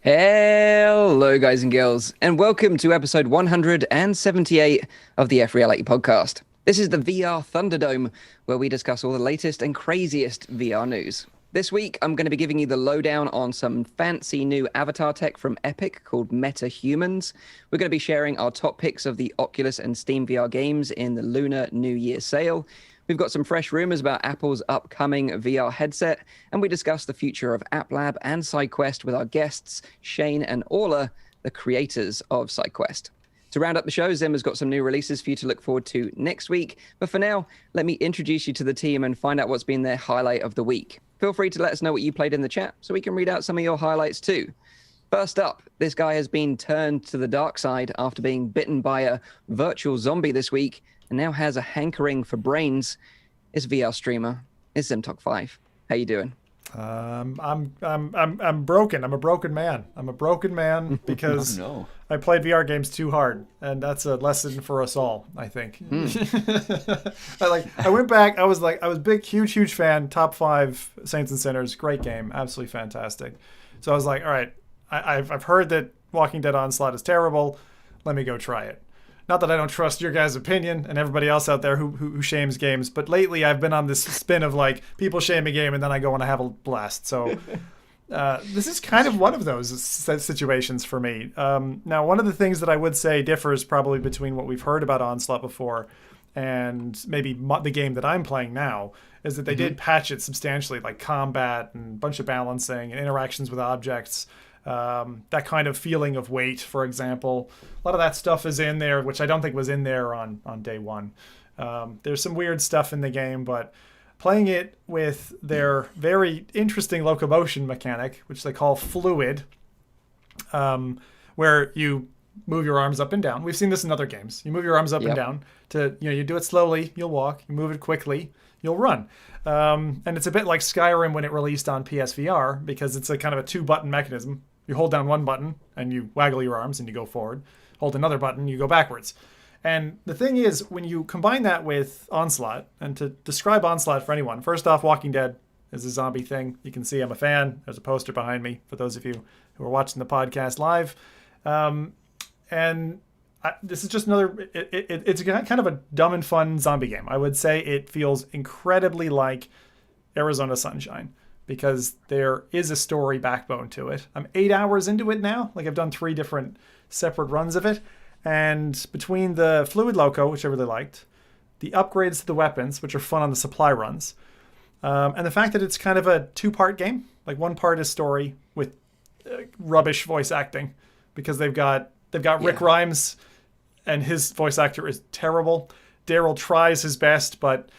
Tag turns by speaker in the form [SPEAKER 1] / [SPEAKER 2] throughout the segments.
[SPEAKER 1] Hello, guys and girls, and welcome to episode 178 of the F.Reality Podcast. This is the VR Thunderdome, where we discuss all the latest and craziest VR news. This week, I'm going to be giving you the lowdown on some fancy new avatar tech from Epic called MetaHumans. We're going to be sharing our top picks of the Oculus and Steam VR games in the Lunar New Year sale. We've got some fresh rumors about Apple's upcoming VR headset, and we discuss the future of App Lab and Sidequest with our guests, Shane and Orla, the creators of Sidequest. To round up the show, Zim has got some new releases for you to look forward to next week. But for now, let me introduce you to the team and find out what's been their highlight of the week. Feel free to let us know what you played in the chat so we can read out some of your highlights too. First up, this guy has been turned to the dark side after being bitten by a virtual zombie this week and now has a hankering for brains. It's VR streamer. It's ZimTalk5. How you doing?
[SPEAKER 2] I'm broken. I'm a broken man. I'm a broken man because I played VR games too hard, and that's a lesson for us all, I think. I went back. I was big, huge fan. Top 5 Saints and Sinners. Great game. Absolutely fantastic. So I was like, all right, I've heard that Walking Dead Onslaught is terrible. Let me go try it. Not that I don't trust your guys' opinion and everybody else out there who shames games, but lately I've been on this spin of like people shame a game and then I go and I have a blast. So this is kind of one of those situations for me. Now, one of the things that I would say differs probably between what we've heard about Onslaught before and maybe the game that I'm playing now is that they did patch it substantially, like combat and a bunch of balancing and interactions with objects. That kind of feeling of weight, for example. A lot of that stuff is in there, which I don't think was in there on day one. There's some weird stuff in the game, but playing it with their very interesting locomotion mechanic, which they call fluid, where you move your arms up and down. We've seen this in other games. You move your arms up and down you do it slowly, you'll walk. You move it quickly, you'll run. And it's a bit like Skyrim when it released on PSVR because it's a kind of a 2-button mechanism. You hold down one button and you waggle your arms and you go forward. Hold another button, you go backwards. And the thing is, when you combine that with Onslaught, and to describe Onslaught for anyone, first off, Walking Dead is a zombie thing. You can see I'm a fan. There's a poster behind me for those of you who are watching the podcast live. This is just another, it's kind of a dumb and fun zombie game. I would say it feels incredibly like Arizona Sunshine because there is a story backbone to it. I'm 8 hours into it now. Like I've done 3 different separate runs of it. And between the Fluid Loco, which I really liked, the upgrades to the weapons, which are fun on the supply runs, and the fact that it's kind of a 2-part game. Like one part is story with rubbish voice acting because they've got Rick Grimes and his voice actor is terrible. Daryl tries his best, but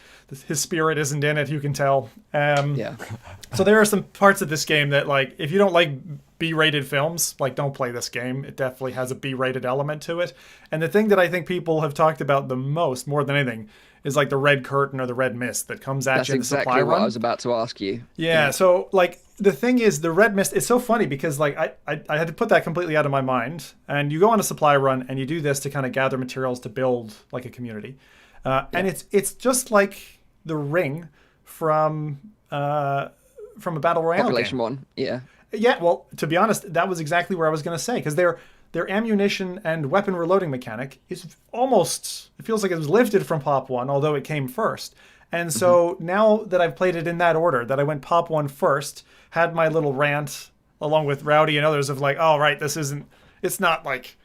[SPEAKER 2] his spirit isn't in it, you can tell. So there are some parts of this game that, like, if you don't like B-rated films, like, don't play this game. It definitely has a B-rated element to it. And the thing that I think people have talked about the most, more than anything, is like the red curtain or the red mist that comes at you in the supply run. That's exactly what
[SPEAKER 1] I was about to ask you.
[SPEAKER 2] Yeah, so, like, the thing is, the red mist, it's so funny because, like, I had to put that completely out of my mind. And you go on a supply run and you do this to kind of gather materials to build, like, a community. And it's just like the Ring from a Battle Royale
[SPEAKER 1] Population
[SPEAKER 2] game.
[SPEAKER 1] 1, yeah.
[SPEAKER 2] Yeah, well, to be honest, that was exactly where I was going to say, because their ammunition and weapon reloading mechanic is almost, it feels like it was lifted from Pop 1, although it came first. And so now that I've played it in that order, that I went Pop 1 first, had my little rant along with Rowdy and others of like, oh, right, it's not like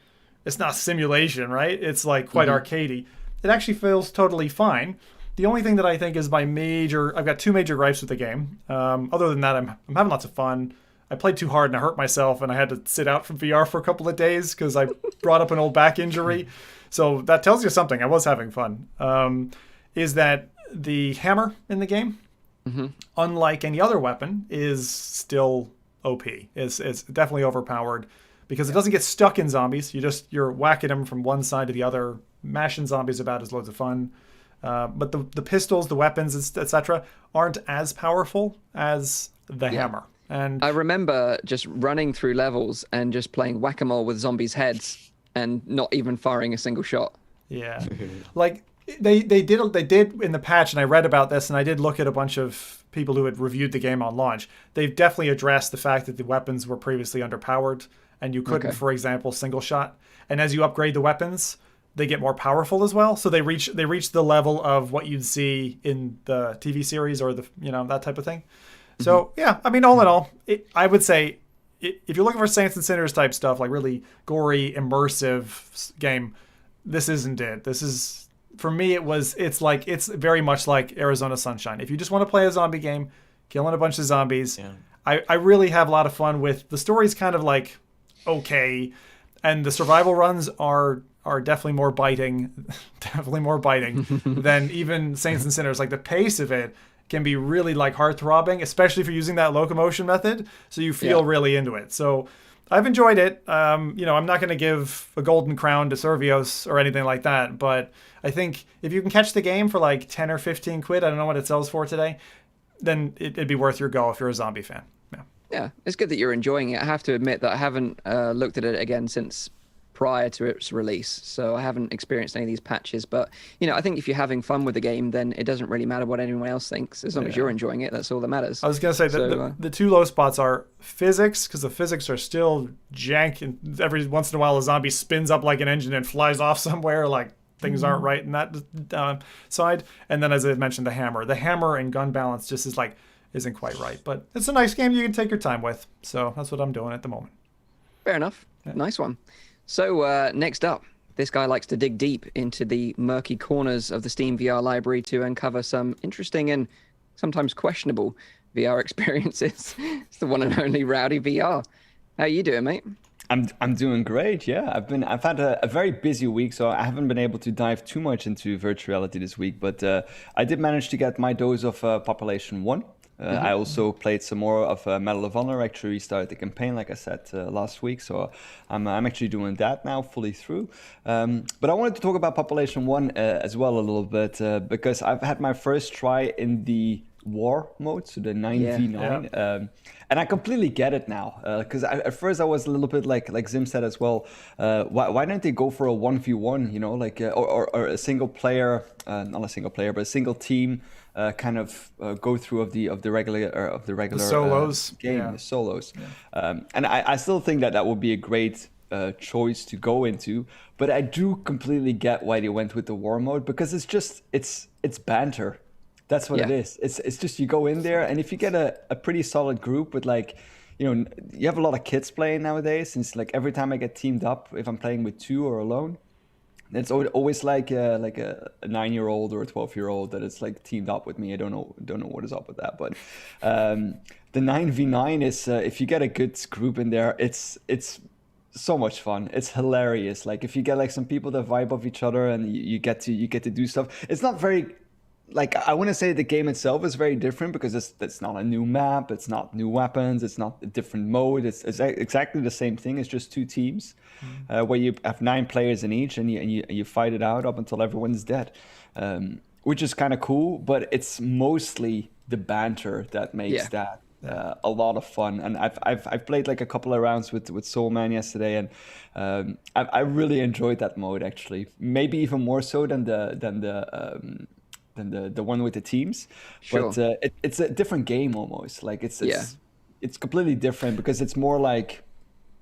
[SPEAKER 2] it's not simulation, right? It's like quite arcadey. It actually feels totally fine. The only thing that I think is I've got two major gripes with the game. Other than that, I'm having lots of fun. I played too hard and I hurt myself and I had to sit out from VR for a couple of days because I brought up an old back injury. So that tells you something. I was having fun. Is that the hammer in the game, unlike any other weapon, is still OP. It's definitely overpowered because it doesn't get stuck in zombies. You're whacking them from one side to the other. Mashing zombies about is loads of fun. But the pistols, the weapons, etc., aren't as powerful as the hammer. And
[SPEAKER 1] I remember just running through levels and just playing whack-a-mole with zombies' heads and not even firing a single shot.
[SPEAKER 2] Yeah, like they did in the patch, and I read about this, and I did look at a bunch of people who had reviewed the game on launch. They've definitely addressed the fact that the weapons were previously underpowered, and you couldn't, for example, single shot. And as you upgrade the weapons, they get more powerful as well. So they reach the level of what you'd see in the TV series or that type of thing. So yeah, I mean, all in all, I would say if you're looking for Saints and Sinners type stuff, like really gory, immersive game, this isn't it. This is, for me, it's very much like Arizona Sunshine. If you just want to play a zombie game, killing a bunch of zombies, I really have a lot of fun with the story's kind of like okay, and the survival runs are definitely more biting, than even Saints and Sinners. Like the pace of it can be really like heart-throbbing, especially if you're using that locomotion method, so you feel really into it. So I've enjoyed it. I'm not going to give a golden crown to Servios or anything like that, but I think if you can catch the game for like 10 or 15 quid, I don't know what it sells for today, then it'd be worth your go if you're a zombie fan.
[SPEAKER 1] Yeah, it's good that you're enjoying it. I have to admit that I haven't looked at it again since prior to its release, so I haven't experienced any of these patches. But I think if you're having fun with the game, then it doesn't really matter what anyone else thinks. As long as you're enjoying it, that's all that matters.
[SPEAKER 2] I was gonna say the two low spots are physics, because the physics are still jank, and every once in a while a zombie spins up like an engine and flies off somewhere, like things aren't right in that side. And then, as I mentioned, the hammer and gun balance just isn't quite right. But it's a nice game you can take your time with. So that's what I'm doing at the moment.
[SPEAKER 1] Fair enough. Nice one. So next up, this guy likes to dig deep into the murky corners of the Steam VR library to uncover some interesting and sometimes questionable VR experiences. It's the one and only Rowdy VR. How you doing, mate?
[SPEAKER 3] I'm doing great. Yeah, I've had a very busy week, so I haven't been able to dive too much into virtual reality this week. But I did manage to get my dose of Population 1. I also played some more of Medal of Honor. Actually restarted the campaign, like I said last week. So I'm actually doing that now, fully through. But I wanted to talk about Population 1 as well a little bit, because I've had my first try in the war mode, so the 9v9. And I completely get it now, because at first I was a little bit like Zim said as well. Why don't they go for a 1v1? Or a single player, not a single player, but a single team. Kind of go through of the regular the
[SPEAKER 2] solos
[SPEAKER 3] game, the solos, and I still think that would be a great choice to go into. But I do completely get why they went with the war mode, because it's banter. That's what it is. It's just you go in there, and if you get a pretty solid group with you have a lot of kids playing nowadays. And it's like every time I get teamed up, if I'm playing with two or alone, it's always like a 9-year-old or a 12-year-old that is like teamed up with me. I don't know what is up with that, but the 9v9 is if you get a good group in there, it's so much fun. It's hilarious. Like if you get like some people that vibe off each other and you get to do stuff. It's not very. Like, I want to say the game itself is very different, because it's not a new map, it's not new weapons, it's not a different mode. It's exactly the same thing. It's just two teams where you have 9 players in each, and you fight it out up until everyone's dead, which is kind of cool. But it's mostly the banter that makes that a lot of fun. And I've played like a couple of rounds with Soul Man yesterday, and I really enjoyed that mode, actually. Maybe even more so than the one with the teams.
[SPEAKER 1] Sure.
[SPEAKER 3] But it's a different game almost. Like it's completely different, because it's more like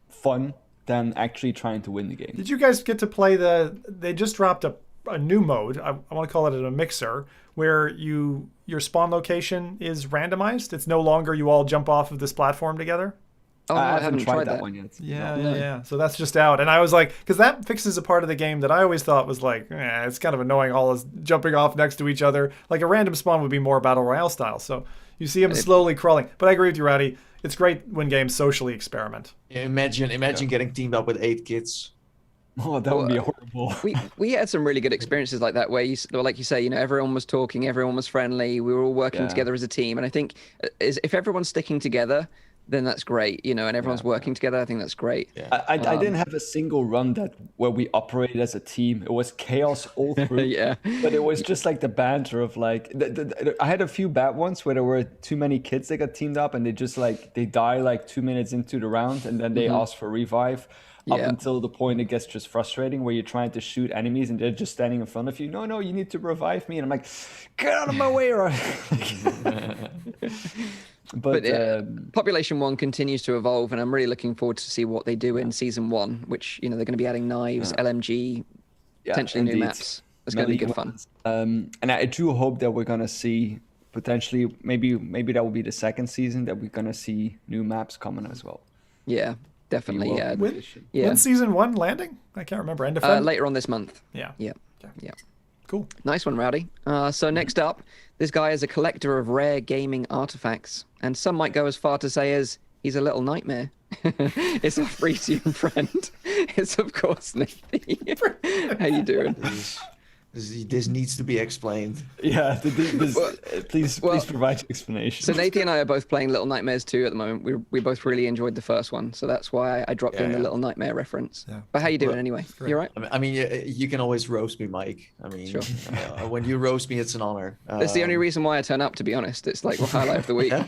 [SPEAKER 3] fun than actually trying to win the game.
[SPEAKER 2] Did you guys get to play they just dropped a new mode, I want to call it a mixer, where your spawn location is randomized. It's no longer you all jump off of this platform together.
[SPEAKER 1] Oh, no,
[SPEAKER 3] I
[SPEAKER 1] I
[SPEAKER 3] haven't
[SPEAKER 1] haven't tried
[SPEAKER 3] that
[SPEAKER 1] that.
[SPEAKER 3] one yet.
[SPEAKER 2] Yeah. So that's just out. And I was like, because that fixes a part of the game that I always thought was like, it's kind of annoying, all this jumping off next to each other. Like a random spawn would be more Battle Royale style. So you see him slowly crawling. But I agree with you, Rowdy. It's great when games socially experiment.
[SPEAKER 4] Imagine getting teamed up with 8 kids.
[SPEAKER 3] Oh, that would be horrible.
[SPEAKER 1] We had some really good experiences like that where like you say, you know, everyone was talking, everyone was friendly, we were all working together as a team. And I think if everyone's sticking together, then that's great, you know, and everyone's working together. I think that's great.
[SPEAKER 3] Yeah. I didn't have a single run where we operated as a team. It was chaos all through.
[SPEAKER 1] Yeah.
[SPEAKER 3] But it was just like the banter of like, I had a few bad ones where there were too many kids that got teamed up and they just like, they die like 2 minutes into the round and then they ask for revive. Up until the point it gets just frustrating where you're trying to shoot enemies and they're just standing in front of you. No, you need to revive me. And I'm like, get out of my way. But
[SPEAKER 1] Population 1 continues to evolve, and I'm really looking forward to see what they do in Season 1, which, you know, they're going to be adding knives, LMG, potentially new maps. It's going to be good fun.
[SPEAKER 3] And I do hope that we're going to see potentially, maybe that will be the second season, that we're going to see new maps coming as well.
[SPEAKER 1] Yeah, definitely. Yeah.
[SPEAKER 2] When's Season 1 landing? I can't remember. End of
[SPEAKER 1] later on this month.
[SPEAKER 2] Yeah. Cool.
[SPEAKER 1] Nice one, Rowdy. So next up, this guy is a collector of rare gaming artifacts, and some might go as far to say as he's a little nightmare. It's our Frisian friend. It's of course Nathy. How you doing?
[SPEAKER 4] This needs to be explained.
[SPEAKER 3] Yeah, please provide explanation.
[SPEAKER 1] So Nathy and I are both playing Little Nightmares 2 at the moment. We both really enjoyed the first one, so that's why I dropped in the Little Nightmare reference. Yeah. But how you doing anyway? You all right?
[SPEAKER 4] I mean, you can always roast me, Mike. I mean, sure. When you roast me, it's an honor.
[SPEAKER 1] That's the only reason why I turn up, to be honest. It's like highlight of the week. Yeah?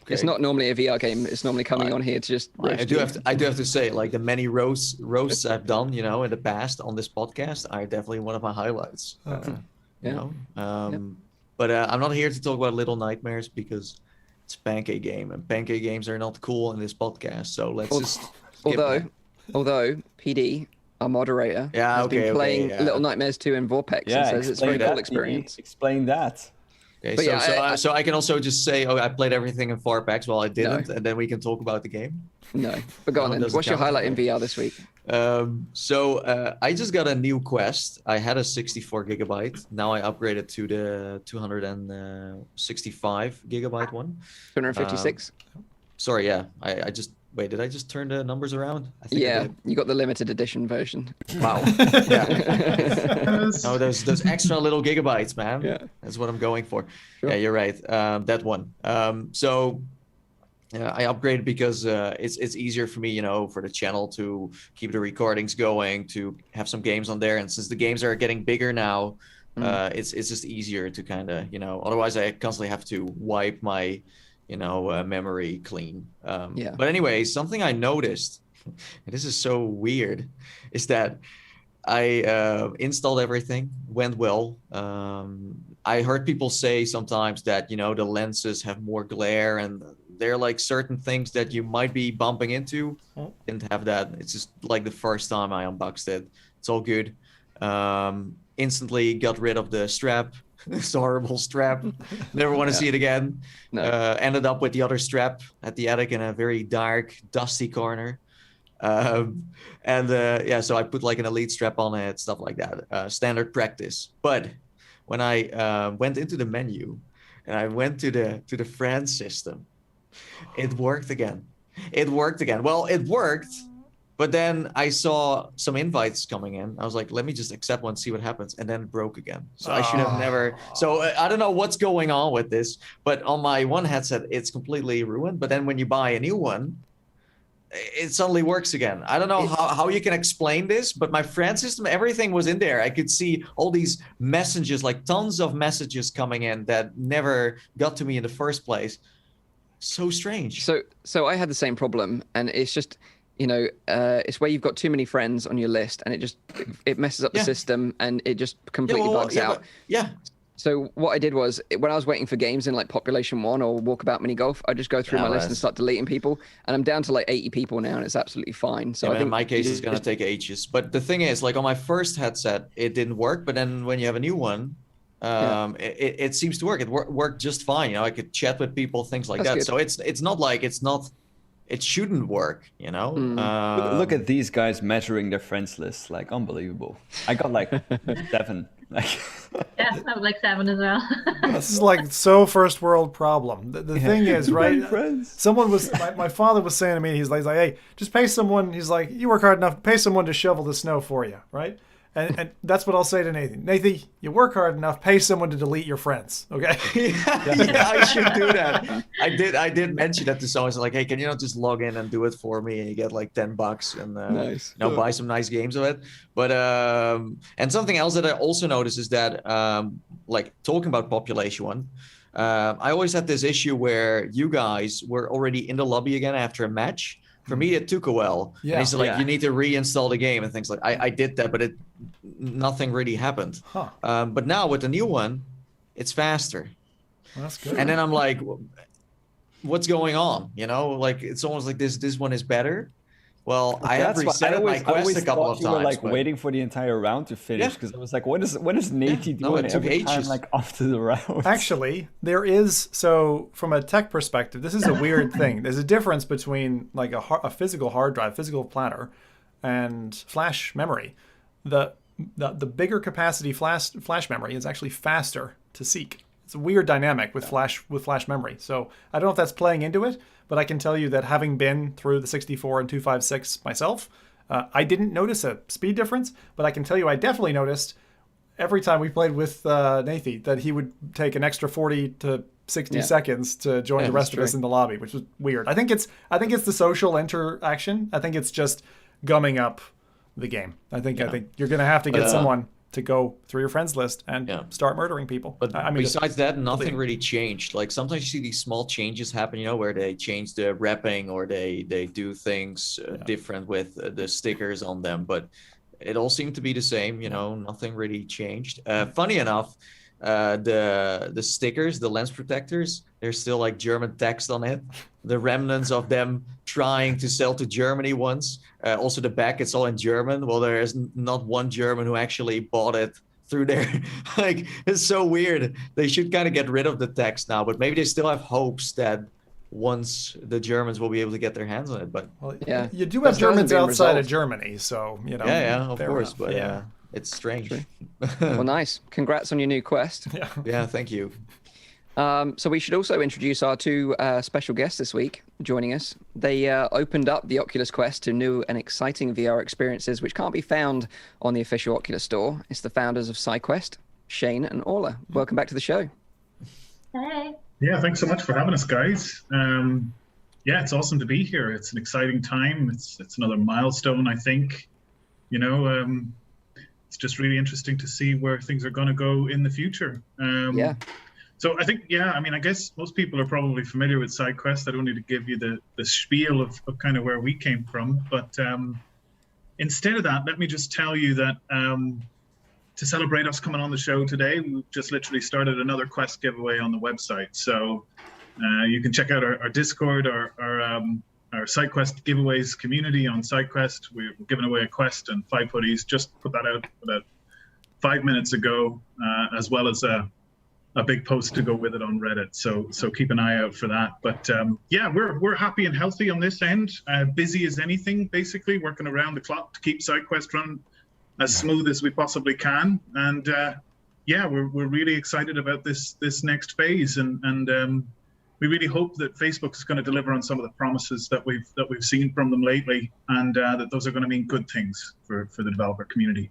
[SPEAKER 1] It's not normally a VR game. It's normally coming on here to just roast
[SPEAKER 4] I do have to say, like, the many roasts I've done, you know, in the past on this podcast are definitely one of my highlights. You know, but I'm not here to talk about Little Nightmares because it's a pancake game, and pancake games are not cool in this podcast. So let's just.
[SPEAKER 1] Although PD, our moderator, has been playing Little Nightmares 2 in Vorpex, and says it's a very cool experience.
[SPEAKER 3] Explain that.
[SPEAKER 4] Okay, so I can also just say, I played everything in Vorpex. Well, I didn't, and then we can talk about the game.
[SPEAKER 1] No, but go on then. What's your highlight in VR this week?
[SPEAKER 4] I just got a new Quest. I had a 64 gigabyte. Now I upgraded to the 265 gigabyte one.
[SPEAKER 1] 256.
[SPEAKER 4] Sorry, yeah. I just wait. Did I just turn the numbers around? I think
[SPEAKER 1] yeah, you got the limited edition version.
[SPEAKER 4] Wow. Yeah. No, those extra little gigabytes, man. Yeah, that's what I'm going for. Sure. Yeah, you're right. That one. I upgraded because it's easier for me, you know, for the channel to keep the recordings going, to have some games on there. And since the games are getting bigger now, it's just easier to kind of, you know, otherwise I constantly have to wipe my, you know, memory clean. But anyway, something I noticed, and this is so weird, is that I installed everything, went well. I heard people say sometimes that, you know, the lenses have more glare and they're like certain things that you might be bumping into. Didn't have that. It's just like the first time I unboxed it. It's all good. Instantly got rid of the strap. This horrible strap. Never want to see it again. No. Ended up with the other strap at the attic in a very dark, dusty corner. So I put like an Elite strap on it, stuff like that. Standard practice. But when I went into the menu and I went to the friend system, it worked again. Well, it worked, but then I saw some invites coming in. I was like, let me just accept one, see what happens. And then it broke again. So I should have never. So I don't know what's going on with this, but on my one headset, it's completely ruined. But then when you buy a new one, it suddenly works again. I don't know how you can explain this, but my friend system, everything was in there. I could see all these messages, like tons of messages coming in that never got to me in the first place. So strange.
[SPEAKER 1] So I had the same problem, and it's just, you know, it's where you've got too many friends on your list, and it messes up the system, and it just completely bugs out. So what I did was, when I was waiting for games in like Population 1 or Walkabout Mini Golf, I just go through my list and start deleting people, and I'm down to like 80 people now, and it's absolutely fine. So I think
[SPEAKER 4] in my case, it's gonna take ages. But the thing is, like on my first headset, it didn't work, but then when you have a new one, it seems to work. It worked just fine. You know, I could chat with people, things like that. Good. So it's not like it's not it shouldn't work, you know.
[SPEAKER 3] Look at these guys measuring their friends list, like unbelievable. I got like 7. Like,
[SPEAKER 5] Yeah, I would like 7 as well.
[SPEAKER 2] This is like so first world problem. The thing is, right? Someone was my father was saying to me, he's like, hey, just pay someone. He's like, you work hard enough, pay someone to shovel the snow for you, right? And that's what I'll say to Nathan. Nathan, you work hard enough, pay someone to delete your friends, okay?
[SPEAKER 4] Yeah, I should do that. I did mention that to someone. So like, hey, can you not just log in and do it for me, and you get like $10 and
[SPEAKER 1] nice.
[SPEAKER 4] you know, buy some nice games of it. But and something else that I also noticed is that like talking about population one, I always had this issue where you guys were already in the lobby again after a match. For me, it took a while. Yeah. And he's like, you need to reinstall the game and things like. I did that, but nothing really happened.
[SPEAKER 2] Huh.
[SPEAKER 4] But now with the new one, it's faster.
[SPEAKER 2] Well, that's good.
[SPEAKER 4] And then I'm like, what's going on? You know, like it's almost like this one is better. Well, I have reset my quest a couple of times.
[SPEAKER 3] You were like waiting for the entire round to finish because I was like, when is Nathan doing
[SPEAKER 4] it took
[SPEAKER 3] every time,
[SPEAKER 4] ages.
[SPEAKER 3] like after the round?
[SPEAKER 2] Actually, there is, so from a tech perspective, this is a weird thing. There's a difference between like a physical hard drive, physical platter, and flash memory. The bigger capacity flash memory is actually faster to seek. It's a weird dynamic with flash memory. So I don't know if that's playing into it, but I can tell you that having been through the 64 and 256 myself, I didn't notice a speed difference, but I can tell you I definitely noticed every time we played with Nathan that he would take an extra 40 to 60 seconds to join the rest of us in the lobby, which was weird. I think it's the social interaction. I think it's just gumming up the game. I think you're going to have to get someone to go through your friends list and start murdering people.
[SPEAKER 4] But I mean, besides that, nothing really changed. Like sometimes you see these small changes happen, you know, where they change the wrapping or they do things different with the stickers on them. But it all seemed to be the same, you know, nothing really changed. Funny enough, the stickers, the lens protectors, there's still like German text on it. The remnants of them trying to sell to Germany once. Also the back, it's all in German. Well, there is not one German who actually bought it through there. Like, it's so weird. They should kind of get rid of the text now, but maybe they still have hopes that once the Germans will be able to get their hands on it. But
[SPEAKER 2] you do have Germans outside of Germany, so, you know.
[SPEAKER 4] Yeah, of course. Enough. But it's strange.
[SPEAKER 1] Well, nice. Congrats on your new quest.
[SPEAKER 4] Yeah, thank you.
[SPEAKER 1] So we should also introduce our 2 special guests this week joining us. They opened up the Oculus Quest to new and exciting VR experiences which can't be found on the official Oculus store. It's the founders of Sidequest, Shane and Orla. Welcome back to the show.
[SPEAKER 5] Hey.
[SPEAKER 6] Yeah, thanks so much for having us, guys. It's awesome to be here. It's an exciting time. It's another milestone, I think. You know, it's just really interesting to see where things are going to go in the future. So I think, I guess most people are probably familiar with Sidequest. I don't need to give you the spiel of kind of where we came from. But instead of that, let me just tell you that to celebrate us coming on the show today, we've just literally started another Quest giveaway on the website. So you can check out our Discord, our Sidequest giveaways community on Sidequest. We're giving away a Quest and 5 hoodies. Just put that out about 5 minutes ago, as well as a big post to go with it on Reddit. So keep an eye out for that. But we're happy and healthy on this end. Busy as anything, basically working around the clock to keep Sidequest running as smooth as we possibly can. And we're really excited about this next phase. And we really hope that Facebook is going to deliver on some of the promises that we've seen from them lately, and that those are going to mean good things for the developer community.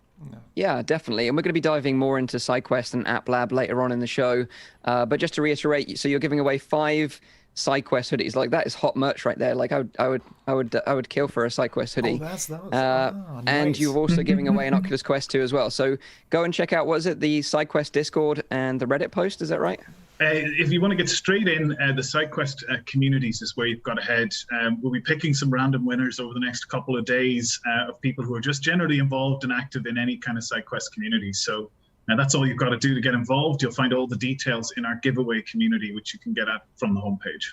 [SPEAKER 1] Yeah, definitely. And we're going to be diving more into Sidequest and App Lab later on in the show. But just to reiterate, so you're giving away 5 Sidequest hoodies. Like, that is hot merch right there. Like, I would kill for a Sidequest hoodie.
[SPEAKER 2] Oh, that's those.
[SPEAKER 1] Nice. And you're also giving away an Oculus Quest 2 as well. So go and check out, what is it, the Sidequest Discord and the Reddit post, is that right?
[SPEAKER 6] If you want to get straight in, the Sidequest communities is where you've got to head. We'll be picking some random winners over the next couple of days of people who are just generally involved and active in any kind of Sidequest community. So that's all you've got to do to get involved. You'll find all the details in our giveaway community, which you can get at from the homepage.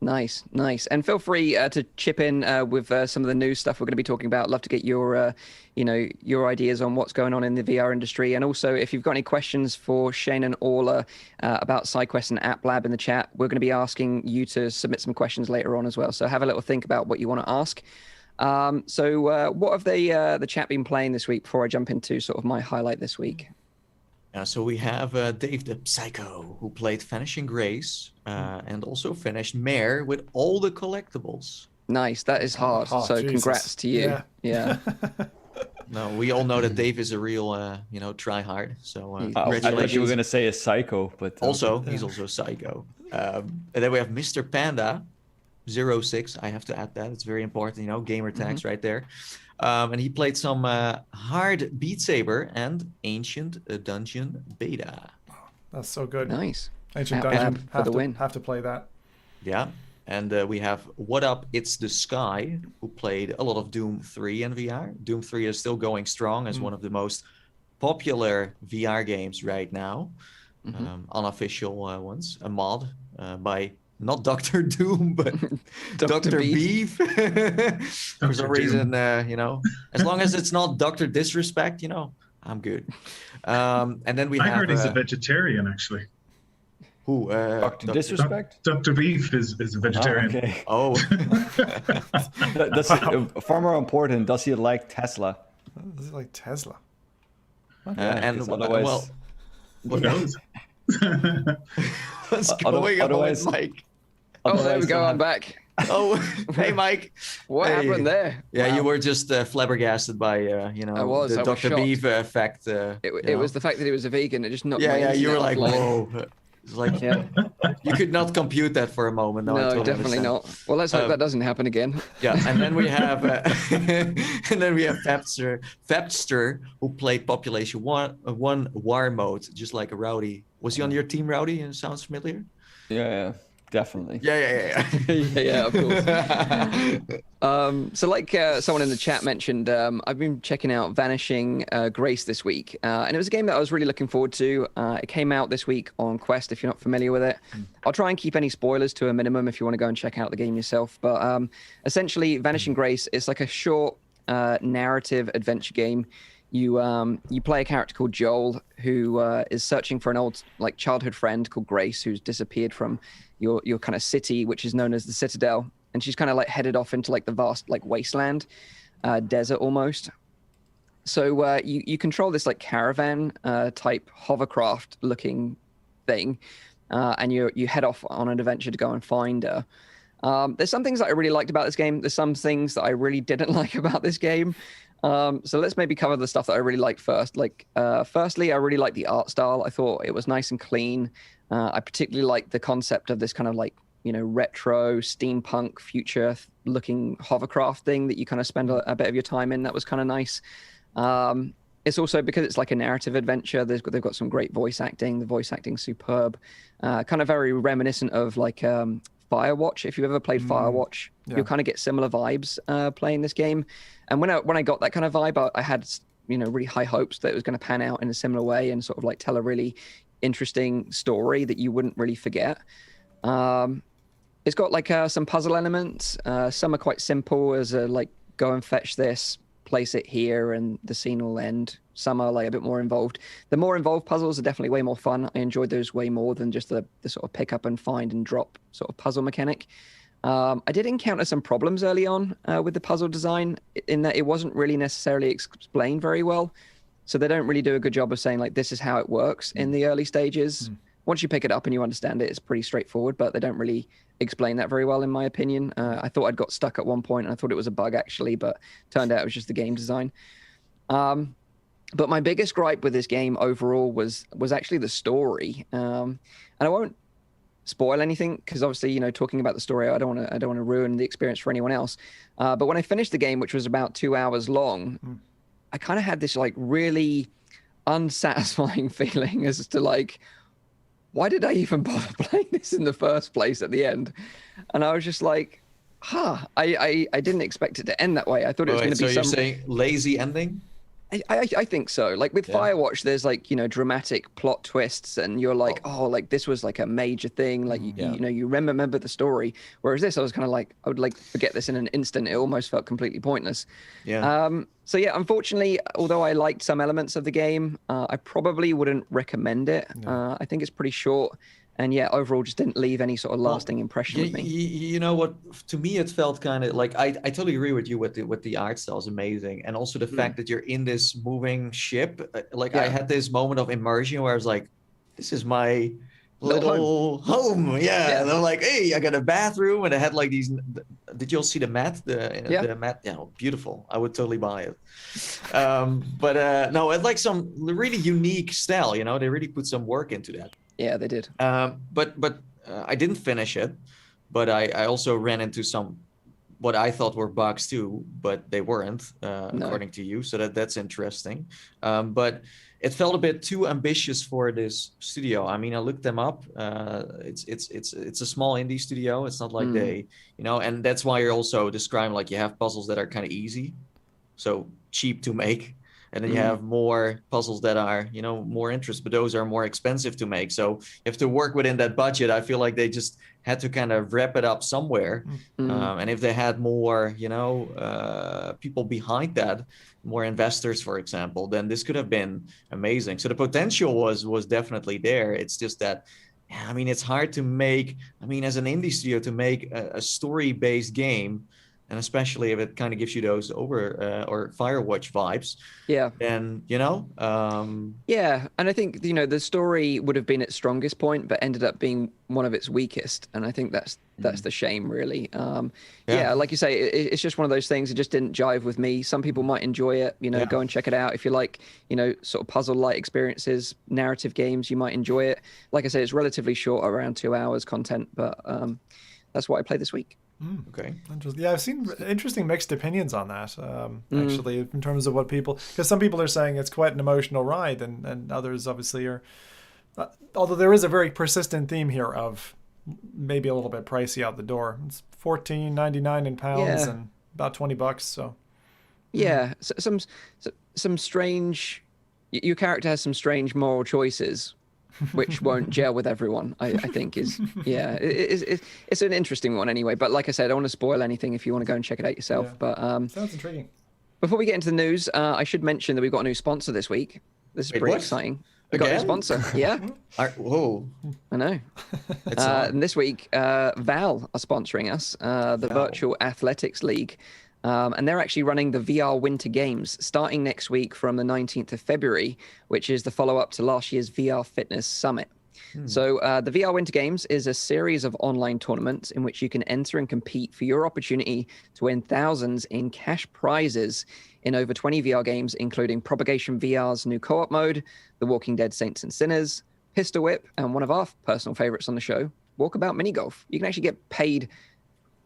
[SPEAKER 1] Nice. And feel free to chip in with some of the news stuff we're going to be talking about. Love to get your, your ideas on what's going on in the VR industry. And also, if you've got any questions for Shane and Orla about Sidequest and App Lab in the chat, we're going to be asking you to submit some questions later on as well. So have a little think about what you want to ask. So what have the chat been playing this week before I jump into sort of my highlight this week?
[SPEAKER 4] So we have Dave the Psycho, who played Vanishing Grace and also finished Mare with all the collectibles.
[SPEAKER 1] Nice. That is hard. So
[SPEAKER 2] Jesus.
[SPEAKER 1] Congrats to you. Yeah.
[SPEAKER 4] No, we all know that Dave is a real, try hard. So
[SPEAKER 3] I thought you were
[SPEAKER 4] congratulations.
[SPEAKER 3] going to say a psycho, but
[SPEAKER 4] Also, he's also a psycho. And then we have Mr. Panda 06. I have to add that. It's very important, gamer tags right there. And he played some hard Beat Saber and Ancient Dungeon Beta.
[SPEAKER 2] That's so good.
[SPEAKER 1] Nice.
[SPEAKER 2] Ancient
[SPEAKER 1] App
[SPEAKER 2] Dungeon.
[SPEAKER 1] Lab for the win.
[SPEAKER 2] Have to play that.
[SPEAKER 4] Yeah. And we have What Up, It's the Sky, who played a lot of Doom 3 in VR. Doom 3 is still going strong as one of the most popular VR games right now. Unofficial ones. A mod by not Dr. Doom, but Dr. Beef. For some reason, as long as it's not Dr. Disrespect, I'm good. And then we have...
[SPEAKER 6] I heard he's a vegetarian, actually.
[SPEAKER 4] Who?
[SPEAKER 3] Dr. Disrespect?
[SPEAKER 6] Dr. Beef is a vegetarian.
[SPEAKER 3] Okay.
[SPEAKER 4] Oh.
[SPEAKER 3] Far more important, does he like Tesla?
[SPEAKER 2] This is like Tesla.
[SPEAKER 4] And
[SPEAKER 3] otherwise,
[SPEAKER 4] well,
[SPEAKER 6] Who knows?
[SPEAKER 4] what's going
[SPEAKER 3] otherwise-
[SPEAKER 4] on, Mike?
[SPEAKER 1] Oh, there we go. I'm back.
[SPEAKER 4] Oh, hey, Mike.
[SPEAKER 1] What
[SPEAKER 4] Hey.
[SPEAKER 1] happened there?
[SPEAKER 4] Yeah,
[SPEAKER 1] Wow.
[SPEAKER 4] you were just flabbergasted by,
[SPEAKER 1] I was
[SPEAKER 4] the Dr.
[SPEAKER 1] shocked.
[SPEAKER 4] Beef fact.
[SPEAKER 1] It was the fact that he was a vegan. It just knocked my
[SPEAKER 4] Yeah, you were
[SPEAKER 1] internet
[SPEAKER 4] like,
[SPEAKER 1] offline.
[SPEAKER 4] whoa. It's like,
[SPEAKER 1] Yeah.
[SPEAKER 4] you could not compute that for a moment. I
[SPEAKER 1] No,
[SPEAKER 4] totally
[SPEAKER 1] definitely
[SPEAKER 4] understand.
[SPEAKER 1] not. Well, let's hope that doesn't happen again.
[SPEAKER 4] Yeah, and then we have Fapster, who played Population One War Mode, just like a Rowdy. Was he on your team, Rowdy? It sounds familiar.
[SPEAKER 3] Yeah, definitely.
[SPEAKER 4] Yeah.
[SPEAKER 1] Yeah, of course. So like someone in the chat mentioned, I've been checking out Vanishing Grace this week. And it was a game that I was really looking forward to. It came out this week on Quest, if you're not familiar with it. I'll try and keep any spoilers to a minimum if you want to go and check out the game yourself. But essentially, Vanishing Grace is like a short narrative adventure game. You play a character called Joel who is searching for an old childhood friend called Grace who's disappeared from your kind of city, which is known as the Citadel, and she's kind of headed off into the vast wasteland, desert almost. So you control this caravan type hovercraft looking thing, and you head off on an adventure to go and find her. There's some things that I really liked about this game. There's some things that I really didn't like about this game. So let's maybe cover the stuff that I really liked first. Firstly, I really liked the art style. I thought it was nice and clean. I particularly liked the concept of this kind of retro steampunk future looking hovercraft thing that you kind of spend a bit of your time in. That was kind of nice. It's also because it's a narrative adventure. They've got some great voice acting. The voice acting's superb. Kind of very reminiscent of Firewatch. If you've ever played Firewatch, you'll kind of get similar vibes playing this game. And when I got that kind of vibe, I had really high hopes that it was going to pan out in a similar way and sort of tell a really interesting story that you wouldn't really forget. It's got some puzzle elements. Some are quite simple, as go and fetch this, place it here, and the scene will end. Some are a bit more involved. The more involved puzzles are definitely way more fun. I enjoyed those way more than just the sort of pick up and find and drop sort of puzzle mechanic. I did encounter some problems early on with the puzzle design in that it wasn't really necessarily explained very well. So they don't really do a good job of saying this is how it works in the early stages. Once you pick it up and you understand it, it's pretty straightforward, but they don't really explain that very well, in my opinion. I thought I'd got stuck at one point and I thought it was a bug actually, but turned out it was just the game design. But my biggest gripe with this game overall was actually the story. And I won't spoil anything because obviously, talking about the story, I don't want to ruin the experience for anyone else. But when I finished the game, which was about 2 hours long, I kind of had this really unsatisfying feeling as to why did I even bother playing this in the first place at the end? And I was just I didn't expect it to end that way. I thought it was going to be
[SPEAKER 4] So you're saying lazy ending?
[SPEAKER 1] I think so. Like with
[SPEAKER 4] Yeah.
[SPEAKER 1] Firewatch, there's like, dramatic plot twists and you're like, oh, like this was like a major thing. Like, you remember the story. Whereas this, I was kind of like, I would like forget this in an instant. It almost felt completely pointless.
[SPEAKER 4] Yeah.
[SPEAKER 1] So yeah, unfortunately, although I liked some elements of the game, I probably wouldn't recommend it. I think it's pretty short. And yeah, overall just didn't leave any sort of lasting impression with me.
[SPEAKER 4] You know what? To me, it felt kind of like I totally agree with you with the art style is amazing, and also the fact that you're in this moving ship. Like I had this moment of immersion where I was like, "This is my little home." Yeah. And I'm like, "Hey, I got a bathroom," and I had like these. Did you all see the mat? The mat. Yeah, beautiful. I would totally buy it. But no, it's like some really unique style. They really put some work into that.
[SPEAKER 1] Yeah, they did.
[SPEAKER 4] But I didn't finish it, but I also ran into some what I thought were bugs too, but they weren't, according to you. So that's interesting. But it felt a bit too ambitious for this studio. I mean, I looked them up. It's a small indie studio. It's not like they, and that's why you're also describing like you have puzzles that are kind of easy, so cheap to make. And then you have more puzzles that are, more interest, but those are more expensive to make. So you have to work within that budget. I feel like they just had to kind of wrap it up somewhere. And if they had more, people behind that, more investors, for example, then this could have been amazing. So the potential was definitely there. It's just that, I mean, it's hard to make, as an indie studio to make a story-based game, and especially if it kind of gives you those or Firewatch vibes.
[SPEAKER 1] Yeah.
[SPEAKER 4] Then,
[SPEAKER 1] Yeah, and I think, the story would have been its strongest point, but ended up being one of its weakest. And I think that's the shame, really. Yeah, like you say, it's just one of those things. It just didn't jive with me. Some people might enjoy it, go and check it out. If you like, sort of puzzle-like experiences, narrative games, you might enjoy it. Like I said, it's relatively short, around 2 hours content, but that's what I played this week.
[SPEAKER 4] Okay.
[SPEAKER 2] Yeah, I've seen interesting mixed opinions on that, actually, in terms of what people... Because some people are saying it's quite an emotional ride, and others obviously are... although there is a very persistent theme here of maybe a little bit pricey out the door. It's $14.99 in pounds and about $20, so...
[SPEAKER 1] Yeah, so, some strange... Your character has some strange moral choices, which won't gel with everyone, I think it's an interesting one anyway. But like I said, I don't want to spoil anything if you want to go and check it out yourself.
[SPEAKER 2] Yeah.
[SPEAKER 1] But
[SPEAKER 2] sounds intriguing.
[SPEAKER 1] Before we get into the news, I should mention that we've got a new sponsor this week. This is pretty exciting. We got a new sponsor. Yeah.
[SPEAKER 4] Whoa.
[SPEAKER 1] I know. And this week, Val are sponsoring us, the Virtual Athletics League. And they're actually running the VR Winter Games starting next week from the 19th of February, which is the follow-up to last year's VR Fitness Summit. So the VR Winter Games is a series of online tournaments in which you can enter and compete for your opportunity to win thousands in cash prizes in over 20 VR games, including Propagation VR's new co-op mode, The Walking Dead Saints and Sinners, Pistol Whip, and one of our personal favorites on the show, Walkabout Mini Golf. You can actually get paid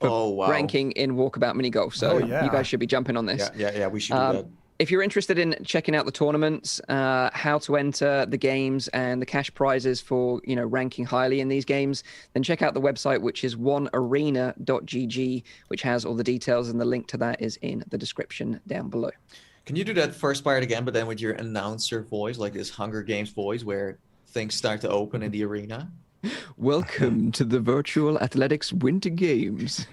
[SPEAKER 1] for ranking in Walkabout Mini Golf. So you guys should be jumping on this.
[SPEAKER 4] Yeah, we should do that.
[SPEAKER 1] If you're interested in checking out the tournaments, how to enter the games and the cash prizes for, ranking highly in these games, then check out the website, which is onearena.gg, which has all the details, and the link to that is in the description down below.
[SPEAKER 4] Can you do that first part again, but then with your announcer voice, like this Hunger Games voice, where things start to open in the arena?
[SPEAKER 1] Welcome to the Virtual Athletics Winter Games.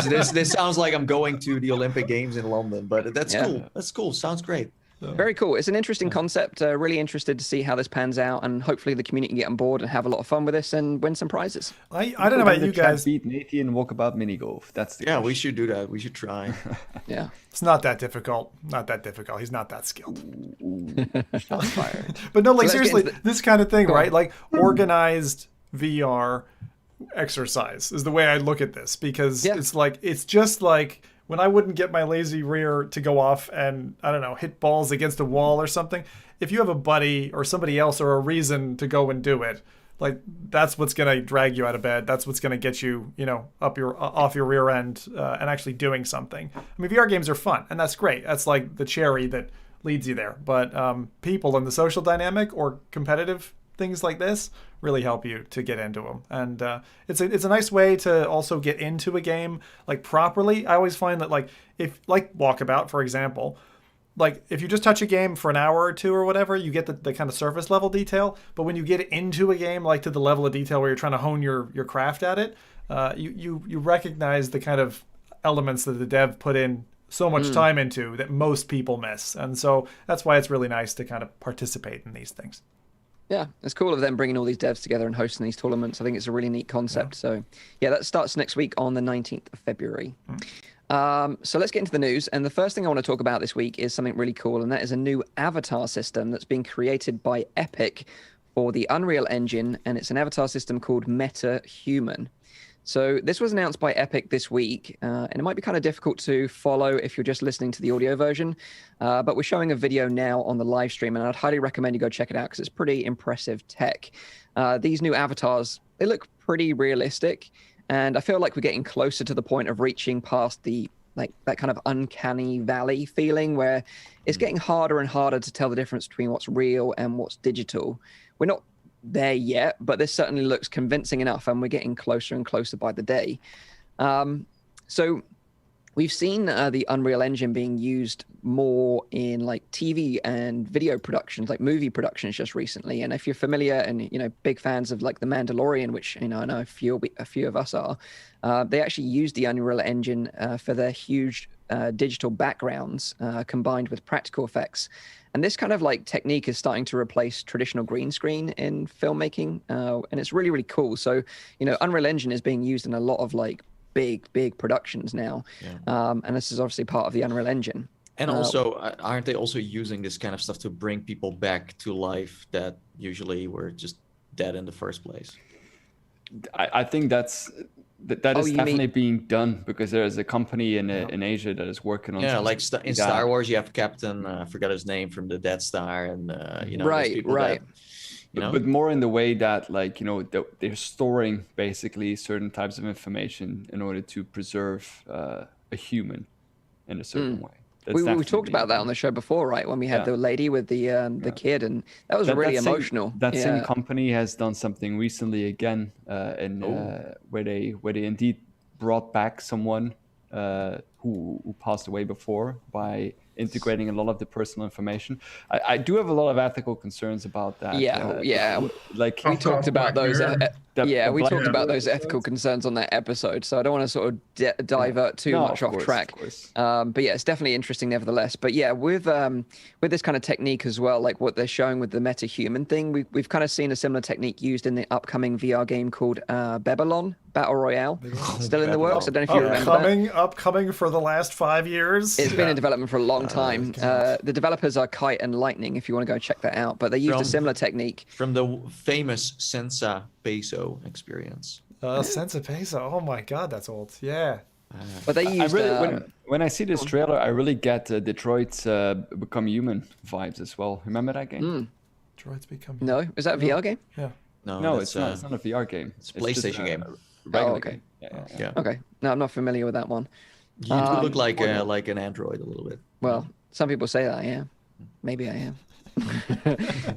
[SPEAKER 4] This sounds like I'm going to the Olympic Games in London, but that's cool. That's cool. Sounds great.
[SPEAKER 1] Very cool. It's an interesting concept. Really interested to see how this pans out, and hopefully the community can get on board and have a lot of fun with this and win some prizes.
[SPEAKER 2] I don't know about you guys.
[SPEAKER 3] Beat Nathan and Walkabout Mini Golf. That's the
[SPEAKER 4] we should do that. We should try.
[SPEAKER 1] Yeah.
[SPEAKER 2] It's not that difficult. Not that difficult. He's not that skilled.
[SPEAKER 3] shots fired.
[SPEAKER 2] But no, like seriously, this kind of thing, right? Like organized VR exercise is the way I look at this, because it's just like when I wouldn't get my lazy rear to go off and, I don't know, hit balls against a wall or something. If you have a buddy or somebody else or a reason to go and do it, like that's what's going to drag you out of bed. That's what's going to get you, off your rear end and actually doing something. I mean, VR games are fun, and that's great. That's like the cherry that leads you there. But people in the social dynamic or competitive things like this really help you to get into them, and it's a nice way to also get into a game like properly. I always find that if Walkabout, for example, like if you just touch a game for an hour or two or whatever, you get the kind of surface level detail. But when you get into a game, like to the level of detail where you're trying to hone your craft at it, you recognize the kind of elements that the dev put in so much time into that most people miss. And so that's why it's really nice to kind of participate in these things.
[SPEAKER 1] Yeah, it's cool of them bringing all these devs together and hosting these tournaments. I think it's a really neat concept. Yeah. So yeah, that starts next week on the 19th of February. So let's get into the news. And the first thing I want to talk about this week is something really cool. And that is a new avatar system that's been created by Epic for the Unreal Engine. And it's an avatar system called MetaHuman. So this was announced by Epic this week, and it might be kind of difficult to follow if you're just listening to the audio version, but we're showing a video now on the live stream, and I'd highly recommend you go check it out because it's pretty impressive tech. These new avatars, they look pretty realistic, and I feel like we're getting closer to the point of reaching past the that kind of uncanny valley feeling where it's getting harder and harder to tell the difference between what's real and what's digital. We're not there yet, but this certainly looks convincing enough, and we're getting closer and closer by the day. So we've seen the Unreal Engine being used more in like TV and video productions, like movie productions just recently. And if you're familiar and big fans of like The Mandalorian, which I know a few of us are, they actually used the Unreal Engine for their huge digital backgrounds combined with practical effects. And this kind of like technique is starting to replace traditional green screen in filmmaking, and it's really, really cool. So, Unreal Engine is being used in a lot of like big productions now, and this is obviously part of the Unreal Engine.
[SPEAKER 4] And also, aren't they also using this kind of stuff to bring people back to life that usually were just dead in the first place?
[SPEAKER 3] I think that is definitely being done because there is a company in Asia that is working on.
[SPEAKER 4] Yeah, like in Star Wars, you have Captain, I forgot his name, from the Death Star, and
[SPEAKER 1] right.
[SPEAKER 3] But more in the way that they're storing basically certain types of information in order to preserve a human in a certain way.
[SPEAKER 1] We talked about that on the show before, right? When we had the lady with the kid, and that was really emotional.
[SPEAKER 3] That same company has done something recently again, where they indeed brought back someone who passed away before by integrating a lot of the personal information. I do have a lot of ethical concerns about that.
[SPEAKER 1] Like we talked about those. We talked about those ethical concerns on that episode. So I don't want to sort of divert too much off track. But yeah, it's definitely interesting nevertheless. But yeah, with this kind of technique as well, like what they're showing with the MetaHuman thing, we've kind of seen a similar technique used in the upcoming VR game called Babylon Battle Royale. Still in the works. I don't know if you remember that.
[SPEAKER 2] Upcoming for the last 5 years.
[SPEAKER 1] It's been in development for a long time. The developers are Kite and Lightning, if you want to go check that out. But they used a similar technique.
[SPEAKER 4] From the famous Senza Peso experience.
[SPEAKER 2] Senza Peso. Oh my God, that's old. Yeah.
[SPEAKER 1] But they used...
[SPEAKER 3] when I see this trailer, I really get Detroit's Become Human vibes as well. Remember that game?
[SPEAKER 2] Detroit's Become
[SPEAKER 1] Human. No? Is that a VR game?
[SPEAKER 2] Yeah.
[SPEAKER 3] No, it's not a VR game.
[SPEAKER 4] It's a PlayStation game.
[SPEAKER 1] Okay. Yeah. Okay. No, I'm not familiar with that one.
[SPEAKER 4] You look like an android a little bit.
[SPEAKER 1] Well, some people say that, yeah. Maybe I am.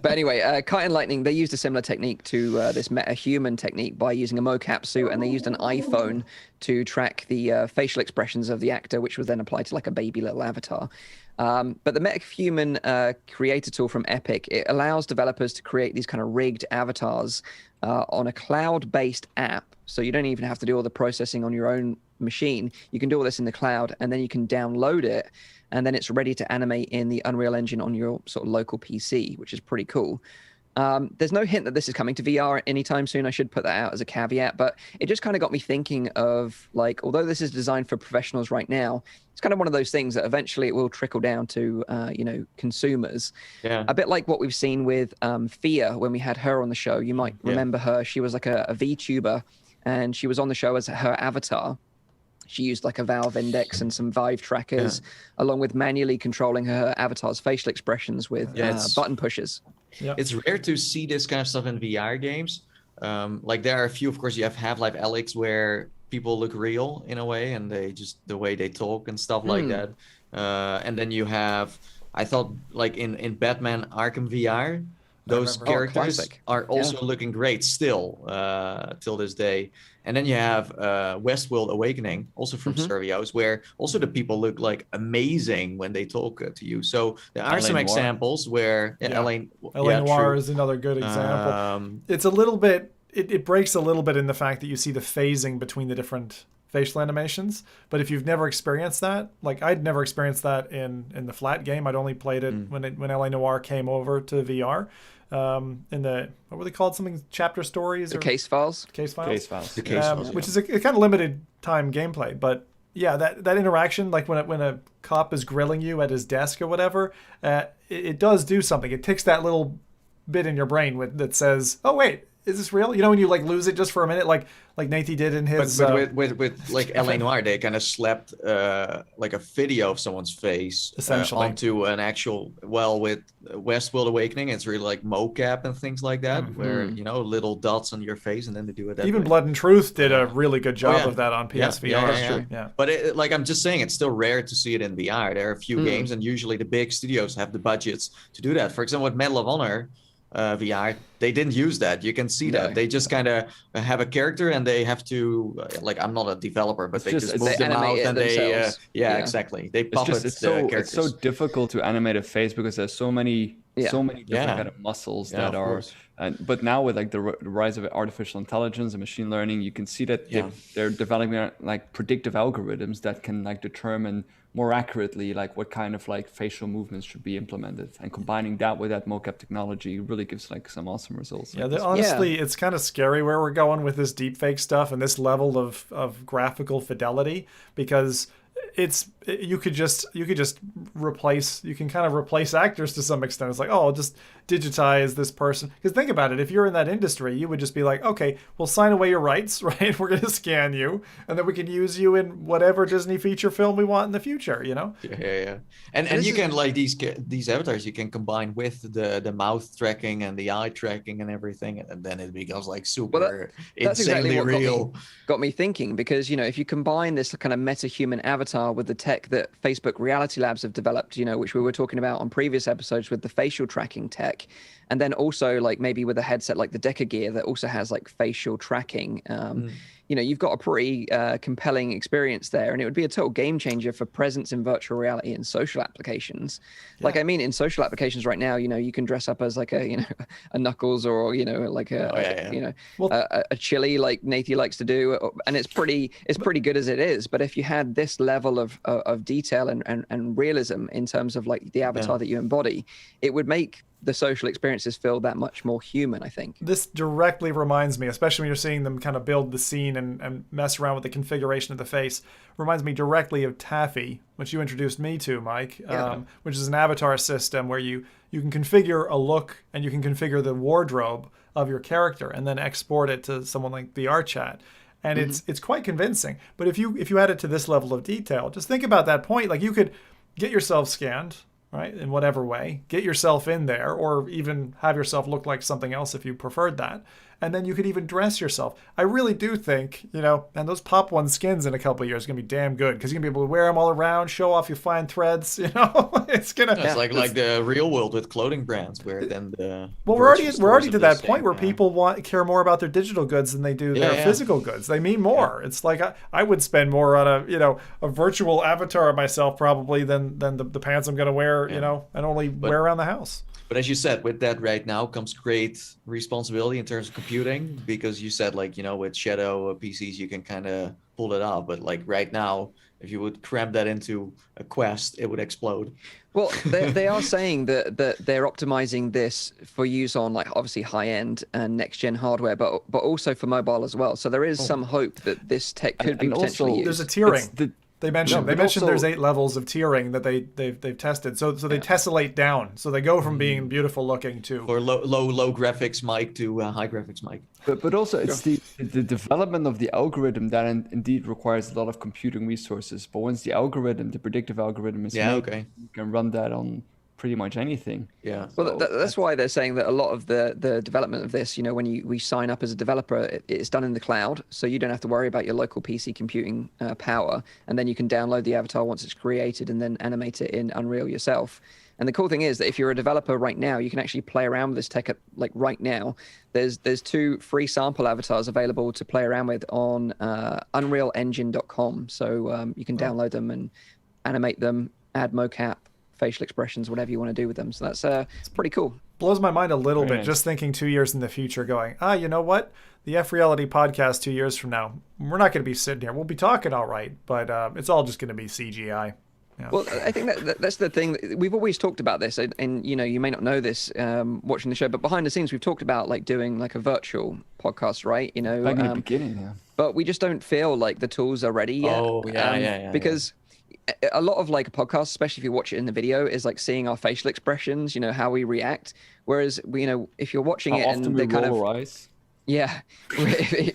[SPEAKER 1] But anyway, Kite and Lightning, they used a similar technique to this MetaHuman technique by using a mocap suit, and they used an iPhone to track the facial expressions of the actor, which was then applied to like a baby little avatar. But the MetaHuman creator tool from Epic, it allows developers to create these kind of rigged avatars on a cloud-based app. So you don't even have to do all the processing on your own machine. You can do all this in the cloud, and then you can download it, and then it's ready to animate in the Unreal Engine on your sort of local PC, which is pretty cool. There's no hint that this is coming to VR anytime soon. I should put that out as a caveat, but it just kind of got me thinking of, like, although this is designed for professionals right now, it's kind of one of those things that eventually it will trickle down to, consumers.
[SPEAKER 4] Yeah.
[SPEAKER 1] A bit like what we've seen with Fia when we had her on the show. You might remember her. She was like a VTuber, and she was on the show as her avatar. She used like a Valve Index and some Vive trackers, along with manually controlling her avatar's facial expressions with button pushes.
[SPEAKER 2] Yeah.
[SPEAKER 4] It's rare to see this kind of stuff in VR games. Like there are a few, of course, you have Half-Life Alyx where people look real in a way, and they just the way they talk and stuff like that. And then you have, I thought, like in Batman Arkham VR, those
[SPEAKER 2] remember.
[SPEAKER 4] characters
[SPEAKER 1] classic.
[SPEAKER 4] are also looking great still till this day. And then you have Westworld Awakening, also from Survios, where also the people look like amazing when they talk to you. So there are
[SPEAKER 3] LA
[SPEAKER 4] some
[SPEAKER 3] Noire.
[SPEAKER 4] examples where LA
[SPEAKER 2] Noire
[SPEAKER 4] true.
[SPEAKER 2] is another good example. It's a little bit, it breaks a little bit in the fact that you see the phasing between the different facial animations. But if you've never experienced that, like I'd never experienced that in the flat game. I'd only played it when LA Noire came over to VR. In the, what were they called? Something, chapter stories?
[SPEAKER 1] The case files.
[SPEAKER 2] Case files.
[SPEAKER 3] Case files.
[SPEAKER 4] The case files,
[SPEAKER 2] which is a kind of limited time gameplay. But yeah, that interaction, like when a cop is grilling you at his desk or whatever, it does do something. It ticks that little bit in your brain that says, oh, wait, is this real? You know, when you like lose it just for a minute, like Nathy did in his.
[SPEAKER 4] But with like LA Noire, they kind of slapped like a video of someone's face
[SPEAKER 2] Essentially.
[SPEAKER 4] onto an actual. Well, with Westworld Awakening, it's really like mocap and things like that, where you know little dots on your face, and then they do it. That
[SPEAKER 2] Even
[SPEAKER 4] way.
[SPEAKER 2] Blood and Truth did a really good job
[SPEAKER 4] yeah.
[SPEAKER 2] of that on PSVR.
[SPEAKER 4] Yeah. But like I'm just saying, it's still rare to see it in VR. There are a few games, and usually the big studios have the budgets to do that. For example, with Medal of Honor. VR, they didn't use that. You can see that they just kind of have a character and they have to like I'm not a developer, but they just move them out and they exactly they puppet the characters.
[SPEAKER 3] It's so difficult to animate a face because there's so many different kind of muscles that are. But now with like the rise of artificial intelligence and machine learning, you can see that they're developing like predictive algorithms that can like determine more accurately like what kind of like facial movements should be implemented, and combining that with that mocap technology really gives like some awesome results.
[SPEAKER 2] Honestly, it's kind of scary where we're going with this deepfake stuff and this level of graphical fidelity, because you can kind of replace actors to some extent. It's like, oh, I'll just digitize this person. Because think about it, if you're in that industry, you would just be like, okay, we'll sign away your rights, right? We're going to scan you, and then we can use you in whatever Disney feature film we want in the future, you know?
[SPEAKER 4] Yeah. And you can like these avatars you can combine with the mouth tracking and the eye tracking and everything, and then it becomes like super
[SPEAKER 1] that's
[SPEAKER 4] insanely
[SPEAKER 1] exactly what
[SPEAKER 4] real.
[SPEAKER 1] Got me thinking, because you know, if you combine this kind of MetaHuman avatar with the tech that Facebook Reality Labs have developed, you know, which we were talking about on previous episodes with the facial tracking tech, and then also like maybe with a headset like the Deca Gear that also has like facial tracking, you know, you've got a pretty compelling experience there, and it would be a total game changer for presence in virtual reality and social applications. Like, I mean, in social applications right now, you know, you can dress up as like a Knuckles, or you know, like a Chili, like Nathy likes to do, and it's pretty good as it is. But if you had this level of detail and realism in terms of like the avatar that you embody, it would make the social experiences feel that much more human, I think.
[SPEAKER 2] This directly reminds me, especially when you're seeing them kind of build the scene and mess around with the configuration of the face, reminds me directly of Taffy, which you introduced me to, Mike, which is an avatar system where you can configure a look and you can configure the wardrobe of your character and then export it to someone like VRChat. And it's quite convincing. But if you add it to this level of detail, just think about that point. Like, you could get yourself scanned, right, in whatever way, get yourself in there, or even have yourself look like something else if you preferred that. And then you could even dress yourself. I really do think, you know, and those Pop One skins in a couple of years are going to be damn good, because you're going to be able to wear them all around, show off your fine threads, you know. It's
[SPEAKER 4] like the real world with clothing brands, where then the
[SPEAKER 2] we're already to that point where people care more about their digital goods than they do their physical goods. They mean more. It's like I would spend more on a virtual avatar of myself probably than the pants I'm going to wear, you know, and only wear around the house.
[SPEAKER 4] But as you said, with that right now comes great responsibility in terms of computing, because you said, like, you know, with Shadow PCs, you can kind of pull it off. But like right now, if you would cram that into a Quest, it would explode.
[SPEAKER 1] Well, they are saying that they're optimizing this for use on like obviously high-end and next-gen hardware, but also for mobile as well. So there is some hope that this tech could be potentially used.
[SPEAKER 2] There's a tiering. They mentioned there's 8 levels of tiering that they've tested. So they tessellate down. So they go from being beautiful looking to
[SPEAKER 4] or low graphics mic to high graphics mic.
[SPEAKER 3] But also it's the development of the algorithm that indeed requires a lot of computing resources. But once the predictive algorithm is made, you can run that on pretty much anything.
[SPEAKER 4] Yeah.
[SPEAKER 1] Well, that's why they're saying that a lot of the development of this, you know, when we sign up as a developer, it's done in the cloud, so you don't have to worry about your local PC computing power, and then you can download the avatar once it's created and then animate it in Unreal yourself. And the cool thing is that if you're a developer right now, you can actually play around with this tech right now. There's 2 free sample avatars available to play around with on unrealengine.com. So you can download them and animate them, add mocap, facial expressions, whatever you want to do with them. So that's it's pretty cool.
[SPEAKER 2] Blows my mind a little bit just thinking 2 years in the future going, you know what? The F.Reality Podcast 2 years from now, we're not going to be sitting here. We'll be talking all right, but it's all just going to be CGI. Yeah.
[SPEAKER 1] Well, I think that's the thing. We've always talked about this, and you know, you may not know this watching the show, but behind the scenes, we've talked about like doing like a virtual podcast, right? You know,
[SPEAKER 3] back in the beginning, yeah.
[SPEAKER 1] But we just don't feel like the tools are ready yet.
[SPEAKER 4] Oh, yeah.
[SPEAKER 1] Because a lot of like a podcast, especially if you watch it in the video, is like seeing our facial expressions, you know, how we react. Whereas, you know, if you're watching it and they kind of
[SPEAKER 3] eyes.
[SPEAKER 1] Yeah,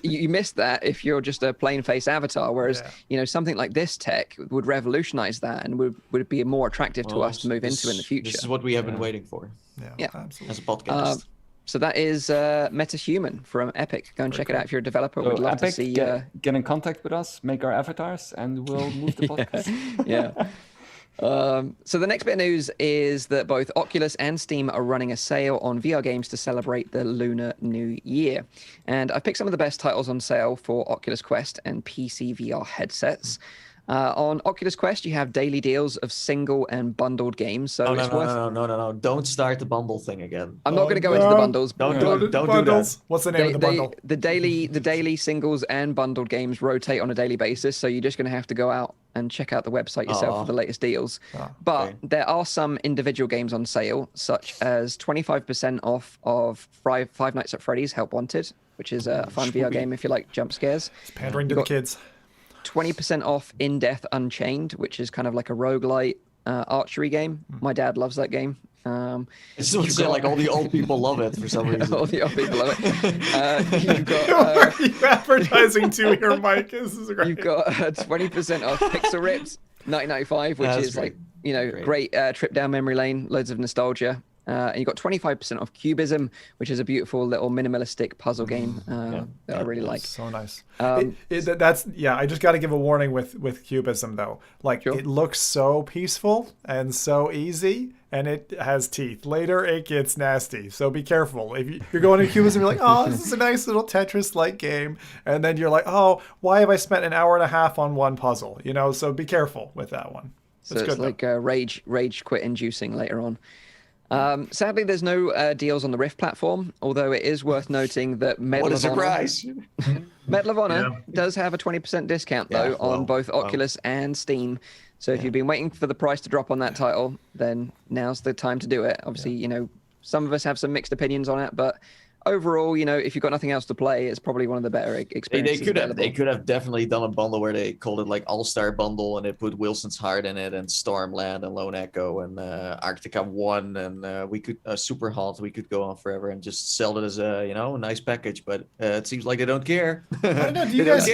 [SPEAKER 1] you miss that if you're just a plain face avatar. Whereas, you know, something like this tech would revolutionize that and would be more attractive to us to move into in the future.
[SPEAKER 4] This is what we have been waiting for.
[SPEAKER 1] Yeah,
[SPEAKER 2] absolutely.
[SPEAKER 4] As a podcast.
[SPEAKER 1] So that is MetaHuman from Epic. Go and check it out if you're a developer.
[SPEAKER 3] So
[SPEAKER 1] We'd love
[SPEAKER 3] Epic,
[SPEAKER 1] to see.
[SPEAKER 3] get in contact with us, make our avatars, and we'll move the podcast.
[SPEAKER 1] Yeah. So the next bit of news is that both Oculus and Steam are running a sale on VR games to celebrate the Lunar New Year. And I've picked some of the best titles on sale for Oculus Quest and PC VR headsets. On Oculus Quest, you have daily deals of single and bundled games. So
[SPEAKER 4] no. Don't start the bundle thing again.
[SPEAKER 1] I'm not going to go into the bundles.
[SPEAKER 4] Don't do that.
[SPEAKER 2] What's the name of the bundle?
[SPEAKER 1] The daily singles and bundled games rotate on a daily basis. So you're just going to have to go out and check out the website yourself for the latest deals. But there are some individual games on sale, such as 25% off of Five Nights at Freddy's Help Wanted, which is a fun VR game if you like jump scares.
[SPEAKER 2] It's pandering to the kids.
[SPEAKER 1] 20% off In Death Unchained, which is kind of like a roguelite archery game. My dad loves that game.
[SPEAKER 4] It's like all the old people love it for some reason.
[SPEAKER 1] All the old people love it. You've got,
[SPEAKER 2] Who are you advertising to here, Mike? This is great.
[SPEAKER 1] You've got 20% off Pixel Ripped 1995, which is
[SPEAKER 4] great.
[SPEAKER 1] like, you know, great trip down memory lane, loads of nostalgia. And you got 25% off Cubism, which is a beautiful little minimalistic puzzle game that I really like.
[SPEAKER 2] So nice. I just got to give a warning with Cubism though. Like it looks so peaceful and so easy, and it has teeth. Later, it gets nasty. So be careful. If you're going to Cubism, you're like, oh, this is a nice little Tetris-like game, and then you're like, oh, why have I spent an hour and a half on one puzzle? You know, so be careful with that one.
[SPEAKER 1] So it's like rage quit inducing later on. Sadly, there's no deals on the Rift platform, although it is worth noting that Medal of Honor does have a 20% discount, though, on both Oculus and Steam. So if you've been waiting for the price to drop on that title, then now's the time to do it. Obviously, you know, some of us have some mixed opinions on it, but overall, you know, if you've got nothing else to play, it's probably one of the better experiences.
[SPEAKER 4] They could have definitely done a bundle where they called it like All-Star Bundle, and they put Wilson's Heart in it, and Stormland, and Lone Echo, and Arctica 1, and we could Super Hot. We could go on forever and just sell it as a nice package. But it seems like they don't care.
[SPEAKER 2] I don't know. Do you guys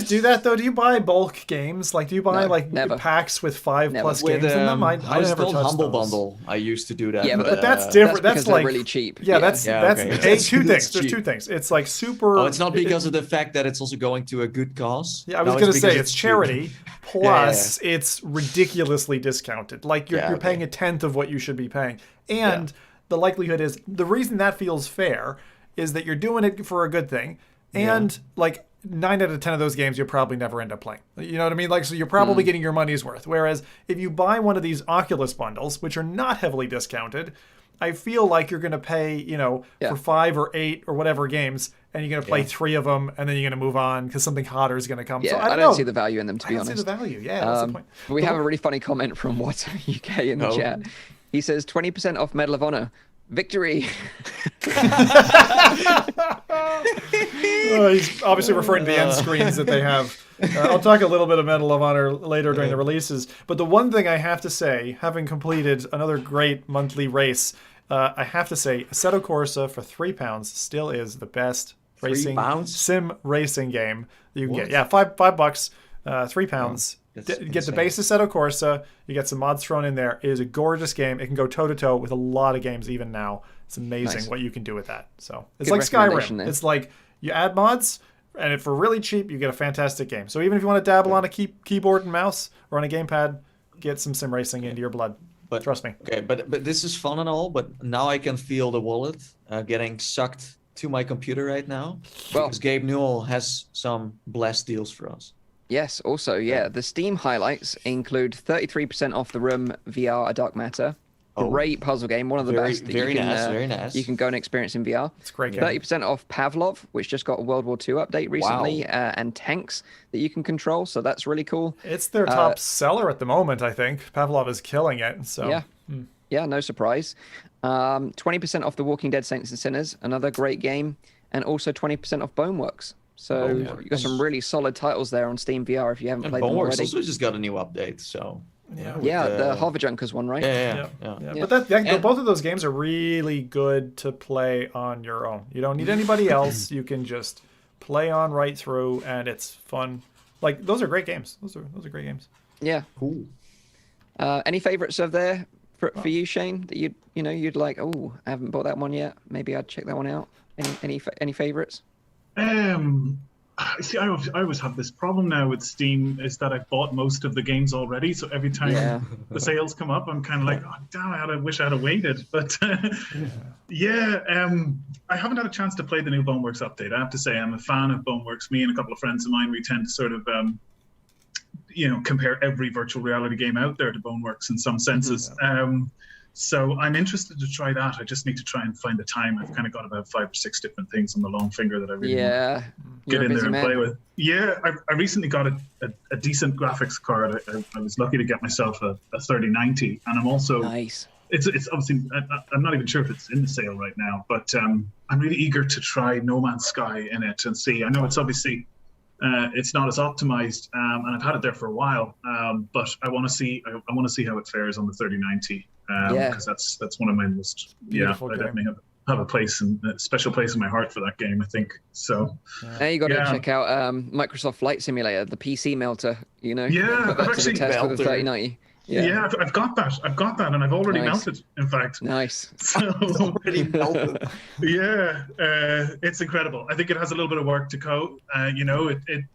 [SPEAKER 2] do that though? Do you buy bulk games? Like, do you buy packs with 5+ games in them? I never touched
[SPEAKER 4] Humble
[SPEAKER 2] those.
[SPEAKER 4] Bundle. I used to do that.
[SPEAKER 1] Yeah,
[SPEAKER 2] but that's different. That's like
[SPEAKER 1] really cheap.
[SPEAKER 2] Yeah, that's two things.
[SPEAKER 4] There's
[SPEAKER 2] two things. It's like super.
[SPEAKER 4] Oh, it's not because of the fact that it's also going to a good cause.
[SPEAKER 2] Yeah, I was going to say it's charity. Plus, it's ridiculously discounted. Like you're paying a tenth of what you should be paying, and the likelihood is the reason that feels fair is that you're doing it for a good thing, and like 9 out of 10 of those games you'll probably never end up playing. You know what I mean? Like, so you're probably getting your money's worth. Whereas if you buy one of these Oculus bundles, which are not heavily discounted, I feel like you're going to pay, for 5 or 8 or whatever games, and you're going to play 3 of them, and then you're going to move on because something hotter is going to come.
[SPEAKER 1] Yeah,
[SPEAKER 2] so
[SPEAKER 1] I don't see the value in them, to be honest.
[SPEAKER 2] I don't see the value. Yeah, that's the point.
[SPEAKER 1] We have a really funny comment from What's UK in the chat. He says 20% off Medal of Honor. Victory.
[SPEAKER 2] He's obviously referring to the end screens that they have. I'll talk a little bit of Medal of Honor later during the releases. But the one thing I have to say, having completed another great monthly race, I have to say, Assetto Corsa for £3 still is the best sim racing game that you can get. Yeah, $5, £3. Get the base Assetto Corsa. You get some mods thrown in there. It is a gorgeous game. It can go toe to toe with a lot of games even now. It's amazing what you can do with that. So it's like Skyrim.
[SPEAKER 1] There.
[SPEAKER 2] It's like you add mods, and for really cheap, you get a fantastic game. So even if you want to dabble on a keyboard and mouse or on a gamepad, get some sim racing into your blood.
[SPEAKER 4] But
[SPEAKER 2] Trust me.
[SPEAKER 4] Okay, but this is fun and all, but now I can feel the wallet getting sucked to my computer right now.
[SPEAKER 1] Well-
[SPEAKER 4] Because Gabe Newell has some blast deals for us.
[SPEAKER 1] Yes, also, yeah, the Steam highlights include 33% off The Room VR A Dark Matter.
[SPEAKER 4] Oh.
[SPEAKER 1] Great puzzle game, one of the
[SPEAKER 4] Very-
[SPEAKER 1] best that
[SPEAKER 4] very
[SPEAKER 1] you can,
[SPEAKER 4] nice, very nice.
[SPEAKER 1] you can go and experience in VR.
[SPEAKER 2] It's a great game.
[SPEAKER 1] 30% off Pavlov, which just got a World War II update recently, and tanks that you can control, so that's really cool.
[SPEAKER 2] It's their top seller at the moment, I think. Pavlov is killing it. So
[SPEAKER 1] Yeah. Yeah, no surprise. 20% off The Walking Dead Saints and Sinners, another great game, and also 20% off Boneworks. So you've got some really solid titles there on Steam VR if you haven't
[SPEAKER 4] And
[SPEAKER 1] played them
[SPEAKER 4] Boneworks
[SPEAKER 1] already.
[SPEAKER 4] also just got a new update, so
[SPEAKER 1] Yeah, the Hoverjunkers one, right?
[SPEAKER 4] yeah.
[SPEAKER 2] Yeah. But both of those games are really good to play on your own. You don't need anybody else. You can just play on right through, and it's fun. Like, those are great games. Those are great games.
[SPEAKER 1] Yeah.
[SPEAKER 4] Cool.
[SPEAKER 1] Any favorites of there for you, Shane? That you'd like? Oh, I haven't bought that one yet. Maybe I'd check that one out. Any favorites?
[SPEAKER 6] See, I always have this problem now with Steam, is that I've bought most of the games already. So every time the sales come up, I'm kind of like, oh, damn, I wish I had waited. But I haven't had a chance to play the new Boneworks update. I have to say, I'm a fan of Boneworks. Me and a couple of friends of mine, we tend to sort of, compare every virtual reality game out there to Boneworks in some senses. So I'm interested to try that. I just need to try and find the time. I've kind of got about 5 or 6 different things on the long finger that I really want to get in there and play with. Yeah, I recently got a decent graphics card. I was lucky to get myself a 3090, and I'm also
[SPEAKER 1] nice.
[SPEAKER 6] It's obviously, I'm not even sure if it's in the sale right now, but I'm really eager to try No Man's Sky in it and see. I know it's obviously it's not as optimized, and I've had it there for a while, but I want to see how it fares on the 3090. Because that's one of my most
[SPEAKER 2] Beautiful
[SPEAKER 6] I
[SPEAKER 2] game.
[SPEAKER 6] definitely have a special place in my heart for that game, I think. So
[SPEAKER 1] Now you got to check out Microsoft Flight Simulator, the PC melter.
[SPEAKER 6] Yeah,
[SPEAKER 1] put that
[SPEAKER 6] I've
[SPEAKER 1] to
[SPEAKER 6] actually
[SPEAKER 1] the test with the 3090.
[SPEAKER 6] Yeah, I've got that, and I've already melted. In fact,
[SPEAKER 1] Nice.
[SPEAKER 6] So,
[SPEAKER 4] Already melted.
[SPEAKER 6] yeah, it's incredible. I think it has a little bit of work to go.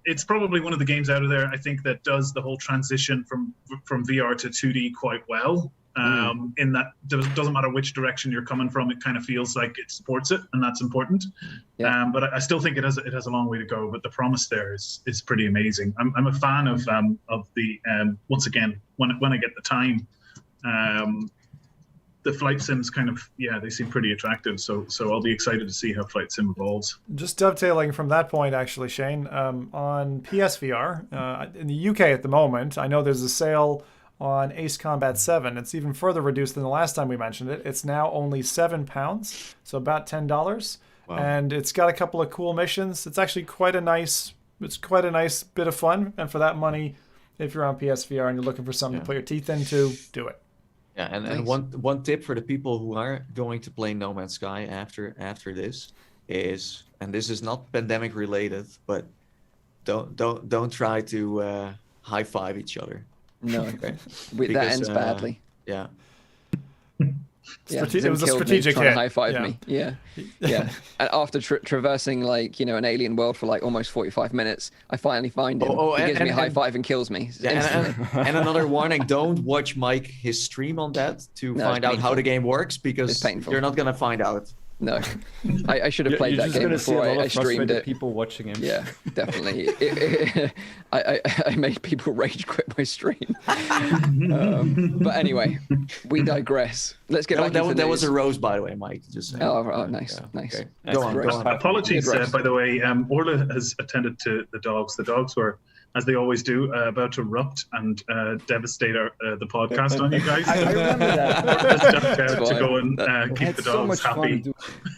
[SPEAKER 6] It's probably one of the games out of there, I think, that does the whole transition from VR to 2D quite well. In that it doesn't matter which direction you're coming from, it kind of feels like it supports it, and that's important. But I still think it has a long way to go. But the promise there is pretty amazing. I'm a fan of the once again, when I get the time, the flight sims kind of they seem pretty attractive. So I'll be excited to see how flight sim evolves.
[SPEAKER 2] Just dovetailing from that point, actually, Shane, on PSVR in the UK at the moment, I know there's a sale on Ace Combat 7. It's even further reduced than the last time we mentioned it. It's now only £7, so about $10. Wow. And it's got a couple of cool missions. It's actually quite a nice bit of fun. And for that money, if you're on PSVR and you're looking for something to put your teeth into, do it.
[SPEAKER 4] Yeah, and one tip for the people who are going to play No Man's Sky after this is, and this is not pandemic related, but don't try to high five each other.
[SPEAKER 1] No,
[SPEAKER 4] Okay.
[SPEAKER 1] That ends badly.
[SPEAKER 4] Yeah.
[SPEAKER 2] It was a strategic
[SPEAKER 1] trying
[SPEAKER 2] hit.
[SPEAKER 1] to high five me. Yeah. And after traversing an alien world for almost 45 minutes, I finally find him. He gives me a high five and kills me.
[SPEAKER 4] And another warning: don't watch Mike his stream on that to find out how the game works, because you're not gonna find out.
[SPEAKER 1] No, I should have played that game before I streamed it.
[SPEAKER 3] People watching him.
[SPEAKER 1] Yeah, definitely. I made people rage quit my stream. But anyway, we digress. Let's get back into the
[SPEAKER 4] That was
[SPEAKER 1] news.
[SPEAKER 4] a rose, by the way, Mike. Just saying.
[SPEAKER 1] Oh, nice, nice.
[SPEAKER 4] Okay. Go on.
[SPEAKER 6] Apologies, by the way. Orla has attended to the dogs. The dogs were, as they always do, about to erupt and devastate the podcast on you guys.
[SPEAKER 3] I remember that.
[SPEAKER 6] Orla's ducked out to go and keep the dogs happy.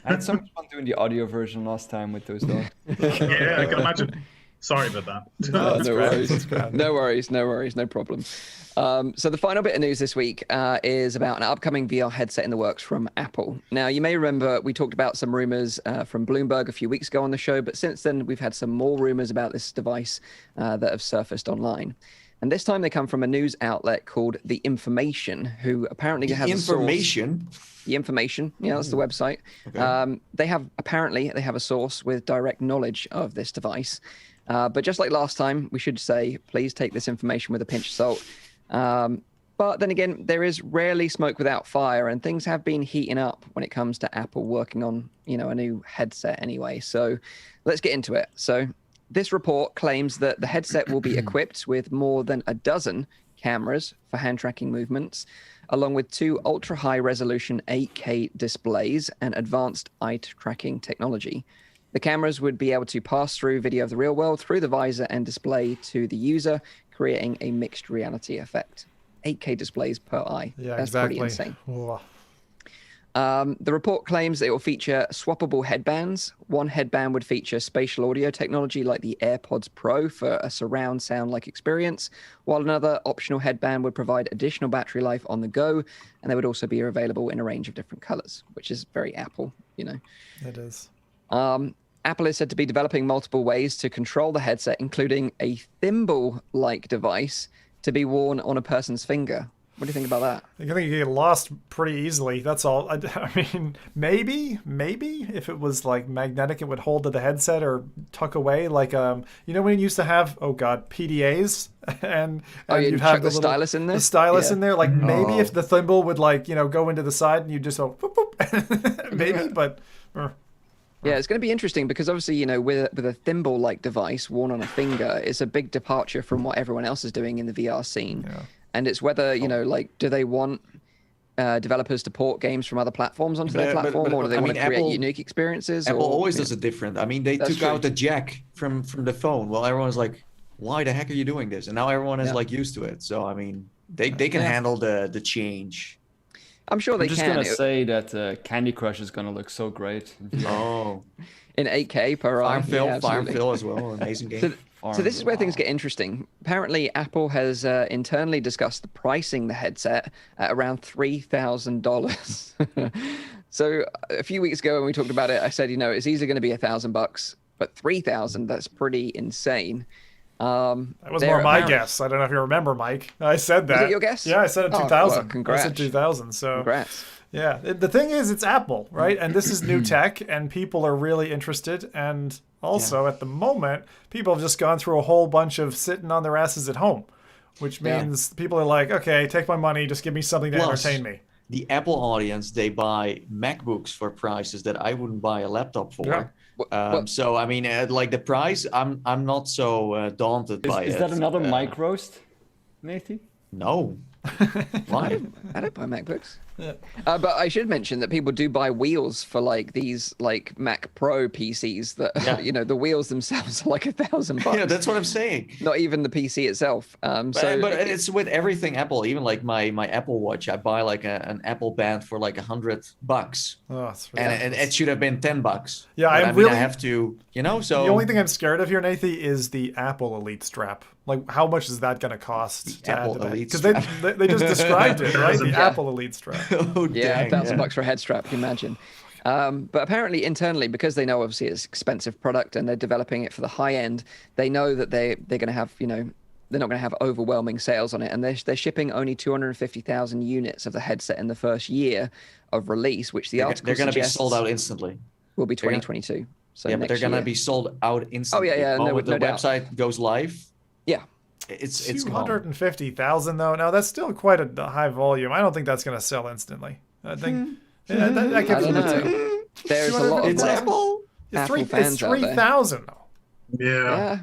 [SPEAKER 3] I had so much fun doing the audio version last time with those dogs.
[SPEAKER 6] Yeah, I can imagine. Sorry about that.
[SPEAKER 1] No worries, no problem. So the final bit of news this week is about an upcoming VR headset in the works from Apple. Now, you may remember we talked about some rumors from Bloomberg a few weeks ago on the show, but since then we've had some more rumors about this device that have surfaced online. And this time they come from a news outlet called The Information, who apparently has a source. The Information, yeah, that's the website. Okay. They have a source with direct knowledge of this device. But just like last time, we should say, please take this information with a pinch of salt. But then again, there is rarely smoke without fire, and things have been heating up when it comes to Apple working on, a new headset anyway. So let's get into it. So this report claims that the headset will be equipped with more than a dozen cameras for hand tracking movements, along with 2 ultra-high resolution 8K displays and advanced eye tracking technology. The cameras would be able to pass through video of the real world through the visor and display to the user, creating a mixed reality effect. 8K displays per eye.
[SPEAKER 2] Yeah,
[SPEAKER 1] That's
[SPEAKER 2] exactly.
[SPEAKER 1] pretty insane.
[SPEAKER 2] Whoa.
[SPEAKER 1] The report claims that it will feature swappable headbands. One headband would feature spatial audio technology like the AirPods Pro for a surround sound-like experience, while another optional headband would provide additional battery life on the go, and they would also be available in a range of different colors, which is very Apple,
[SPEAKER 2] It is.
[SPEAKER 1] Apple is said to be developing multiple ways to control the headset, including a thimble-like device to be worn on a person's finger. What do you think about that?
[SPEAKER 2] I think you get lost pretty easily. That's all. I mean, maybe if it was like magnetic, it would hold to the headset or tuck away. Like, when you used to have, PDAs, and
[SPEAKER 1] you'd
[SPEAKER 2] you'd
[SPEAKER 1] chuck
[SPEAKER 2] have
[SPEAKER 1] the stylus in there?
[SPEAKER 2] The stylus
[SPEAKER 1] Yeah.
[SPEAKER 2] in there. Like maybe if the thimble would go into the side and you just go, whoop, whoop. Maybe, but.
[SPEAKER 1] Yeah, it's going to be interesting because obviously, with a thimble-like device worn on a finger, it's a big departure from what everyone else is doing in the VR scene.
[SPEAKER 2] Yeah.
[SPEAKER 1] And it's whether, do they want developers to port games from other platforms onto their platform, or do they want to create unique experiences?
[SPEAKER 4] Apple always does it different. I mean, they
[SPEAKER 1] That's
[SPEAKER 4] took
[SPEAKER 1] true.
[SPEAKER 4] out the jack from the phone. Well, everyone's like, why the heck are you doing this? And now everyone is used to it. So, I mean, they can handle the change.
[SPEAKER 1] I'm sure they
[SPEAKER 3] I'm just
[SPEAKER 1] can.
[SPEAKER 3] going to say that Candy Crush is going to look so great.
[SPEAKER 4] Oh.
[SPEAKER 1] In 8K per eye.
[SPEAKER 4] Fire Phil as well. Amazing game.
[SPEAKER 1] So this is where things get interesting. Apparently, Apple has internally discussed the pricing the headset at around $3,000. So a few weeks ago when we talked about it, I said, it's either going to be $1,000, but $3,000, that's pretty insane.
[SPEAKER 2] That was more my guess. I don't know if you remember, Mike. I said that.
[SPEAKER 1] Was it your guess?
[SPEAKER 2] Yeah, I said it 2000.
[SPEAKER 1] Well, congrats.
[SPEAKER 2] I said 2000. So
[SPEAKER 1] Congrats.
[SPEAKER 2] yeah, the thing is, it's Apple, right? And this is new tech, and people are really interested. And also, at the moment, people have just gone through a whole bunch of sitting on their asses at home, which means people are like, okay, take my money, just give me something to entertain me.
[SPEAKER 4] The Apple audience, they buy MacBooks for prices that I wouldn't buy a laptop for.
[SPEAKER 2] Yeah.
[SPEAKER 4] So I mean, like the price, I'm not so daunted by it.
[SPEAKER 3] Is that another mic roast, Nathan?
[SPEAKER 4] No. Why?
[SPEAKER 1] I don't buy MacBooks. Yeah. But I should mention that people do buy wheels for these Mac Pro PCs that the wheels themselves are like $1,000.
[SPEAKER 4] Yeah, that's what I'm saying.
[SPEAKER 1] Not even the PC itself.
[SPEAKER 4] But it's with everything Apple. Even like my Apple Watch, I buy like an Apple band for like $100,
[SPEAKER 2] Oh, that's
[SPEAKER 4] and it should have been $10.
[SPEAKER 2] Yeah,
[SPEAKER 4] I have to, So
[SPEAKER 2] the only thing I'm scared of here, Nathan, is the Apple Elite strap. Like, how much is that going to cost?
[SPEAKER 4] The Apple Elite
[SPEAKER 2] because
[SPEAKER 4] strap.
[SPEAKER 2] they just described it, right? The Apple Elite strap.
[SPEAKER 4] Oh,
[SPEAKER 1] yeah,
[SPEAKER 4] dang.
[SPEAKER 1] $1,000 for a head strap. Can you imagine? But apparently, internally, because they know obviously it's an expensive product and they're developing it for the high end, they know that they're going to have, they're not going to have overwhelming sales on it, and they're shipping only 250,000 units of the headset in the first year of release, which the article
[SPEAKER 4] they're going to be
[SPEAKER 1] suggests
[SPEAKER 4] sold out instantly.
[SPEAKER 1] will be 2022. So
[SPEAKER 4] yeah, but they're going to
[SPEAKER 1] year.
[SPEAKER 4] be sold out instantly.
[SPEAKER 1] Oh yeah,
[SPEAKER 4] The moment
[SPEAKER 1] no
[SPEAKER 4] the
[SPEAKER 1] doubt.
[SPEAKER 4] website goes live.
[SPEAKER 1] Yeah.
[SPEAKER 4] It's
[SPEAKER 2] 250,000 though. Now that's still quite a high volume. I don't think that's going to sell instantly. I think that gives
[SPEAKER 1] I
[SPEAKER 2] you
[SPEAKER 1] don't
[SPEAKER 2] the
[SPEAKER 1] know. There's a lot of
[SPEAKER 4] It's Apple.
[SPEAKER 1] Apple fans
[SPEAKER 2] It's
[SPEAKER 1] out there.
[SPEAKER 2] 3,000 though.
[SPEAKER 6] Yeah.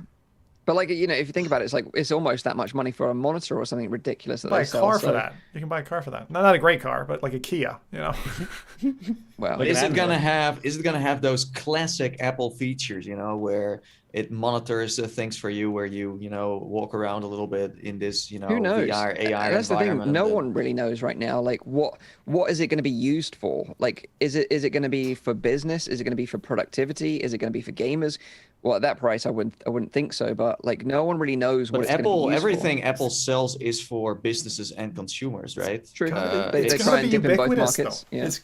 [SPEAKER 1] But if you think about it, it's almost that much money for a monitor or something ridiculous that
[SPEAKER 2] Buy
[SPEAKER 1] they
[SPEAKER 2] a
[SPEAKER 1] sell.
[SPEAKER 2] car for that. You can buy a car for that. Not a great car, but like a Kia.
[SPEAKER 1] Well,
[SPEAKER 4] But is it gonna have those classic Apple features, where it monitors the things for you, where you walk around a little bit in this,
[SPEAKER 1] who knows?
[SPEAKER 4] VR, AI
[SPEAKER 1] That's the
[SPEAKER 4] environment.
[SPEAKER 1] thing. No one really knows right now. Like, what is it going to be used for? Like, is it going to be for business? Is it going to be for productivity? Is it going to be for gamers? Well, at that price, I wouldn't think so. But no one really knows what
[SPEAKER 4] But
[SPEAKER 1] it's going to be
[SPEAKER 4] Apple,
[SPEAKER 1] used
[SPEAKER 4] everything
[SPEAKER 1] for.
[SPEAKER 4] Apple sells is for businesses and consumers, right?
[SPEAKER 1] True.
[SPEAKER 2] It's
[SPEAKER 1] They
[SPEAKER 2] gotta
[SPEAKER 1] try and
[SPEAKER 2] be
[SPEAKER 1] dip in both
[SPEAKER 2] ubiquitous,
[SPEAKER 1] markets.
[SPEAKER 2] though.
[SPEAKER 1] Yeah.
[SPEAKER 2] It's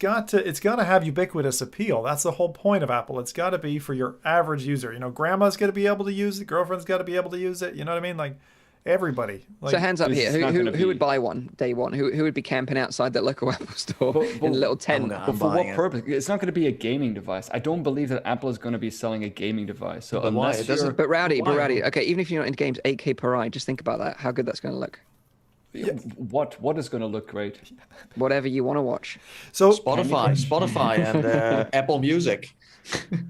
[SPEAKER 2] got to have ubiquitous appeal. That's the whole point of Apple. It's got to be for your average user. Grandma's got to be able to use it. Girlfriend's got to be able to use it. You know what I mean? Like everybody.
[SPEAKER 1] So hands up
[SPEAKER 3] This
[SPEAKER 1] here.
[SPEAKER 3] is not gonna
[SPEAKER 1] Who would
[SPEAKER 3] be-
[SPEAKER 1] buy one day one? Who would be camping outside that local Apple store in a little tent?
[SPEAKER 4] no.
[SPEAKER 3] But for what
[SPEAKER 4] buying it.
[SPEAKER 3] purpose? It's not going to be a gaming device. I don't believe that Apple is going to be selling a gaming device. So
[SPEAKER 4] But why?
[SPEAKER 3] unless
[SPEAKER 4] It doesn't-
[SPEAKER 3] you're...
[SPEAKER 1] But Rowdy,
[SPEAKER 4] Why?
[SPEAKER 1] okay, even if you're not into games 8K per eye, just think about that. How good that's going to look.
[SPEAKER 3] What is going to look great?
[SPEAKER 1] Whatever you want to watch.
[SPEAKER 2] So
[SPEAKER 4] Spotify, and Apple Music.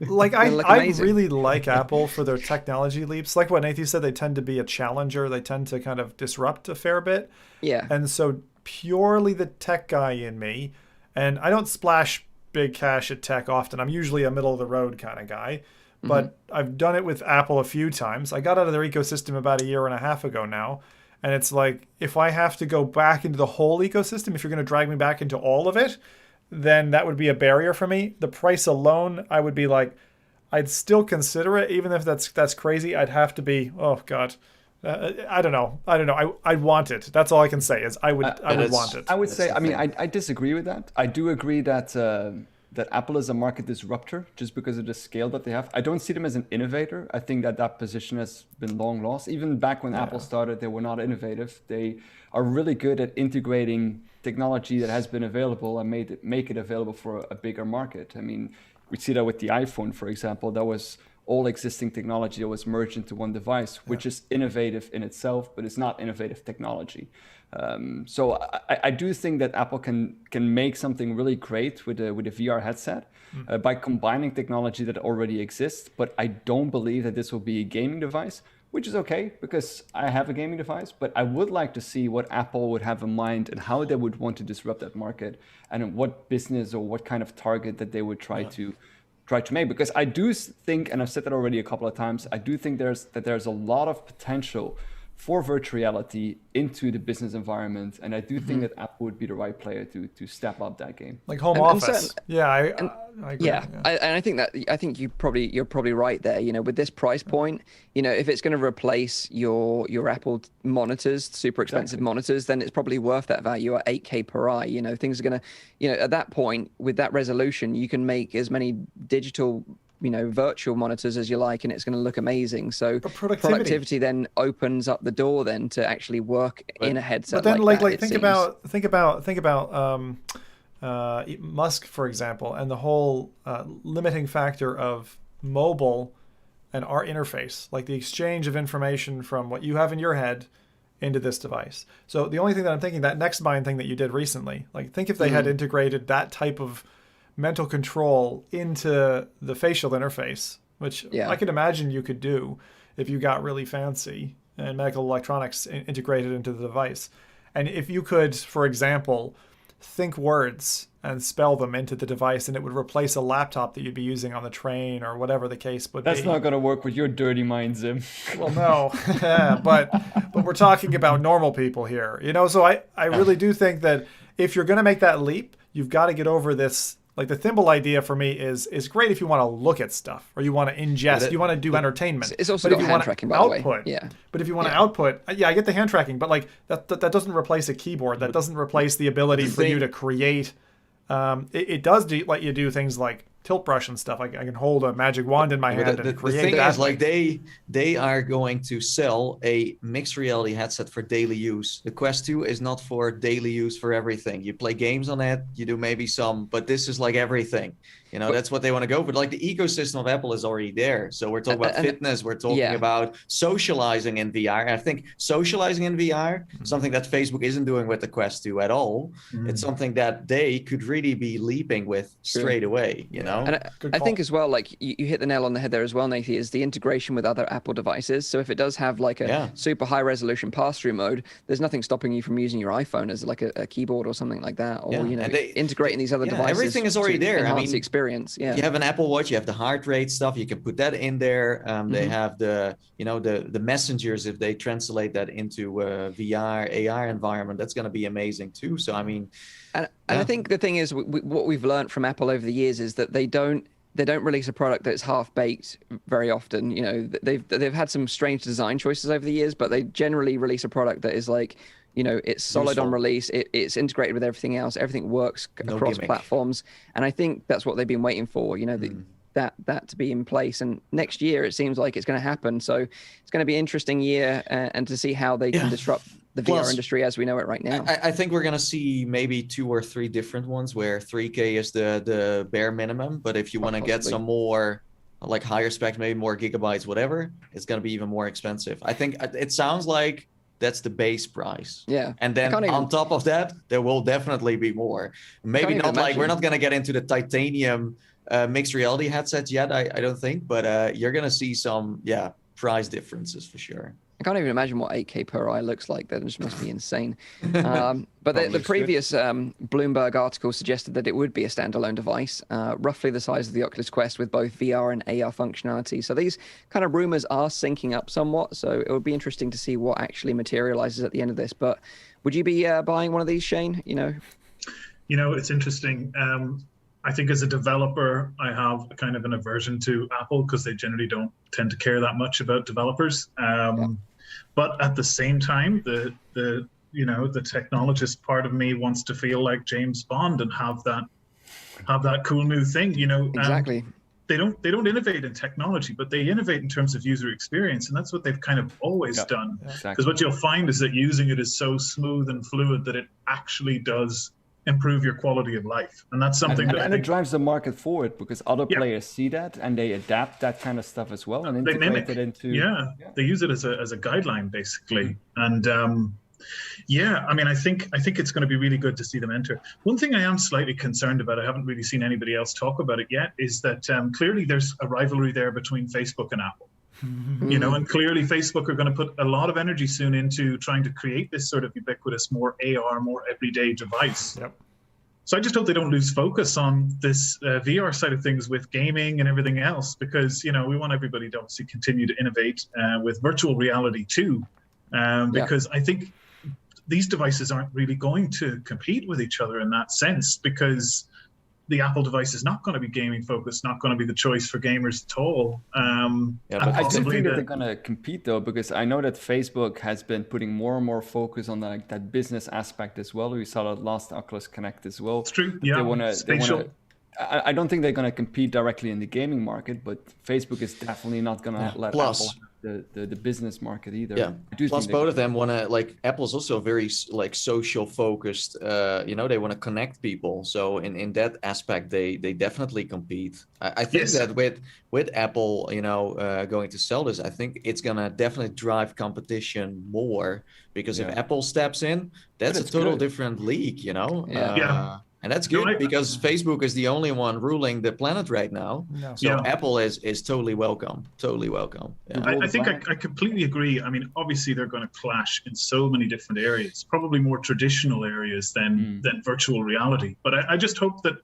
[SPEAKER 2] like
[SPEAKER 1] Gonna look
[SPEAKER 2] I
[SPEAKER 1] amazing.
[SPEAKER 2] really like Apple for their technology leaps. Like what Nathan said, they tend to be a challenger. They tend to kind of disrupt a fair bit.
[SPEAKER 1] Yeah.
[SPEAKER 2] And so purely the tech guy in me, and I don't splash big cash at tech often. I'm usually a middle of the road kind of guy. But I've done it with Apple a few times. I got out of their ecosystem about a year and a half ago now. And it's like, if I have to go back into the whole ecosystem, if you're going to drag me back into all of it, then that would be a barrier for me. The price alone, I would be like, I'd still consider it, even if that's crazy. I'd have to be, oh God, I don't know. I'd want it. That's all I can say is I would want it.
[SPEAKER 3] I would say,
[SPEAKER 4] the
[SPEAKER 3] I mean,
[SPEAKER 4] thing.
[SPEAKER 3] I disagree with that. I do agree that that Apple is a market disruptor just because of the scale that they have. I don't see them as an innovator. I think that position has been long lost. Even back when Apple started, they were not innovative. They are really good at integrating technology that has been available and make it available for a bigger market. I mean, we see that with the iPhone, for example. That was all existing technology that was merged into one device, which is innovative in itself, but it's not innovative technology. So I do think that Apple can make something really great with a VR headset by combining technology that already exists. But I don't believe that this will be a gaming device, which is okay because I have a gaming device. But I would like to see what Apple would have in mind and how they would want to disrupt that market and what business or what kind of target that they would try to make. Because I do think, and I've said that already a couple of times, I do think there's a lot of potential for virtual reality into the business environment, and I do think that Apple would be the right player to step up that game.
[SPEAKER 2] Like home
[SPEAKER 1] And
[SPEAKER 2] office. I agree.
[SPEAKER 1] Yeah, I think you're probably right there. You know, with this price point, you know, if it's going to replace your Apple monitors, super expensive monitors, then it's probably worth that value at 8K per eye. You know, things are going to, you know, at that point with that resolution, you can make as many digital, you know, virtual monitors as you like, and it's going to look amazing. So productivity then opens up the door then to actually work in a headset.
[SPEAKER 2] But then,
[SPEAKER 1] like
[SPEAKER 2] think about Musk, for example, and the whole limiting factor of mobile and our interface, like the exchange of information from what you have in your head into this device. So the only thing that I'm thinking, that NextMind thing that you did recently, like think if they had integrated that type of mental control into the facial interface, which I can imagine you could do if you got really fancy and medical electronics integrated into the device. And if you could, for example, think words and spell them into the device, and it would replace a laptop that you'd be using on the train or whatever the case would be.
[SPEAKER 3] That's not going to work with your dirty mind, Zim.
[SPEAKER 2] Well, no, but we're talking about normal people here, you know. So I really do think that if you're going to make that leap, you've got to get over this. Like the thimble idea for me is great if you want to look at stuff or you want to ingest, you want to do entertainment.
[SPEAKER 1] It's also
[SPEAKER 2] but
[SPEAKER 1] got
[SPEAKER 2] if you
[SPEAKER 1] hand
[SPEAKER 2] want
[SPEAKER 1] tracking,
[SPEAKER 2] to
[SPEAKER 1] by the way.
[SPEAKER 2] output,
[SPEAKER 1] Yeah.
[SPEAKER 2] But if you want to output, I get the hand tracking, but like that doesn't replace a keyboard. That doesn't replace the ability for you to create. It does let you do things like tilt brush and stuff. I can hold a magic wand in my hand and create.
[SPEAKER 4] The thing
[SPEAKER 2] that
[SPEAKER 4] is, like they are going to sell a mixed reality headset for daily use. The Quest 2 is not for daily use for everything. You play games on it, you do maybe some, but this is like everything. You know, that's what they want to go. But like the ecosystem of Apple is already there. So we're talking about fitness. We're talking about socializing in VR. And I think socializing in VR, something that Facebook isn't doing with the Quest 2 at all. It's something that they could really be leaping with straight away, you know?
[SPEAKER 1] And I think as well, like you hit the nail on the head there as well, Nathan, is the integration with other Apple devices. So if it does have like a super high resolution pass-through mode, there's nothing stopping you from using your iPhone as like a keyboard or something like that. Or, you know, integrating these other devices.
[SPEAKER 4] Everything is already there.
[SPEAKER 1] I mean, the experience. Yeah.
[SPEAKER 4] You have an Apple Watch, you have the heart rate stuff, you can put that in there. They have the messengers, if they translate that into VR, AR environment, that's going to be amazing too. So, I mean...
[SPEAKER 1] And I think the thing is, what we've learned from Apple over the years is that they don't release a product that's half baked very often. You know, they've had some strange design choices over the years, but they generally release a product that is like, you know, it's solid on release. It's integrated with everything else. Everything works across platforms, and I think that's what they've been waiting for. You know, that to be in place. And next year, it seems like it's going to happen. So it's going to be an interesting year, and to see how they can disrupt the VR industry as we know it right now.
[SPEAKER 4] I think we're going to see maybe 2 or 3 different ones where 3K is the bare minimum. But if you want to get some more, like higher spec, maybe more gigabytes, whatever, it's going to be even more expensive. I think it sounds like That's the base price.
[SPEAKER 1] Yeah.
[SPEAKER 4] And then on top of that, there will definitely be more. Maybe not like, we're not going to get into the titanium mixed reality headsets yet, I don't think, but you're going to see some, price differences for sure.
[SPEAKER 1] I can't even imagine what 8K per eye looks like. That just must be insane. But the previous Bloomberg article suggested that it would be a standalone device, roughly the size of the Oculus Quest with both VR and AR functionality. So these kind of rumors are syncing up somewhat. So it would be interesting to see what actually materializes at the end of this. But would you be buying one of these, Shane?
[SPEAKER 6] It's interesting. I think as a developer, I have kind of an aversion to Apple because they generally don't tend to care that much about developers. But at the same time, the technologist part of me wants to feel like James Bond and have that cool new thing.
[SPEAKER 1] Exactly.
[SPEAKER 6] They don't innovate in technology, but they innovate in terms of user experience, and that's what they've kind of always done. Because what you'll find is that using it is so smooth and fluid that it actually does improve your quality of life, and that's something
[SPEAKER 3] and it drives the market forward because other players see that and they adapt that kind of stuff as well and integrate it into
[SPEAKER 6] they use it as a guideline basically. And I think it's going to be really good to see them enter. One thing I am slightly concerned about, I haven't really seen anybody else talk about it yet, is that clearly there's a rivalry there between Facebook and Apple. And clearly Facebook are going to put a lot of energy soon into trying to create this sort of ubiquitous, more AR, more everyday device. So I just hope they don't lose focus on this VR side of things with gaming and everything else, because, we want everybody to obviously continue to innovate with virtual reality too, because I think these devices aren't really going to compete with each other in that sense, because the Apple device is not going to be gaming focused, not going to be the choice for gamers at all.
[SPEAKER 3] I do think that they're going to compete though, because I know that Facebook has been putting more and more focus on that business aspect as well. We saw that last Oculus Connect as well.
[SPEAKER 6] It's true.
[SPEAKER 3] They want to. I don't think they're going to compete directly in the gaming market, but Facebook is definitely not going to let Apple the business market either.
[SPEAKER 4] Yeah. Plus, both of them want to, like, Apple's also very like social focused. They want to connect people. So in that aspect, they definitely compete. I think that with Apple, going to sell this, I think it's gonna definitely drive competition more, because if Apple steps in, that's a total different league. And that's good because Facebook is the only one ruling the planet right now. So Apple is totally welcome. Totally welcome.
[SPEAKER 6] I think I completely agree. I mean, obviously they're going to clash in so many different areas, probably more traditional areas than virtual reality. But I just hope that,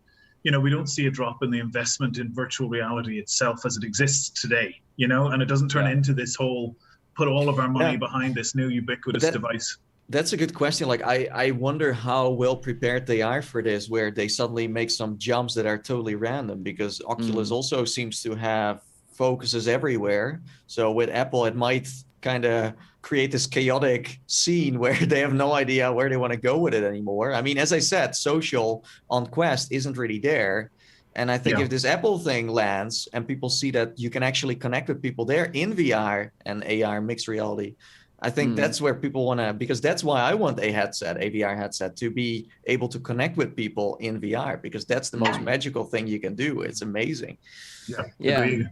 [SPEAKER 6] we don't see a drop in the investment in virtual reality itself as it exists today, and it doesn't turn into this whole put all of our money behind this new ubiquitous device.
[SPEAKER 4] That's a good question. Like, I wonder how well prepared they are for this, where they suddenly make some jumps that are totally random, because Oculus also seems to have focuses everywhere. So with Apple, it might kind of create this chaotic scene where they have no idea where they want to go with it anymore. I mean, as I said, social on Quest isn't really there. And I think if this Apple thing lands and people see that you can actually connect with people there in VR and AR mixed reality, I think that's where people want to, because that's why I want a VR headset, to be able to connect with people in VR, because that's the most magical thing you can do. It's amazing.
[SPEAKER 1] Yeah.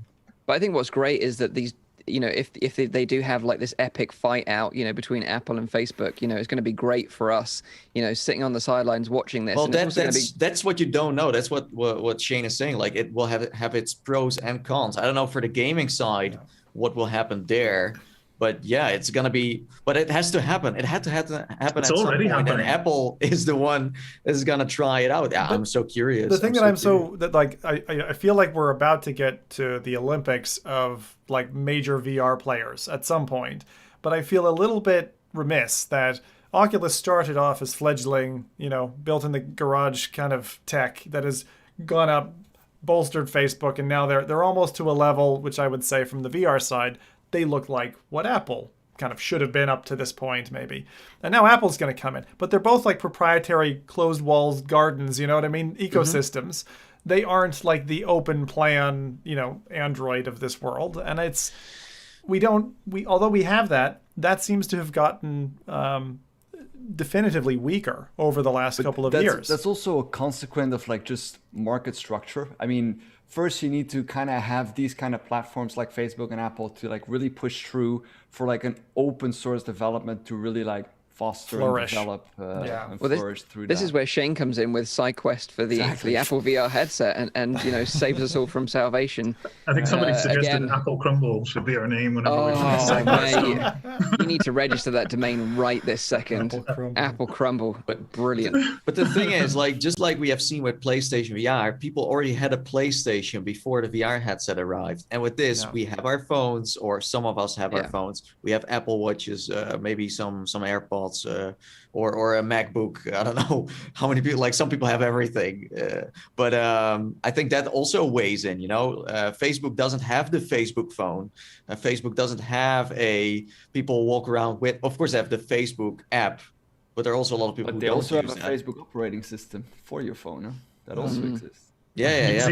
[SPEAKER 1] But I think what's great is that these, if they do have like this epic fight out, between Apple and Facebook, it's going to be great for us, sitting on the sidelines watching this.
[SPEAKER 4] Well, that's what you don't know. That's what Shane is saying. Like, it will have its pros and cons. I don't know for the gaming side what will happen there. But it's going to be, but it has to happen. It had to happen at some point. And Apple is the one that is going to try it out. I'm so curious.
[SPEAKER 2] The thing I feel like we're about to get to the Olympics of like major VR players at some point. But I feel a little bit remiss that Oculus started off as fledgling, built in the garage kind of tech that has gone up, bolstered Facebook, and now they're almost to a level, which I would say from the VR side, they look like what Apple kind of should have been up to this point, maybe. And now Apple's going to come in. But they're both like proprietary closed walls gardens, you know what I mean? Ecosystems. They aren't like the open plan, Android of this world. And although we have that seems to have gotten definitively weaker over the last couple of years.
[SPEAKER 3] That's also a consequence of like just market structure. I mean, first you need to kind of have these kind of platforms like Facebook and Apple to like really push through for like an open source development to really like foster
[SPEAKER 2] Flourish.
[SPEAKER 3] and develop and
[SPEAKER 1] Well,
[SPEAKER 3] flourish through
[SPEAKER 1] this
[SPEAKER 3] that.
[SPEAKER 1] is where Shane comes in with Sidequest for the Apple VR headset and you know saves us all from salvation.
[SPEAKER 6] I think somebody suggested
[SPEAKER 1] again.
[SPEAKER 6] Apple Crumble should be our name whenever we
[SPEAKER 1] Oh,
[SPEAKER 6] Sidequest.
[SPEAKER 1] you need to register that domain right this second. Apple Crumble. Brilliant.
[SPEAKER 4] But the thing is, like, just like we have seen with PlayStation VR, people already had a PlayStation before the VR headset arrived. And with this, we have our phones, or some of us have our phones. We have Apple Watches, maybe some AirPods, or a MacBook. I don't know how many people, like some people have everything. But I think that also weighs in, you know. Facebook doesn't have the Facebook phone. Facebook doesn't have people walk around with, of course, they have the Facebook app. But there are also a lot of people
[SPEAKER 3] But
[SPEAKER 4] who
[SPEAKER 3] they
[SPEAKER 4] don't
[SPEAKER 3] also have
[SPEAKER 4] use
[SPEAKER 3] a
[SPEAKER 4] that.
[SPEAKER 3] Facebook operating system for your phone. Huh? That also exists.
[SPEAKER 4] Yeah.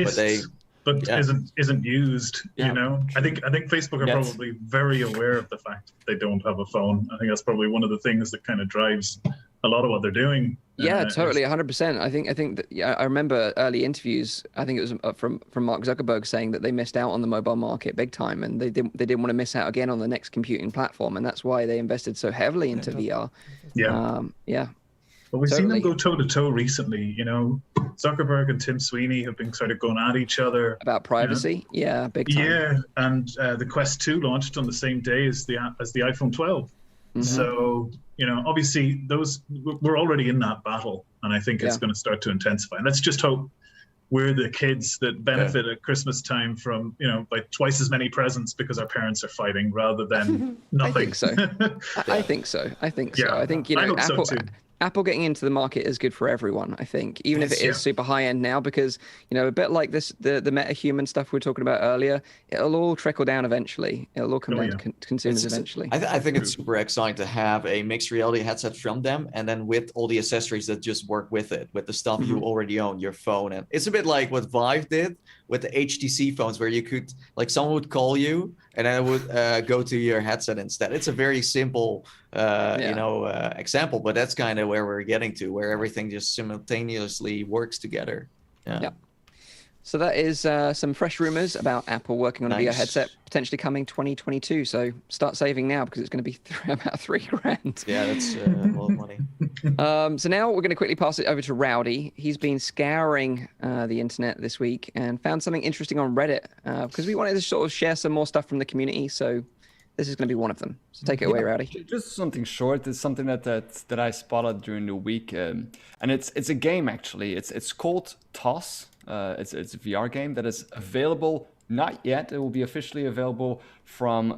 [SPEAKER 4] But
[SPEAKER 6] isn't used.
[SPEAKER 3] Yeah,
[SPEAKER 6] You know, I think Facebook are probably very aware of the fact that they don't have a phone. I think that's probably one of the things that kind of drives a lot of what they're doing.
[SPEAKER 1] Yeah, totally, 100%. I think that I remember early interviews. I think it was from Mark Zuckerberg saying that they missed out on the mobile market big time, and they didn't want to miss out again on the next computing platform, and that's why they invested so heavily into VR.
[SPEAKER 6] Yeah. But we've seen them go toe to toe recently. You know, Zuckerberg and Tim Sweeney have been sort of going at each other
[SPEAKER 1] about privacy. Yeah, big time.
[SPEAKER 6] Yeah, and the Quest 2 launched on the same day as the iPhone 12. So, you know, obviously we're already in that battle, and I think it's going to start to intensify. And let's just hope we're the kids that benefit at Christmas time from, you know, like twice as many presents because our parents are fighting rather than nothing.
[SPEAKER 1] I think so. I think so. I think, you know, Apple getting into the market is good for everyone, I think, even if it is super high end now, because, you know, a bit like this, the MetaHuman stuff we were talking about earlier, it'll all trickle down eventually. It'll all come down to consumers eventually.
[SPEAKER 4] I think it's super exciting to have a mixed reality headset from them, and then with all the accessories that just work with it, with the stuff you already own, your phone. And it's a bit like what Vive did with the HTC phones, where you could, like, someone would call you and then it would go to your headset instead. It's a very simple, example, but that's kind of where we're getting to, where everything just simultaneously works together. Yeah.
[SPEAKER 1] So that is some fresh rumors about Apple working on a VR headset potentially coming 2022. So start saving now, because it's going to be about $3,000.
[SPEAKER 4] Yeah, that's a lot of money.
[SPEAKER 1] So now we're going to quickly pass it over to Rowdy. He's been scouring the internet this week and found something interesting on Reddit, because we wanted to sort of share some more stuff from the community. So this is going to be one of them. So take it away, Rowdy.
[SPEAKER 3] Just something short. It's something that I spotted during the week, and it's a game actually. It's called Toss. It's a VR game that is available. Not yet. It will be officially available from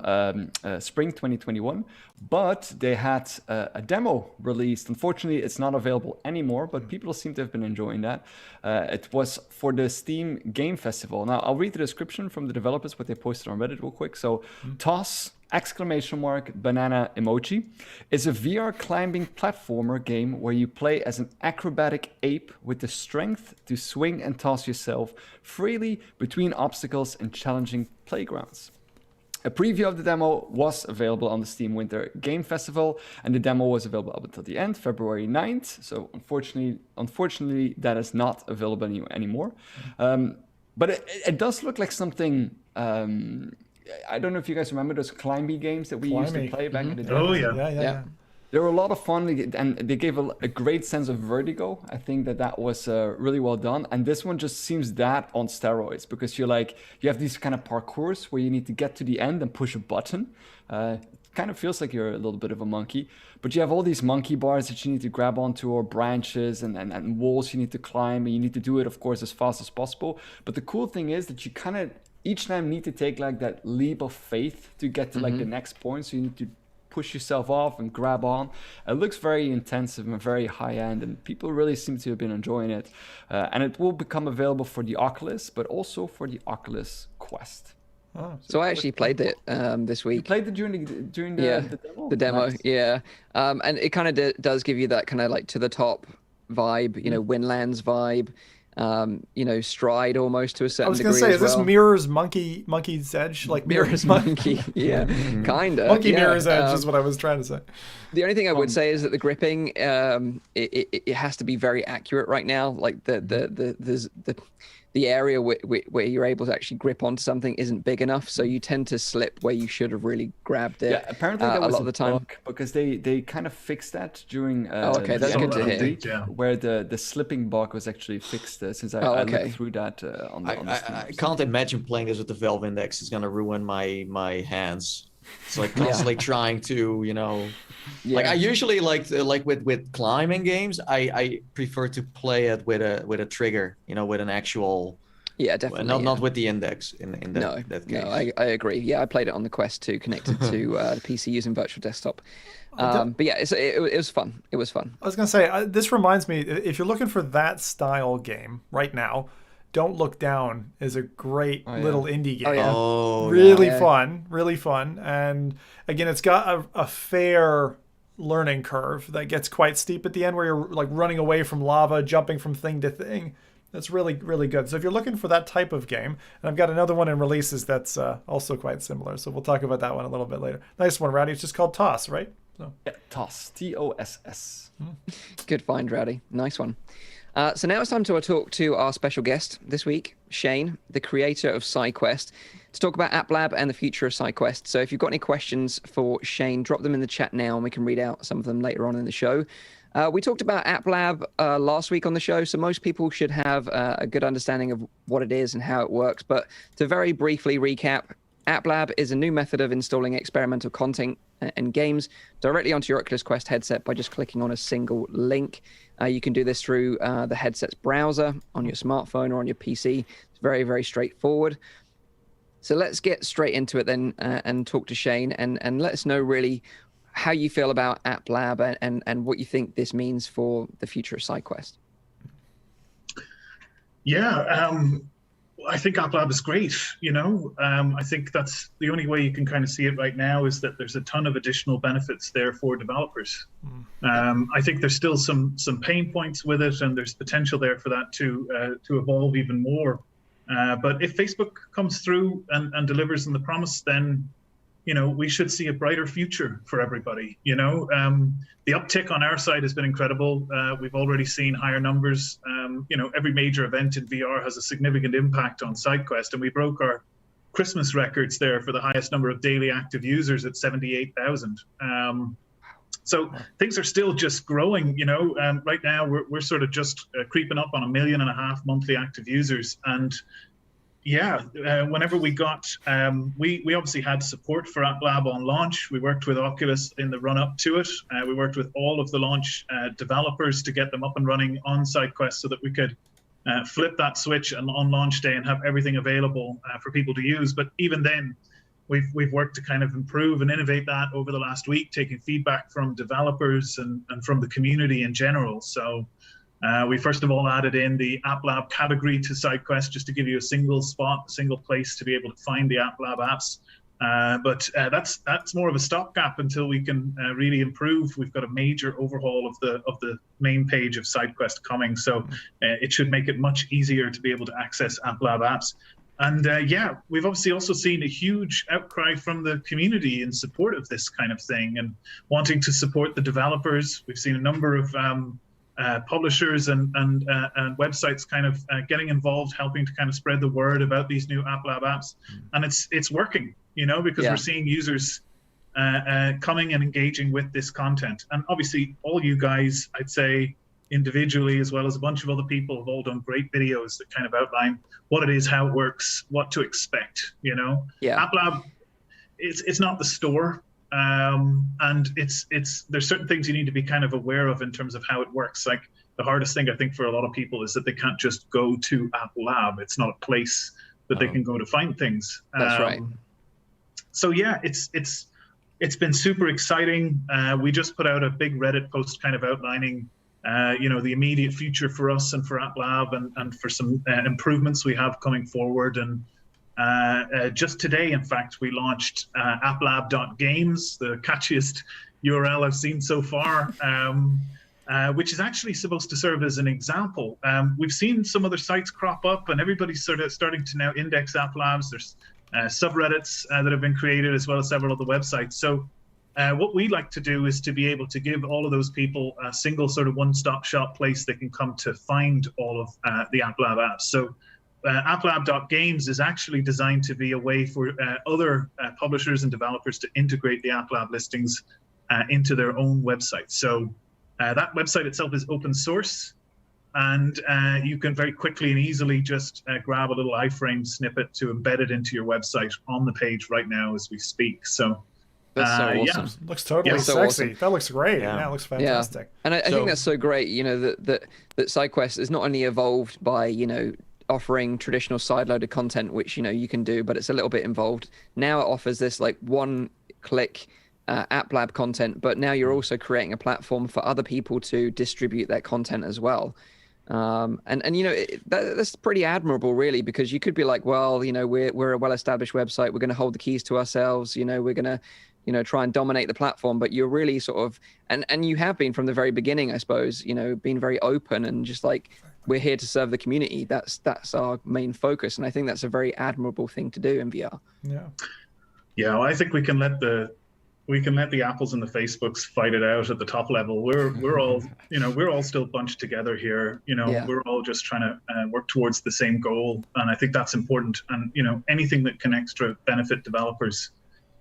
[SPEAKER 3] spring 2021. But they had a demo released. Unfortunately, it's not available anymore, but people seem to have been enjoying that. It was for the Steam Game Festival. Now, I'll read the description from the developers, what they posted on Reddit real quick. So, Toss, ! Banana emoji, is a VR climbing platformer game where you play as an acrobatic ape with the strength to swing and toss yourself freely between obstacles and challenging playgrounds. A preview of the demo was available on the Steam Winter Game Festival, and the demo was available up until the end, February 9th. So unfortunately, that is not available anymore. But it does look like something. I don't know if you guys remember those climbing games that we used to play back in the day.
[SPEAKER 6] Oh, yeah.
[SPEAKER 3] They were a lot of fun, and they gave a great sense of vertigo. I think that was really well done. And this one just seems that on steroids, because you have these kind of parkours where you need to get to the end and push a button. It kind of feels like you're a little bit of a monkey, but you have all these monkey bars that you need to grab onto, or branches and walls you need to climb, and you need to do it, of course, as fast as possible. But the cool thing is that you kind of each time need to take like that leap of faith to get to like the next point. So you need to push yourself off and grab on. It looks very intensive and very high end, and people really seem to have been enjoying it. And it will become available for the Oculus, but also for the Oculus Quest.
[SPEAKER 1] Oh, so I actually played it this week.
[SPEAKER 3] You played it during the demo?
[SPEAKER 1] The demo,
[SPEAKER 3] nice.
[SPEAKER 1] Yeah. And it kind of does give you that kind of like to the top vibe, you know, Windlands vibe. Stride almost to a certain degree.
[SPEAKER 2] I was going to say, is this Mirror's Monkey's Edge? Like
[SPEAKER 1] Mirror's Monkey, yeah, kind of.
[SPEAKER 2] Monkey Mirror's Edge is what I was trying to say.
[SPEAKER 1] The only thing I would say is that the gripping, it has to be very accurate right now. Like the the area where you're able to actually grip onto something isn't big enough, so you tend to slip where you should have really grabbed it.
[SPEAKER 3] Yeah, apparently that
[SPEAKER 1] a
[SPEAKER 3] was
[SPEAKER 1] lot of the time.
[SPEAKER 3] bug because they kind of fixed that during
[SPEAKER 1] okay, that's
[SPEAKER 3] the
[SPEAKER 1] good to hear.
[SPEAKER 3] update,
[SPEAKER 6] Yeah.
[SPEAKER 3] where the slipping bug was actually fixed since I
[SPEAKER 1] okay.
[SPEAKER 3] looked through that on the Steam.
[SPEAKER 4] I can't imagine playing this with the Valve Index. It's gonna ruin my hands. It's like constantly trying to, like I usually like with climbing games, I prefer to play it with a trigger, with an actual.
[SPEAKER 1] Yeah, definitely.
[SPEAKER 4] Not with the index in that case.
[SPEAKER 1] No, I agree. Yeah, I played it on the Quest 2, connected to the PC using virtual desktop. But yeah, it was fun. It was fun.
[SPEAKER 2] I was going to say, this reminds me, if you're looking for that style game right now, Don't Look Down is a great little indie game. Really fun. And again, it's got a fair learning curve that gets quite steep at the end where you're like running away from lava, jumping from thing to thing. That's really, really good. So if you're looking for that type of game, and I've got another one in releases that's also quite similar. So we'll talk about that one a little bit later. Nice one, Rowdy. It's just called Toss, right? So.
[SPEAKER 3] Yeah, Toss. TOSS.
[SPEAKER 1] Good find, Rowdy. Nice one. So now it's time to talk to our special guest this week, Shane, the creator of Sidequest, to talk about App Lab and the future of Sidequest. So if you've got any questions for Shane, drop them in the chat now and we can read out some of them later on in the show. We talked about App Lab last week on the show, so most people should have a good understanding of what it is and how it works. But to very briefly recap, App Lab is a new method of installing experimental content and games directly onto your Oculus Quest headset by just clicking on a single link. You can do this through the headset's browser on your smartphone or on your PC. It's very, very straightforward. So let's get straight into it then and talk to Shane and let us know really how you feel about App Lab and what you think this means for the future of Sidequest.
[SPEAKER 6] Yeah, I think App Lab is great. I think that's the only way you can kind of see it right now is that there's a ton of additional benefits there for developers. I think there's still some pain points with it, and there's potential there for that to evolve even more. But if Facebook comes through and delivers on the promise, then we should see a brighter future for everybody. The uptick on our side has been incredible. We've already seen higher numbers. Every major event in VR has a significant impact on Sidequest, and we broke our Christmas records there for the highest number of daily active users at 78,000. So things are still just growing. Right now we're sort of just creeping up on 1.5 million monthly active users, and whenever we got, we obviously had support for App Lab on launch. We worked with Oculus in the run up to it. We worked with all of the launch developers to get them up and running on Sidequest so that we could flip that switch on launch day and have everything available for people to use. But even then, we've worked to kind of improve and innovate that over the last week, taking feedback from developers and from the community in general. So we first of all added in the App Lab category to Sidequest just to give you a single spot, a single place to be able to find the App Lab apps. But that's more of a stopgap until we can really improve. We've got a major overhaul of the main page of Sidequest coming, so it should make it much easier to be able to access App Lab apps. And we've obviously also seen a huge outcry from the community in support of this kind of thing and wanting to support the developers. We've seen a number of publishers and websites kind of getting involved, helping to kind of spread the word about these new App Lab apps, and it's working, because we're seeing users coming and engaging with this content. And obviously, all you guys, I'd say, individually as well as a bunch of other people, have all done great videos that kind of outline what it is, how it works, what to expect. App Lab, it's not the store. And there's certain things you need to be kind of aware of in terms of how it works. Like the hardest thing I think for a lot of people is that they can't just go to App Lab. It's not a place that they can go to find things.
[SPEAKER 1] That's right.
[SPEAKER 6] So it's been super exciting. We just put out a big Reddit post kind of outlining the immediate future for us and for App Lab and for some improvements we have coming forward. And just today, in fact, we launched applab.games, the catchiest URL I've seen so far, which is actually supposed to serve as an example. We've seen some other sites crop up, and everybody's sort of starting to now index App Labs. There's subreddits that have been created, as well as several other websites. So what we like to do is to be able to give all of those people a single sort of one-stop shop place they can come to find all of the App Lab apps. So applab.games is actually designed to be a way for other publishers and developers to integrate the App Lab listings into their own website. So that website itself is open source, and you can very quickly and easily just grab a little iframe snippet to embed it into your website on the page right now as we speak. So
[SPEAKER 1] that's so awesome.
[SPEAKER 2] Yeah. Looks totally
[SPEAKER 1] so
[SPEAKER 2] sexy.
[SPEAKER 1] awesome.
[SPEAKER 2] That looks great.
[SPEAKER 4] Yeah.
[SPEAKER 2] Yeah, it looks fantastic.
[SPEAKER 1] And I think that's so great, you know, that Sidequest is not only evolved by, you know, offering traditional side-loaded content, which, you know, you can do, but it's a little bit involved. Now it offers this like one-click App Lab content, but now you're also creating a platform for other people to distribute that content as well. And you know, that's pretty admirable, really, because you could be like, well, you know, we're a well-established website. We're going to hold the keys to ourselves. You know, we're going to, you know, try and dominate the platform. But you're really sort of, and you have been from the very beginning, I suppose, you know, being very open and just like, we're here to serve the community. That's our main focus. And I think that's a very admirable thing to do in VR.
[SPEAKER 2] Yeah.
[SPEAKER 6] Yeah, well, I think we can let the Apples and the Facebooks fight it out at the top level. We're all, you know, we're all still bunched together here. You know, we're all just trying to work towards the same goal, and I think that's important. And you know, anything that can extra benefit developers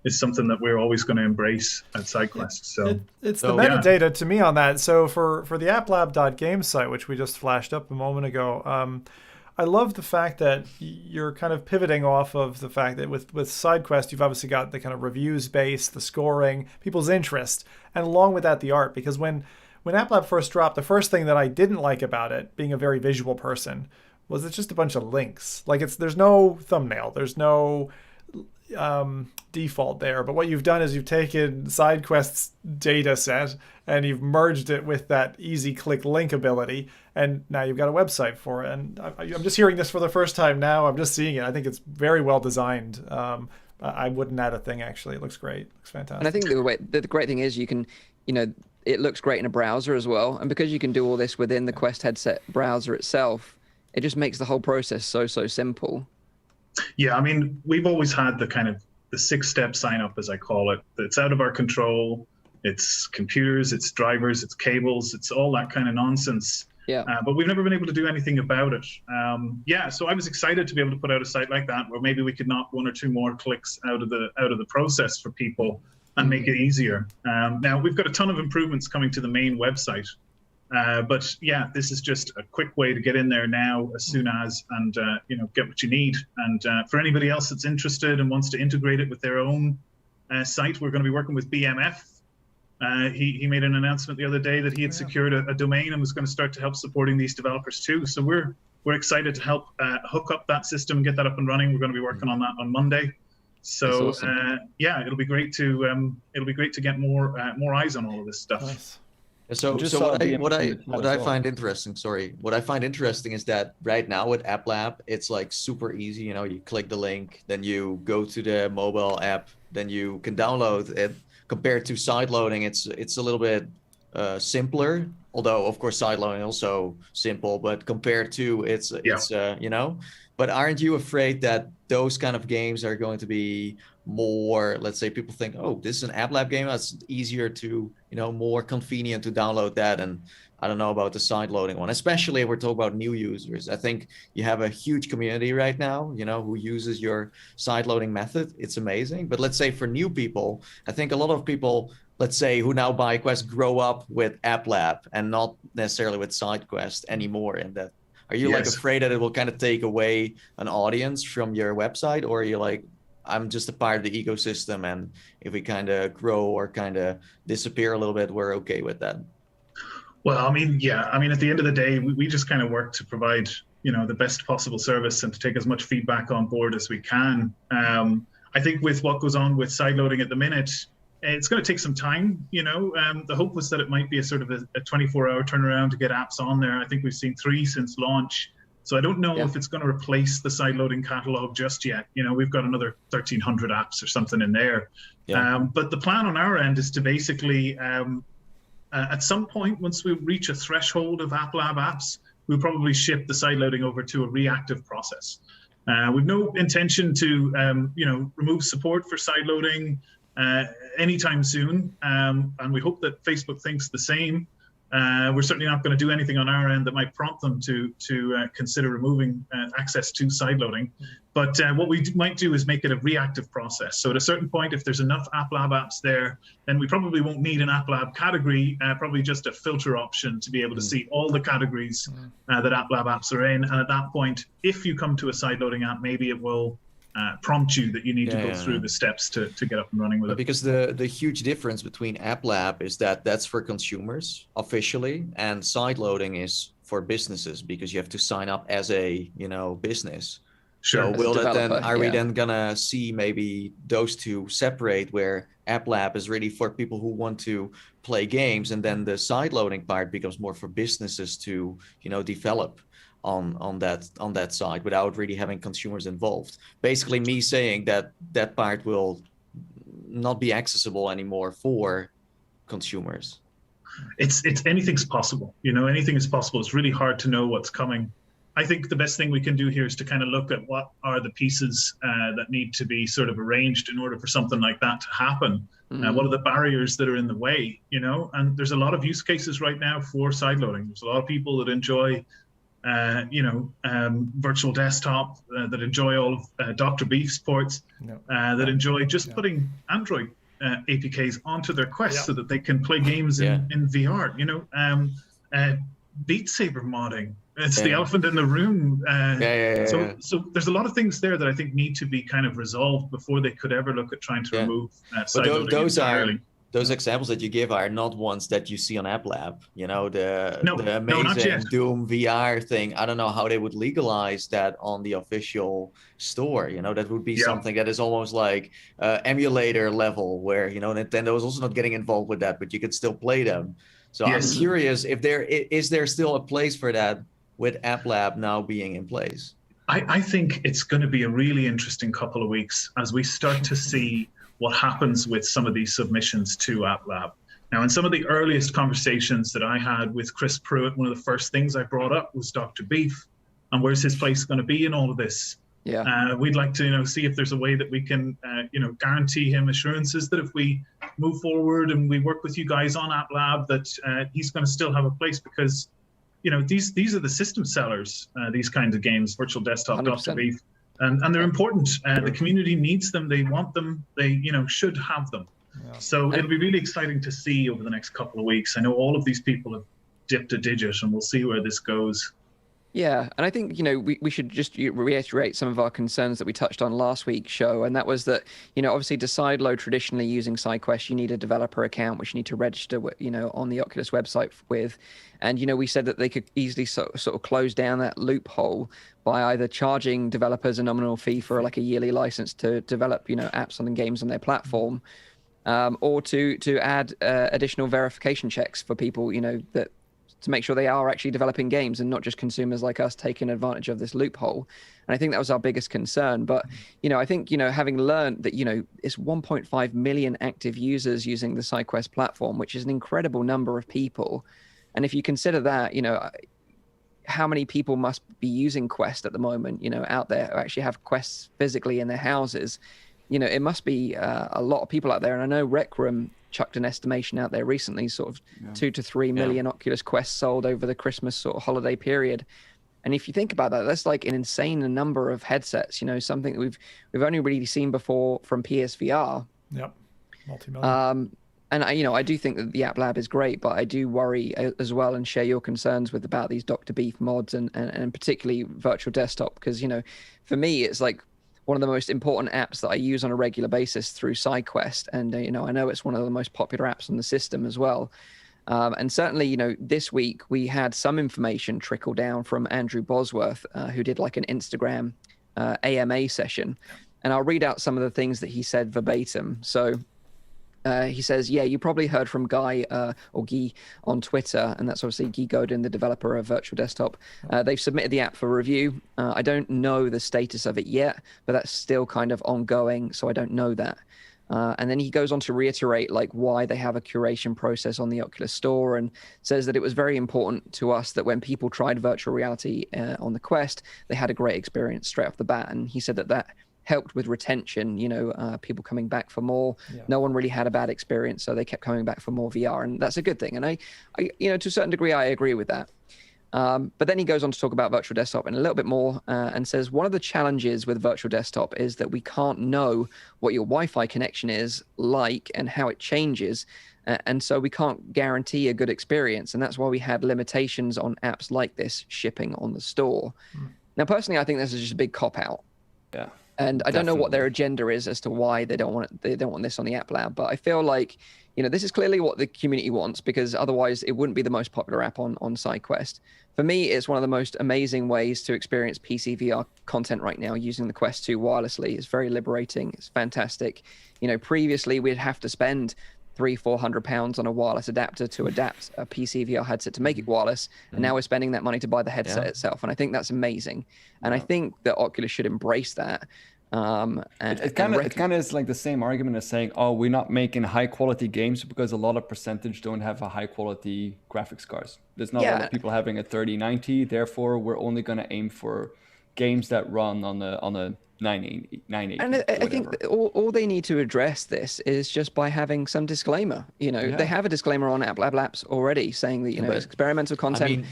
[SPEAKER 6] is something that we're always going to embrace at Sidequest. So
[SPEAKER 2] it's the metadata to me on that. So for the applab.games site, which we just flashed up a moment ago, I love the fact that you're kind of pivoting off of the fact that with Sidequest, you've obviously got the kind of reviews base, the scoring, people's interest, and along with that, the art. Because when App Lab first dropped, the first thing that I didn't like about it, being a very visual person, was it's just a bunch of links. Like there's no thumbnail, there's no default there. But what you've done is you've taken Sidequest's data set and you've merged it with that easy click link ability, and now you've got a website for it. And I'm just hearing this for the first time now. I'm just seeing it. I think it's very well designed. I wouldn't add a thing, actually. It looks great. It looks fantastic.
[SPEAKER 1] And I think the great thing is you can, you know, it looks great in a browser as well. And because you can do all this within the Quest headset browser itself, it just makes the whole process so simple.
[SPEAKER 6] Yeah, I mean, we've always had the kind of the 6-step sign up, as I call it. It's out of our control. It's computers, it's drivers, it's cables, it's all that kind of nonsense.
[SPEAKER 1] Yeah.
[SPEAKER 6] But we've never been able to do anything about it. So I was excited to be able to put out a site like that, where maybe we could knock 1 or 2 more clicks out of the process for people and make it easier. Now we've got a ton of improvements coming to the main website. But yeah, this is just a quick way to get in there now, as soon as, and you know, get what you need. And for anybody else that's interested and wants to integrate it with their own site, we're going to be working with BMF. He made an announcement the other day that he had secured a domain and was going to start to help supporting these developers too. So we're excited to help hook up that system and get that up and running. We're going to be working on that on Monday. So awesome. It'll be great to get more eyes on all of this stuff.
[SPEAKER 2] Nice.
[SPEAKER 4] So what I find interesting, what I find interesting is that right now with App Lab, it's like super easy. You know, you click the link, then you go to the mobile app, then you can download it. Compared to side loading, it's a little bit simpler. Although of course side loading also simple, but compared to it's you know. But aren't you afraid that those kind of games are going to be more, let's say people think, oh, this is an App Lab game, that's easier to, you know, more convenient to download that. And I don't know about the side loading one, especially if we're talking about new users. I think you have a huge community right now, you know, who uses your side loading method. It's amazing. But let's say for new people, I think a lot of people, let's say, who now buy Quest grow up with App Lab and not necessarily with Sidequest anymore. In that, are you like afraid that it will kind of take away an audience from your website, or are you like, I'm just a part of the ecosystem, and if we kind of grow or kind of disappear a little bit, we're okay with that?
[SPEAKER 6] Well, I mean, at the end of the day, we just kind of work to provide, you know, the best possible service and to take as much feedback on board as we can. I think with what goes on with sideloading at the minute, it's going to take some time, you know. The hope was that it might be a sort of a 24-hour turnaround to get apps on there. I think we've seen 3 since launch. So I don't know if it's going to replace the sideloading catalog just yet. You know, we've got another 1,300 apps or something in there. But the plan on our end is to basically, at some point, once we reach a threshold of App Lab apps, we'll probably ship the sideloading over to a reactive process. We've no intention to, you know, remove support for sideloading anytime soon. And we hope that Facebook thinks the same. We're certainly not going to do anything on our end that might prompt them to consider removing access to sideloading. But what we might do is make it a reactive process. So at a certain point, if there's enough App Lab apps there, then we probably won't need an App Lab category, probably just a filter option to be able to see all the categories that App Lab apps are in. And at that point, if you come to a sideloading app, maybe it will prompt you that you need to go through the steps to get up and running with it.
[SPEAKER 4] Because the huge difference between App Lab is that that's for consumers officially, and sideloading is for businesses because you have to sign up as a business.
[SPEAKER 6] Sure.
[SPEAKER 4] So are we then gonna see maybe those two separate, where App Lab is really for people who want to play games, and then the sideloading part becomes more for businesses to develop on that side without really having consumers involved. Basically, me saying that part will not be accessible anymore for consumers.
[SPEAKER 6] It's anything's possible. Anything is possible. It's really hard to know what's coming. I think the best thing we can do here is to kind of look at what are the pieces that need to be sort of arranged in order for something like that to happen. What are the barriers that are in the way? And there's a lot of use cases right now for sideloading. There's a lot of people that enjoy virtual desktop, that enjoy all of Dr. Beef's ports, that enjoy just putting Android APKs onto their Quest so that they can play games in VR. Beat Saber modding. It's the elephant in the room. So there's a lot of things there that I think need to be kind of resolved before they could ever look at trying to remove sideloading entirely.
[SPEAKER 4] Those examples that you give are not ones that you see on App Lab. The amazing Doom VR thing. I don't know how they would legalize that on the official store. That would be something that is almost like emulator level, where Nintendo is also not getting involved with that, but you could still play them. So I'm curious if is there still a place for that with App Lab now being in place.
[SPEAKER 6] I think it's going to be a really interesting couple of weeks as we start to see what happens with some of these submissions to App Lab. Now, in some of the earliest conversations that I had with Chris Pruitt, one of the first things I brought up was Dr. Beef and where's his place going to be in all of this. We'd like to see if there's a way that we can guarantee him assurances that if we move forward and we work with you guys on App Lab, that he's going to still have a place, because these are the system sellers, these kinds of games, virtual desktop, 100%. Dr. Beef. And they're important. The community needs them. They want them. They, should have them. So it'll be really exciting to see over the next couple of weeks. I know all of these people have dipped a digit, and we'll see where this goes.
[SPEAKER 1] Yeah, and I think, we should just reiterate some of our concerns that we touched on last week's show, and that was that, obviously to sideload traditionally using Sidequest, you need a developer account, which you need to register, on the Oculus website with. And, we said that they could easily sort of close down that loophole by either charging developers a nominal fee for like a yearly license to develop, apps and games on their platform, or to add additional verification checks for people, that to make sure they are actually developing games and not just consumers like us taking advantage of this loophole. And I think that was our biggest concern. But, I think, having learned that, it's 1.5 million active users using the Sidequest platform, which is an incredible number of people. And if you consider that, how many people must be using Quest at the moment, out there who actually have Quests physically in their houses, it must be a lot of people out there. And I know Rec Room chucked an estimation out there recently, sort of 2 to 3 million Oculus Quests sold over the Christmas sort of holiday period. And if you think about that, that's like an insane number of headsets, something that we've only really seen before from PSVR.
[SPEAKER 2] Yep, multi-million.
[SPEAKER 1] And I do think that the App Lab is great, but I do worry as well and share your concerns about these Dr. Beef mods and particularly virtual desktop, because, for me, it's like one of the most important apps that I use on a regular basis through Sidequest. And, I know it's one of the most popular apps on the system as well. And certainly, this week we had some information trickle down from Andrew Bosworth, who did like an Instagram AMA session. And I'll read out some of the things that he said verbatim. So he says, you probably heard from Guy or Guy on Twitter, and that's obviously Guy Godin, the developer of Virtual Desktop. They've submitted the app for review. I don't know the status of it yet, but that's still kind of ongoing, so I don't know that. And then he goes on to reiterate like why they have a curation process on the Oculus Store, and says that it was very important to us that when people tried virtual reality on the Quest, they had a great experience straight off the bat. And he said that helped with retention, people coming back for more.
[SPEAKER 2] Yeah.
[SPEAKER 1] No one really had a bad experience, so they kept coming back for more VR, and that's a good thing. And I to a certain degree, I agree with that. But then he goes on to talk about virtual desktop in a little bit more and says one of the challenges with virtual desktop is that we can't know what your Wi-Fi connection is like and how it changes. And so we can't guarantee a good experience. And that's why we had limitations on apps like this shipping on the store. Now, personally, I think this is just a big cop-out.
[SPEAKER 3] Yeah.
[SPEAKER 1] And I don't know what their agenda is as to why they don't want this on the App Lab. But I feel like, this is clearly what the community wants, because otherwise it wouldn't be the most popular app on Sidequest. For me, it's one of the most amazing ways to experience PC VR content right now using the Quest 2 wirelessly. It's very liberating. It's fantastic. Previously we'd have to spend £300-400 on a wireless adapter to adapt a PC VR headset to make it wireless, and now we're spending that money to buy the headset itself, and I think that's amazing. And I think that Oculus should embrace that.
[SPEAKER 3] It kind of is like the same argument as saying, oh, we're not making high quality games because a lot of percentage don't have a high quality graphics cards. There's not a lot of people having a 3090, therefore we're only going to aim for games that run on a 980. And
[SPEAKER 1] I think all they need to address this is just by having some disclaimer. They have a disclaimer on App Lab Labs already saying that it's experimental content,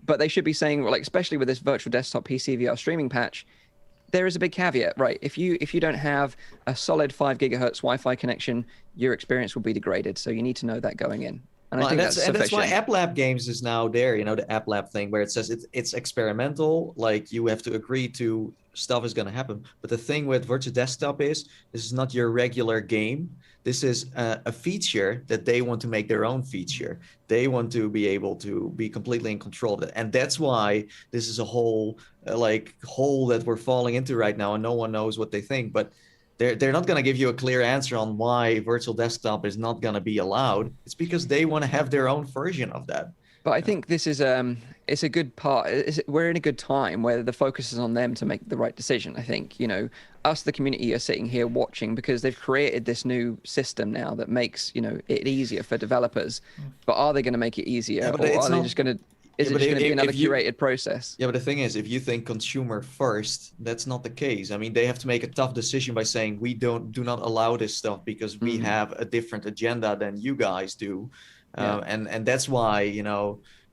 [SPEAKER 1] but they should be saying, like, especially with this virtual desktop PC VR streaming patch, there is a big caveat, right? If you don't have a solid 5 gigahertz Wi-Fi connection, your experience will be degraded. So you need to know that going in. And I think that's
[SPEAKER 4] why App Lab Games is now there, the App Lab thing where it says it's experimental, like you have to agree to stuff is going to happen. But the thing with virtual desktop is this is not your regular game. This is a feature that they want to make their own feature. They want to be able to be completely in control of it. And that's why this is a whole hole that we're falling into right now, and no one knows what they think. But they're not going to give you a clear answer on why virtual desktop is not going to be allowed. It's because they want to have their own version of that.
[SPEAKER 1] But I think this is it's a good part. We're in a good time where the focus is on them to make the right decision. I think, us, the community, are sitting here watching because they've created this new system now that makes, it easier for developers. But are they going to make it easier, or are they just going to? Is it just going to be another curated process?
[SPEAKER 4] Yeah, but the thing is, if you think consumer first, that's not the case. I mean, they have to make a tough decision by saying we do not allow this stuff because we have a different agenda than you guys do. And that's why,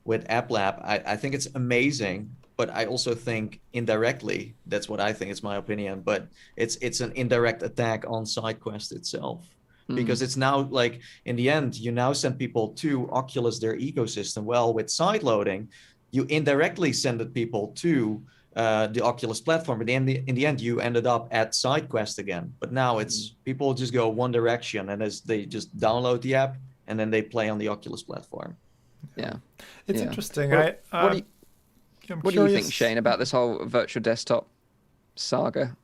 [SPEAKER 4] with App Lab, I think it's amazing, but I also think indirectly, that's what I think, it's my opinion, but it's an indirect attack on Sidequest itself. Because it's now like, in the end, you now send people to Oculus, their ecosystem. Well, with sideloading, you indirectly send people to the Oculus platform. But in the end, you ended up at Sidequest again. But now it's people just go one direction, and as they just download the app, and then they play on the Oculus platform.
[SPEAKER 1] Yeah.
[SPEAKER 2] It's interesting.
[SPEAKER 1] What do you think, Shane, about this whole virtual desktop saga?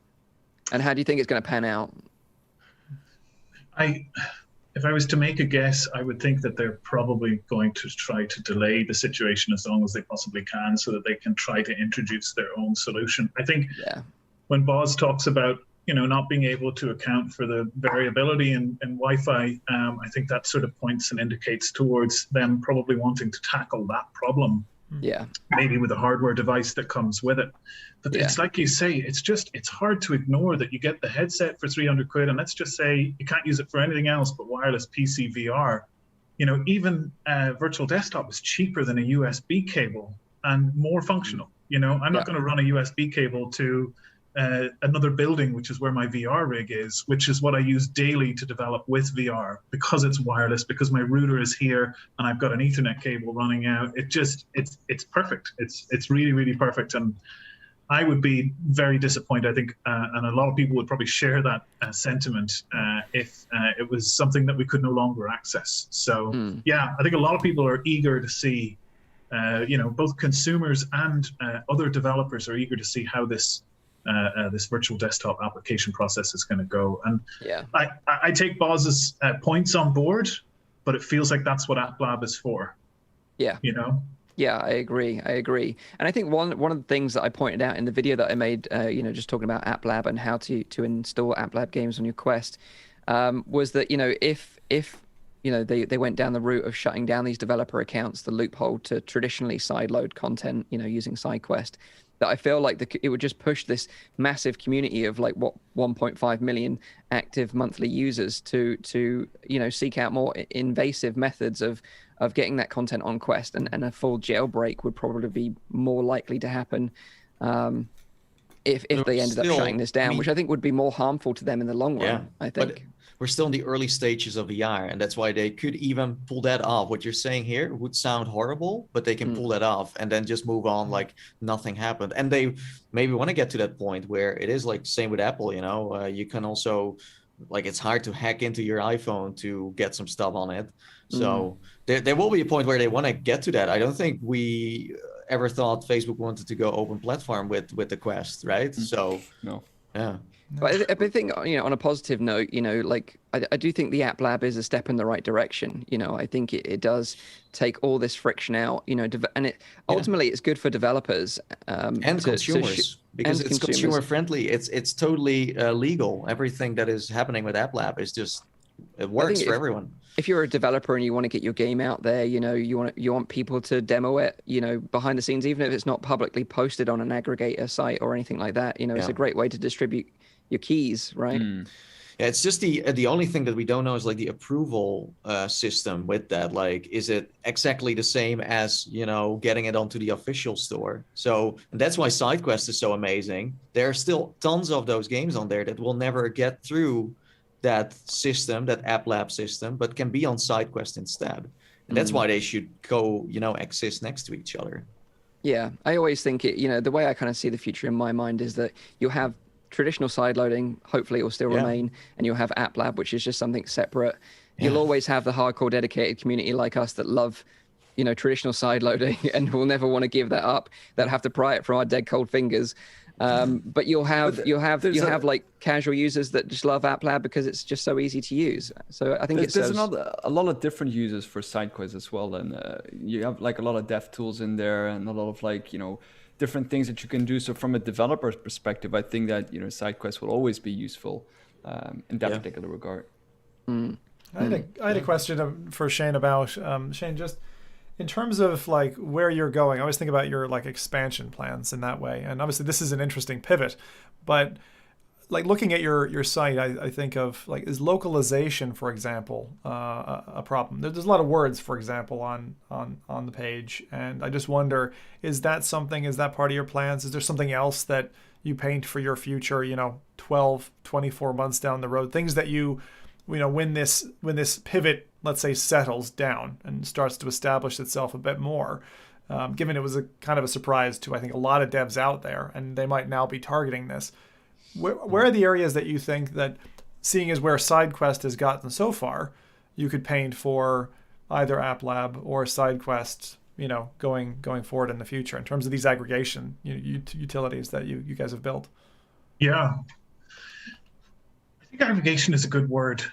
[SPEAKER 1] And how do you think it's going to pan out?
[SPEAKER 6] If I was to make a guess, I would think that they're probably going to try to delay the situation as long as they possibly can so that they can try to introduce their own solution. I think when Boz talks about, not being able to account for the variability in Wi-Fi, I think that sort of points and indicates towards them probably wanting to tackle that problem.
[SPEAKER 1] Yeah.
[SPEAKER 6] Maybe with a hardware device that comes with it. But it's like you say, it's hard to ignore that you get the headset for 300 quid, and let's just say you can't use it for anything else but wireless PC VR. Even virtual desktop is cheaper than a USB cable and more functional. I'm not going to run a USB cable to another building, which is where my VR rig is, which is what I use daily to develop with VR, because it's wireless, because my router is here and I've got an Ethernet cable running out. It's perfect. It's really, really perfect. And I would be very disappointed, I think, and a lot of people would probably share that sentiment if it was something that we could no longer access. So I think a lot of people are eager to see, both consumers and other developers are eager to see how this virtual desktop application process is going to go. And I take Boz's points on board, but it feels like that's what App Lab is for. Yeah.
[SPEAKER 1] Yeah, I agree. And I think one of the things that I pointed out in the video that I made, just talking about App Lab and how to install App Lab games on your Quest, was that, if they went down the route of shutting down these developer accounts, the loophole to traditionally sideload content, using Sidequest, that I feel like it would just push this massive community of like 1.5 million active monthly users to seek out more invasive methods of getting that content on Quest, and a full jailbreak would probably be more likely to happen if they ended up shutting this down, which I think would be more harmful to them in the long run. I think.
[SPEAKER 4] But we're still in the early stages of VR, and that's why they could even pull that off. What you're saying here would sound horrible, but they can pull that off and then just move on like nothing happened. And they maybe want to get to that point where it is like same with Apple, you can also, like, it's hard to hack into your iPhone to get some stuff on it. So there will be a point where they want to get to that. I don't think we ever thought Facebook wanted to go open platform with the Quest, right? So
[SPEAKER 3] no.
[SPEAKER 4] Yeah.
[SPEAKER 1] But I think, on a positive note, like I do think the App Lab is a step in the right direction. I think it does take all this friction out, and it ultimately it's good for developers
[SPEAKER 4] and consumers because it's consumer friendly. It's totally legal. Everything that is happening with App Lab is just, it works for everyone.
[SPEAKER 1] If you're a developer and you want to get your game out there, you want people to demo it, behind the scenes, even if it's not publicly posted on an aggregator site or anything like that. It's a great way to distribute your keys, right?
[SPEAKER 4] Yeah, it's just the only thing that we don't know is like the approval system with that. Like, is it exactly the same as getting it onto the official store? So that's why Sidequest is so amazing. There are still tons of those games on there that will never get through that system, that App Lab system, but can be on Sidequest instead. And that's why they should go, exist next to each other.
[SPEAKER 1] Yeah, I always think the way I kind of see the future in my mind is that you'll have traditional sideloading, hopefully it will still remain, and you'll have App Lab, which is just something separate. You'll always have the hardcore dedicated community like us that love, traditional sideloading and will never want to give that up, that have to pry it from our dead cold fingers. But you'll have like casual users that just love App Lab because it's just so easy to use. So I think
[SPEAKER 3] there's a lot of different users for Sidequest as well, and you have like a lot of dev tools in there and a lot of like different things that you can do. So from a developer's perspective, I think that Sidequest will always be useful in that particular regard.
[SPEAKER 2] I had a question for Shane about Shane, just in terms of like where you're going. I always think about your like expansion plans in that way, and obviously this is an interesting pivot, but like looking at your site, I think of like, is localization, for example, a problem? There's a lot of words, for example, on the page, and I just wonder, is that part of your plans? Is there something else that you paint for your future, 12, 24 months down the road, things that when this pivot, let's say, settles down and starts to establish itself a bit more, given it was a kind of a surprise to, I think, a lot of devs out there, and they might now be targeting this. Where are the areas that you think that, seeing as where Sidequest has gotten so far, you could paint for either App Lab or Sidequest, going forward in the future in terms of these aggregation utilities that you guys have built?
[SPEAKER 6] Yeah, I think aggregation is a good word.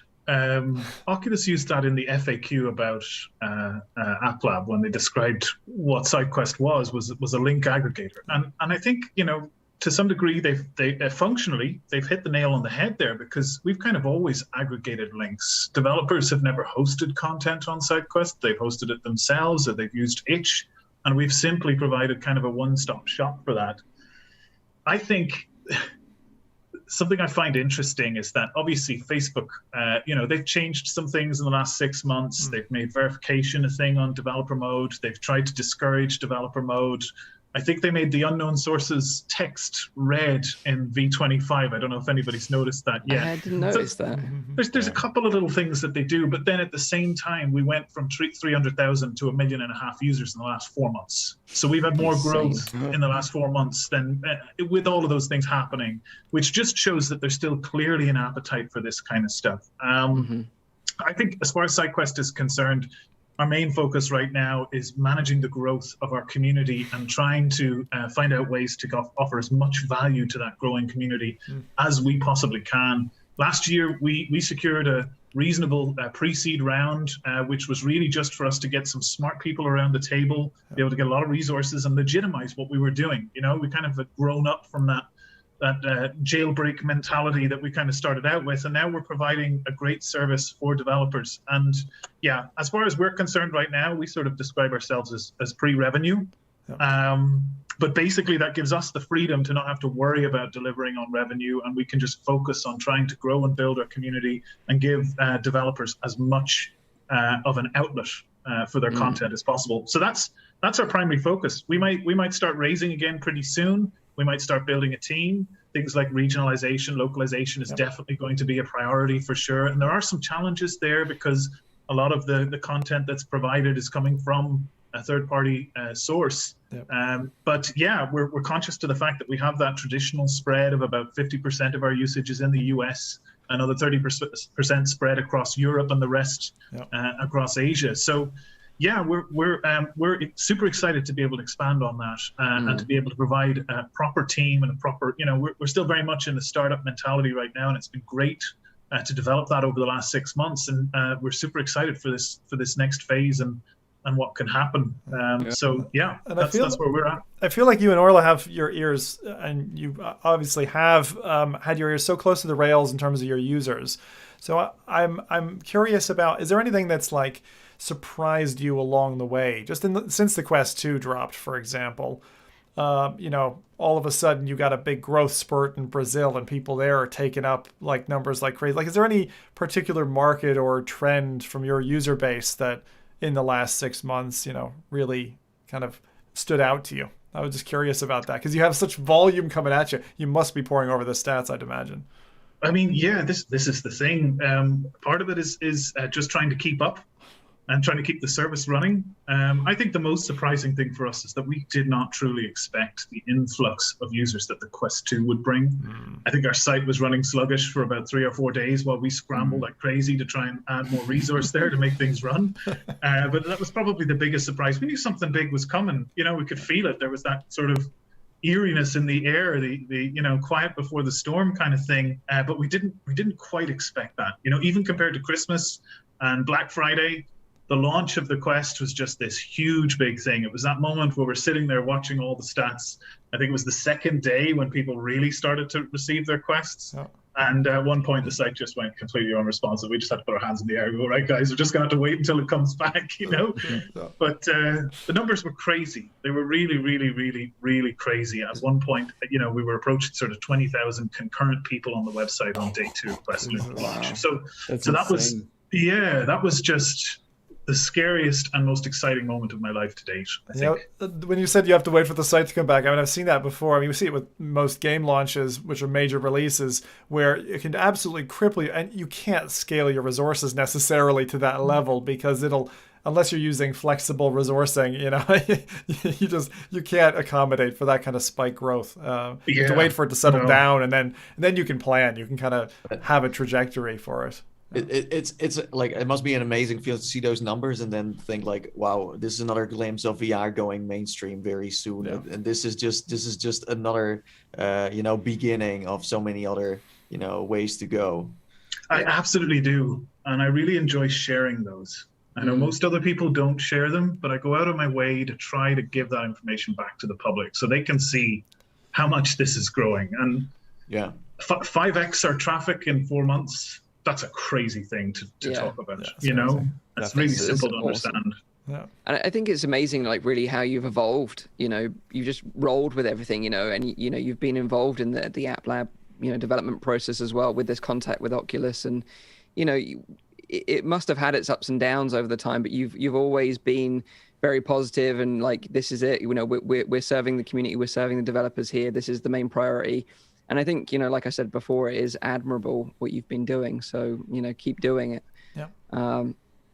[SPEAKER 6] Oculus used that in the FAQ about App Lab when they described what Sidequest was a link aggregator, and I think to some degree they've functionally hit the nail on the head there, because we've kind of always aggregated links. Developers have never hosted content on Sidequest; they've hosted it themselves, or they've used itch, and we've simply provided kind of a one-stop shop for that. I think something I find interesting is that obviously Facebook, they've changed some things in the last 6 months. They've made verification a thing on developer mode. They've tried to discourage developer mode. I think they made the unknown sources text red in V25. I don't know if anybody's noticed that yet.
[SPEAKER 1] I didn't notice that.
[SPEAKER 6] There's a couple of little things that they do, but then at the same time, we went from 300,000 to 1.5 million users in the last 4 months. So we've had more growth in the last 4 months than with all of those things happening, which just shows that there's still clearly an appetite for this kind of stuff. I think as far as Sidequest is concerned, our main focus right now is managing the growth of our community and trying to find out ways to offer as much value to that growing community as we possibly can. Last year, we secured a reasonable pre-seed round, which was really just for us to get some smart people around the table, be able to get a lot of resources and legitimize what we were doing. We kind of had grown up from that jailbreak mentality that we kind of started out with, and now we're providing a great service for developers. And yeah, as far as we're concerned right now, we sort of describe ourselves as pre-revenue. But basically, that gives us the freedom to not have to worry about delivering on revenue, and we can just focus on trying to grow and build our community and give developers as much of an outlet for their content as possible. So that's our primary focus. We might start raising again pretty soon. We might start building a team. Things like regionalization, localization is definitely going to be a priority for sure. And there are some challenges there because a lot of the content that's provided is coming from a third-party source. But yeah, we're conscious to the fact that we have that traditional spread of about 50% of our usage is in the US, another 30% spread across Europe, and the rest across Asia. So yeah, we're super excited to be able to expand on that and to be able to provide a proper team and a proper, we're still very much in the startup mentality right now, and it's been great to develop that over the last 6 months, and we're super excited for this next phase and what can happen. So yeah, that's where we're at.
[SPEAKER 2] I feel like you and Orla have your ears, and you obviously have had your ears so close to the rails in terms of your users. So I'm curious about, is there anything that's like surprised you along the way, just since the Quest 2 dropped, for example? All of a sudden you got a big growth spurt in Brazil, and people there are taking up like numbers like crazy. Like, is there any particular market or trend from your user base that in the last 6 months, really kind of stood out to you? I was just curious about that because you have such volume coming at you. You must be pouring over the stats, I'd imagine.
[SPEAKER 6] I mean, yeah, this is the thing. Part of it is just trying to keep up and trying to keep the service running. I think the most surprising thing for us is that we did not truly expect the influx of users that the Quest 2 would bring. I think our site was running sluggish for about 3 or 4 days while we scrambled like crazy to try and add more resource there to make things run. But that was probably the biggest surprise. We knew something big was coming. We could feel it. There was that sort of eeriness in the air, the quiet before the storm kind of thing. But we didn't quite expect that. Even compared to Christmas and Black Friday, the launch of the Quest was just this huge, big thing. It was that moment where we're sitting there watching all the stats. I think it was the second day when people really started to receive their Quests. Oh. And at one point, the site just went completely unresponsive. We just had to put our hands in the air and go, right, guys, we're just going to have to wait until it comes back, But the numbers were crazy. They were really, really, really, really crazy. At one point, we were approaching sort of 20,000 concurrent people on the website on day 2 of Quest launch. So that was just the scariest and most exciting moment of my life to date, I think.
[SPEAKER 2] When you said you have to wait for the site to come back, I've seen that before. We see it with most game launches, which are major releases, where it can absolutely cripple you, and you can't scale your resources necessarily to that level because unless you're using flexible resourcing, you can't accommodate for that kind of spike growth. You have to wait for it to settle down, and then you can plan. You can kind of have a trajectory for it.
[SPEAKER 4] It's like, it must be an amazing feel to see those numbers and then think like, wow, this is another glimpse of VR going mainstream very soon. And this is just another beginning of so many other ways to go.
[SPEAKER 6] I absolutely do, and I really enjoy sharing those. I know most other people don't share them, but I go out of my way to try to give that information back to the public so they can see how much this is growing. And 5x our traffic in 4 months. That's a crazy thing to talk about, That's really simple to understand.
[SPEAKER 1] Yeah. And I think it's amazing, like, really how you've evolved. You just rolled with everything, and you've been involved in the App Lab, development process as well with this contact with Oculus, and it must have had its ups and downs over the time, but you've always been very positive and like, this is it. We're serving the community, we're serving the developers here. This is the main priority. And I think, like I said before, it is admirable what you've been doing. So, keep doing it.
[SPEAKER 2] Yeah.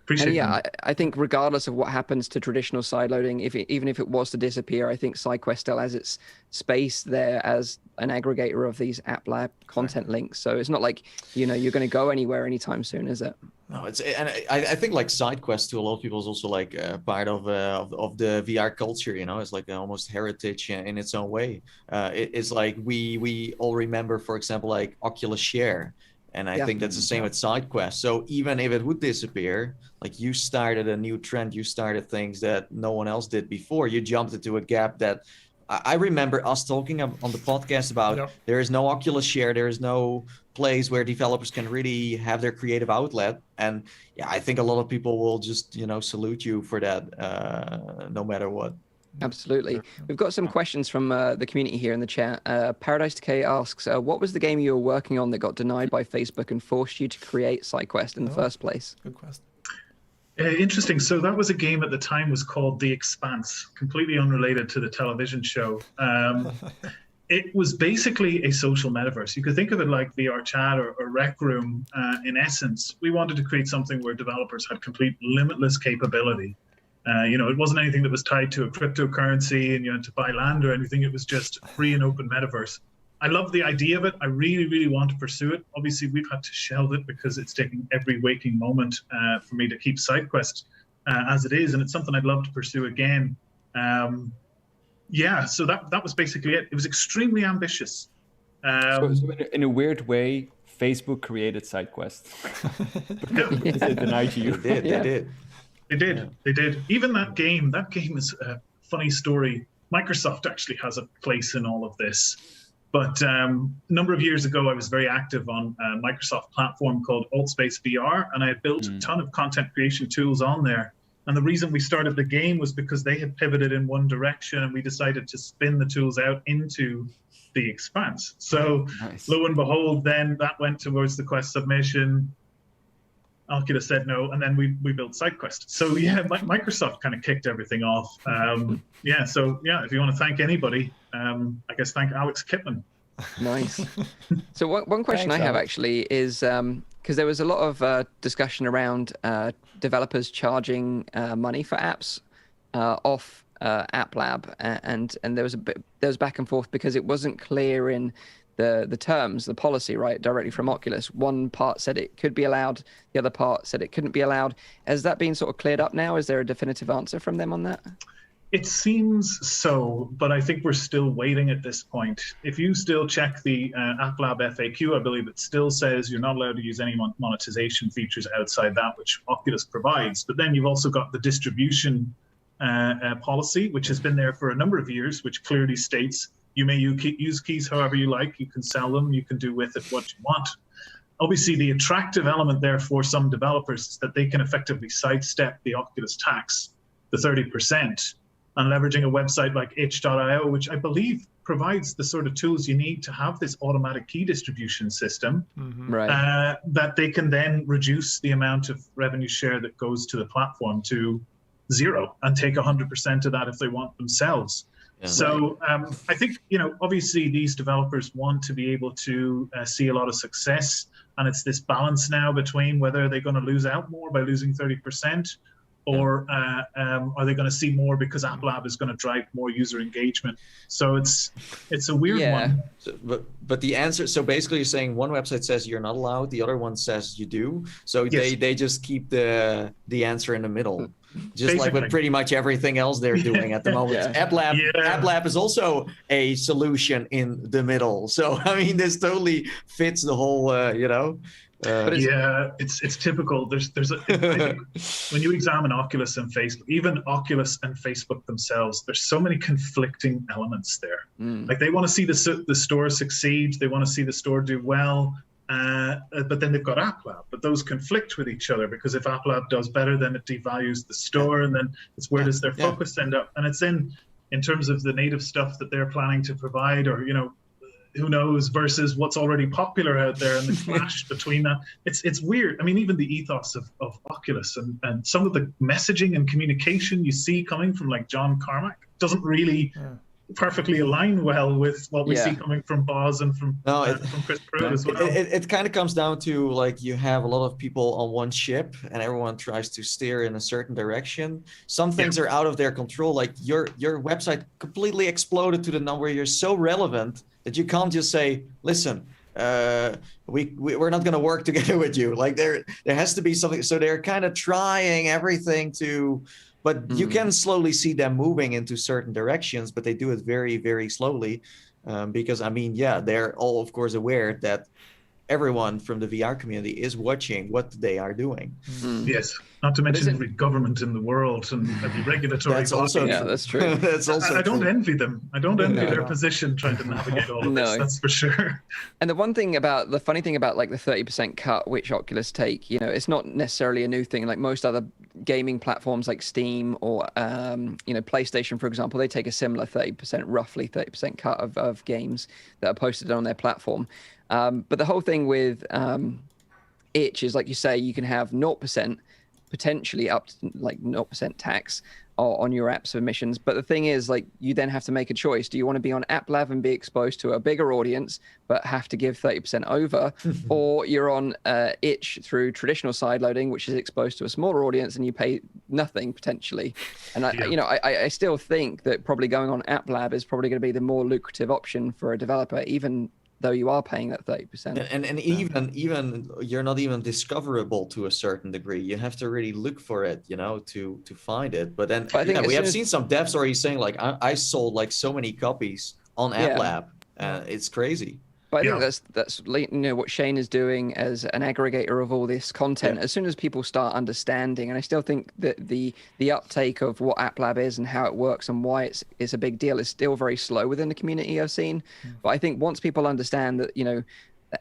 [SPEAKER 6] Appreciate it.
[SPEAKER 1] I think regardless of what happens to traditional sideloading, even if it was to disappear, I think Sidequest still has its space there as an aggregator of these App Lab content links. So it's not like, you're going to go anywhere anytime soon, is it?
[SPEAKER 4] No, I think like Sidequest to a lot of people is also like part of the VR culture. It's like almost heritage in its own way. It's like we all remember, for example, like Oculus Share, and I think that's the same with Sidequest. So even if it would disappear, like, you started a new trend, you started things that no one else did before. You jumped into a gap that I remember us talking on the podcast about. There is no Oculus Share, there is no place where developers can really have their creative outlet. And I think a lot of people will just, salute you for that, no matter what.
[SPEAKER 1] Absolutely. We've got some questions from the community here in the chat. Paradise Decay asks, what was the game you were working on that got denied by Facebook and forced you to create Sidequest in the first place?
[SPEAKER 2] Good question.
[SPEAKER 6] Interesting. So that was a game at the time was called The Expanse, completely unrelated to the television show. It was basically a social metaverse. You could think of it like VR chat or Rec Room. In essence, we wanted to create something where developers had complete limitless capability. It wasn't anything that was tied to a cryptocurrency and you had to buy land or anything. It was just free and open metaverse. I love the idea of it. I really, really want to pursue it. Obviously, we've had to shelve it because it's taking every waking moment for me to keep SideQuest as it is, and it's something I'd love to pursue again. So that was basically it. It was extremely ambitious.
[SPEAKER 3] So in a weird way, Facebook created SideQuest. Because it denied you.
[SPEAKER 4] They did.
[SPEAKER 6] They did. Even that game is a funny story. Microsoft actually has a place in all of this. But a number of years ago, I was very active on a Microsoft platform called Altspace VR, and I had built a ton of content creation tools on there. And the reason we started the game was because they had pivoted in one direction, and we decided to spin the tools out into The Expanse. So lo and behold, then that went towards the Quest submission. Oculus said no, and then we built SideQuest. So yeah, Microsoft kind of kicked everything off. If you want to thank anybody, I guess thank Alex Kipman.
[SPEAKER 1] Nice. So one question I have actually is because there was a lot of discussion around developers charging money for apps off App Lab, and there was back and forth because it wasn't clear in the terms, the policy, right, directly from Oculus. One part said it could be allowed, the other part said it couldn't be allowed. Has that been sort of cleared up now? Is there a definitive answer from them on that?
[SPEAKER 6] It seems so, but I think we're still waiting at this point. If you still check the App Lab FAQ, I believe it still says you're not allowed to use any monetization features outside that which Oculus provides. But then you've also got the distribution policy, which has been there for a number of years, which clearly states you may use keys however you like. You can sell them. You can do with it what you want. Obviously, the attractive element there for some developers is that they can effectively sidestep the Oculus tax, the 30%, and leveraging a website like itch.io, which I believe provides the sort of tools you need to have this automatic key distribution system, that they can then reduce the amount of revenue share that goes to the platform to zero and take 100% of that if they want themselves. Yeah. So I think, obviously these developers want to be able to see a lot of success, and it's this balance now between whether they're going to lose out more by losing 30%, or are they going to see more because App Lab is going to drive more user engagement? So it's a weird one.
[SPEAKER 4] So, but the answer, so basically you're saying one website says you're not allowed, the other one says you do. So yes. they just keep the answer in the middle. Just basically. Like with pretty much everything else they're doing at the moment. App Lab is also a solution in the middle. So I mean, this totally fits the whole,
[SPEAKER 6] it's typical. There's when you examine Oculus and Facebook, even Oculus and Facebook themselves, there's so many conflicting elements there. Like they want to see the store succeed, they want to see the store do well, but then they've got App Lab, but those conflict with each other because if App Lab does better, then it devalues the store, and then it's where does their focus end up? And it's in terms of the native stuff that they're planning to provide, or who knows, versus what's already popular out there, and the clash between that. It's weird. I mean, even the ethos of Oculus and some of the messaging and communication you see coming from like John Carmack doesn't really perfectly align well with what we see coming from Boz and from Chris Pruitt as well.
[SPEAKER 4] It kind of comes down to like you have a lot of people on one ship and everyone tries to steer in a certain direction. Some things are out of their control. Like your website completely exploded to the number where you're so relevant that you can't just say, listen, we're not going to work together with you. Like there has to be something. So they're kind of trying everything to, but you can slowly see them moving into certain directions, but they do it very, very slowly. Because I mean, they're all of course aware that everyone from the VR community is watching what they are doing.
[SPEAKER 6] Yes, not to mention every government in the world and every regulatory
[SPEAKER 4] that's also
[SPEAKER 1] that's true.
[SPEAKER 4] That's also
[SPEAKER 6] I don't envy them. I don't envy their position trying to navigate all of this. That's for sure.
[SPEAKER 1] And the funny thing about like the 30% cut which Oculus take, it's not necessarily a new thing. Like most other gaming platforms like Steam or PlayStation, for example, they take a similar 30%, roughly 30% cut of games that are posted on their platform. But the whole thing with itch is, like you say, you can have 0%, potentially up to like 0% tax on your app submissions. But the thing is, like, you then have to make a choice. Do you want to be on App Lab and be exposed to a bigger audience but have to give 30% over, or you're on itch through traditional sideloading, which is exposed to a smaller audience and you pay nothing potentially? And I still think that probably going on App Lab is probably going to be the more lucrative option for a developer, even though you are paying that 30%.
[SPEAKER 4] And even you're not even discoverable to a certain degree. You have to really look for it, to find it. But then we have seen some devs already saying, like, I sold like so many copies on App Lab. It's crazy.
[SPEAKER 1] But I think that's what Shane is doing as an aggregator of all this content. As soon as people start understanding, and I still think that the uptake of what App Lab is and how it works and why it's a big deal is still very slow within the community I've seen. But I think once people understand that,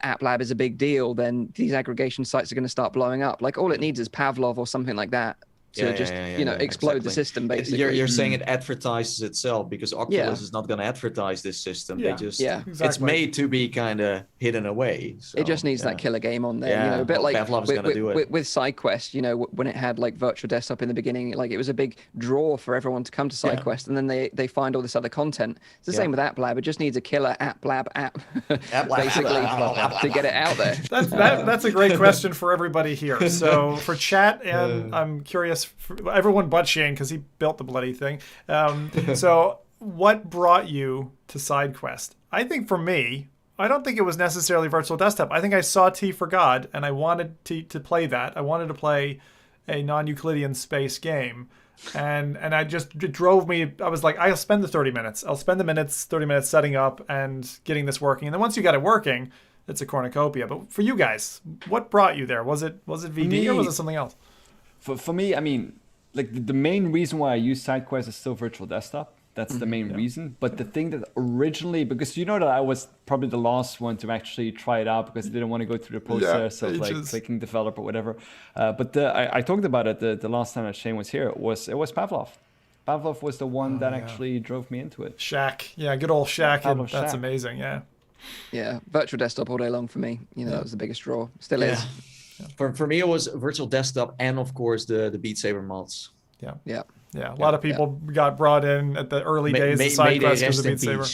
[SPEAKER 1] App Lab is a big deal, then these aggregation sites are going to start blowing up. Like, all it needs is Pavlov or something like that to explode the system, basically.
[SPEAKER 4] You're saying it advertises itself, because Oculus is not going to advertise this system. They just it's made to be kind of hidden away. So,
[SPEAKER 1] it just needs that killer game on there. A bit like with Sidequest, when it had like virtual desktop in the beginning, like it was a big draw for everyone to come to Sidequest, and then they find all this other content. It's the same with App Lab. It just needs a killer App Lab basically to get it out there.
[SPEAKER 2] That's a great question for everybody here. So for chat, and I'm curious, everyone but Shane, because he built the bloody thing. So what brought you to Sidequest? I think for me, I don't think it was necessarily virtual desktop. I think I saw T for God and I wanted to play that. I wanted to play a non-Euclidean space game. And it drove me. I was like, I'll spend the 30 minutes. I'll spend the 30 minutes setting up and getting this working. And then once you got it working, it's a cornucopia. But for you guys, what brought you there? Was it VD or was it something else?
[SPEAKER 3] For me, I mean, like the main reason why I use Sidequest is still virtual desktop. That's the main reason. But the thing that originally, because that I was probably the last one to actually try it out because I didn't want to go through the process of like clicking develop or whatever. But I talked about it the last time that Shane was here. It was Pavlov. Pavlov was the one that actually drove me into it.
[SPEAKER 2] Shaq. Yeah, good old Shaq. That's amazing. Yeah.
[SPEAKER 1] Yeah, virtual desktop all day long for me. That was the biggest draw. Still is.
[SPEAKER 4] For me, it was virtual desktop and, of course, the Beat Saber mods.
[SPEAKER 2] Yeah. A lot of people got brought in at the early days of Sidequest because of Beat Saber.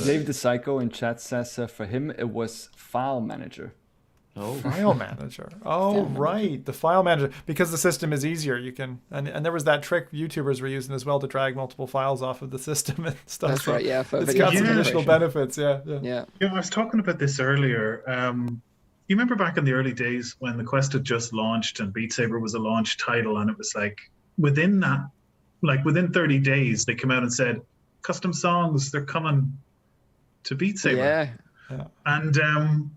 [SPEAKER 3] Dave the Psycho in chat says for him it was File Manager.
[SPEAKER 2] Oh, File Manager. Oh, right, the File Manager, because the system is easier. You can and there was that trick YouTubers were using as well to drag multiple files off of the system and stuff.
[SPEAKER 1] That's right. Yeah,
[SPEAKER 2] it's got some additional benefits. Yeah.
[SPEAKER 6] I was talking about this earlier. You remember back in the early days when the Quest had just launched and Beat Saber was a launch title, and it was like within 30 days they came out and said custom songs, they're coming to Beat Saber. Yeah. And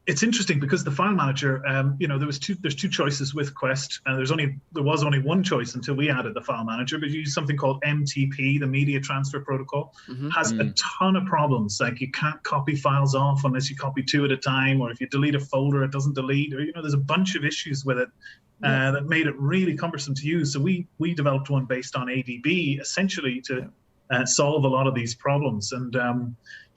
[SPEAKER 6] it's interesting because the File Manager, there's two choices with Quest, and there was only one choice until we added the File Manager, but you use something called MTP, the Media Transfer Protocol. Has a ton of problems. Like you can't copy files off unless you copy 2 at a time, or if you delete a folder, it doesn't delete, or there's a bunch of issues with it that made it really cumbersome to use. So we developed one based on ADB, essentially to solve a lot of these problems. And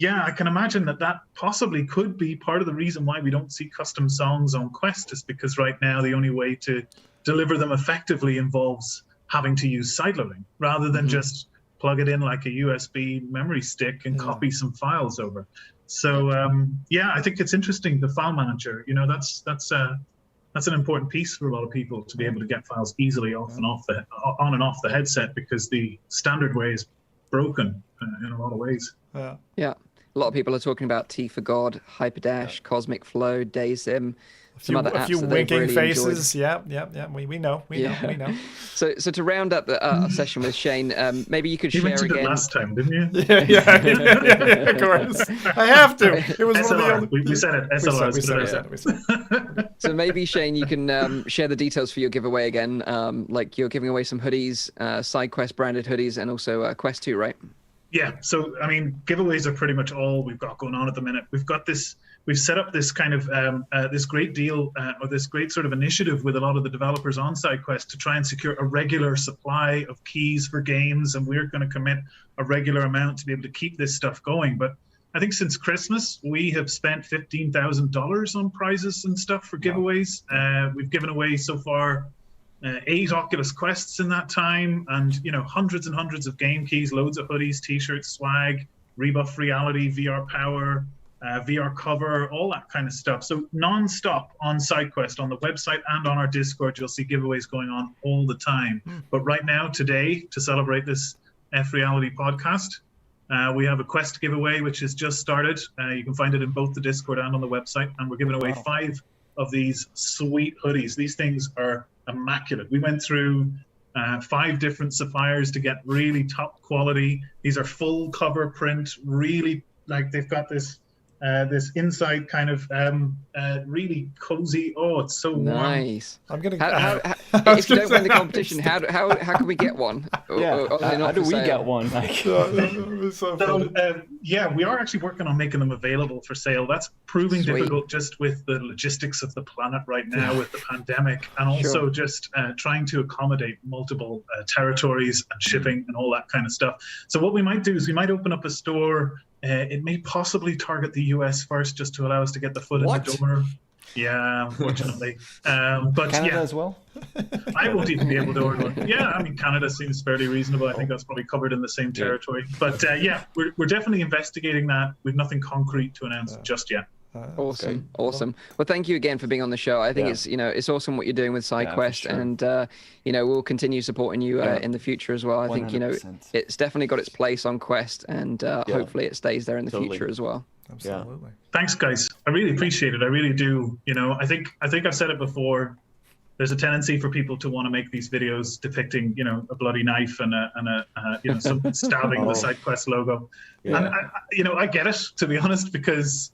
[SPEAKER 6] I can imagine that possibly could be part of the reason why we don't see custom songs on Quest, is because right now the only way to deliver them effectively involves having to use sideloading rather than just plug it in like a USB memory stick and copy some files over. So I think it's interesting, the File Manager. That's an important piece for a lot of people to be able to get files easily on and off the headset, because the standard way is broken in a lot of ways.
[SPEAKER 1] Yeah. A lot of people are talking about T for God, Hyperdash, Cosmic Flow, DaySim, some other apps.
[SPEAKER 2] A few
[SPEAKER 1] that
[SPEAKER 2] winking
[SPEAKER 1] really
[SPEAKER 2] faces.
[SPEAKER 1] Enjoyed.
[SPEAKER 2] Yeah. We know.
[SPEAKER 1] So to round up the session with Shane, maybe you could share again.
[SPEAKER 6] You mentioned it last time, didn't you?
[SPEAKER 2] Yeah, of course. I have to. It was
[SPEAKER 6] SLR.
[SPEAKER 2] one of the only...
[SPEAKER 6] We said it. SLR.
[SPEAKER 2] We said it.
[SPEAKER 1] So maybe, Shane, you can share the details for your giveaway again. Like you're giving away some hoodies, SideQuest branded hoodies, and also Quest 2, right?
[SPEAKER 6] Yeah, so I mean, giveaways are pretty much all we've got going on at the minute. We've got this we've set up this kind of this great deal or this great sort of initiative with a lot of the developers on SideQuest to try and secure a regular supply of keys for games, and we're going to commit a regular amount to be able to keep this stuff going. But I think since Christmas, we have spent $15,000 on prizes and stuff for giveaways. We've given away so far 8 Oculus Quests in that time, and hundreds and hundreds of game keys, loads of hoodies, t-shirts, swag, Rebuff Reality, VR Power, VR cover, all that kind of stuff. So non-stop on SideQuest, on the website and on our Discord, you'll see giveaways going on all the time. But right now, today, to celebrate this F.Reality podcast, we have a Quest giveaway, which has just started. You can find it in both the Discord and on the website. And we're giving away 5 of these sweet hoodies. These things are immaculate. We went through 5 different suppliers to get really top quality. These are full cover print, really, like, they've got this inside kind of really cozy. Oh, it's so warm.
[SPEAKER 1] Nice.
[SPEAKER 2] I'm gonna.
[SPEAKER 1] If you don't win the competition, how can we get one?
[SPEAKER 3] How do we get one? Like,
[SPEAKER 6] yeah, we are actually working on making them available for sale. That's proving difficult just with the logistics of the planet right now with the pandemic, and also just trying to accommodate multiple territories and shipping and all that kind of stuff. So what we might do is we might open up a store. It may possibly target the US first, just to allow us to get the foot in the door. Yeah, unfortunately. But
[SPEAKER 3] Canada as well?
[SPEAKER 6] I won't even be able to order one. Yeah, I mean, Canada seems fairly reasonable. I think that's probably covered in the same territory. But we're definitely investigating that. We've nothing concrete to announce just yet.
[SPEAKER 1] Awesome. Well, thank you again for being on the show. I think it's awesome what you're doing with SideQuest, and we'll continue supporting you in the future as well. I think
[SPEAKER 3] 100%.
[SPEAKER 1] it's definitely got its place on Quest, and hopefully it stays there in the future as well.
[SPEAKER 2] Absolutely.
[SPEAKER 6] Thanks, guys. I really appreciate it. I really do. I think I've said it before. There's a tendency for people to want to make these videos depicting, a bloody knife and some stabbing the SideQuest logo. And I get it, to be honest, because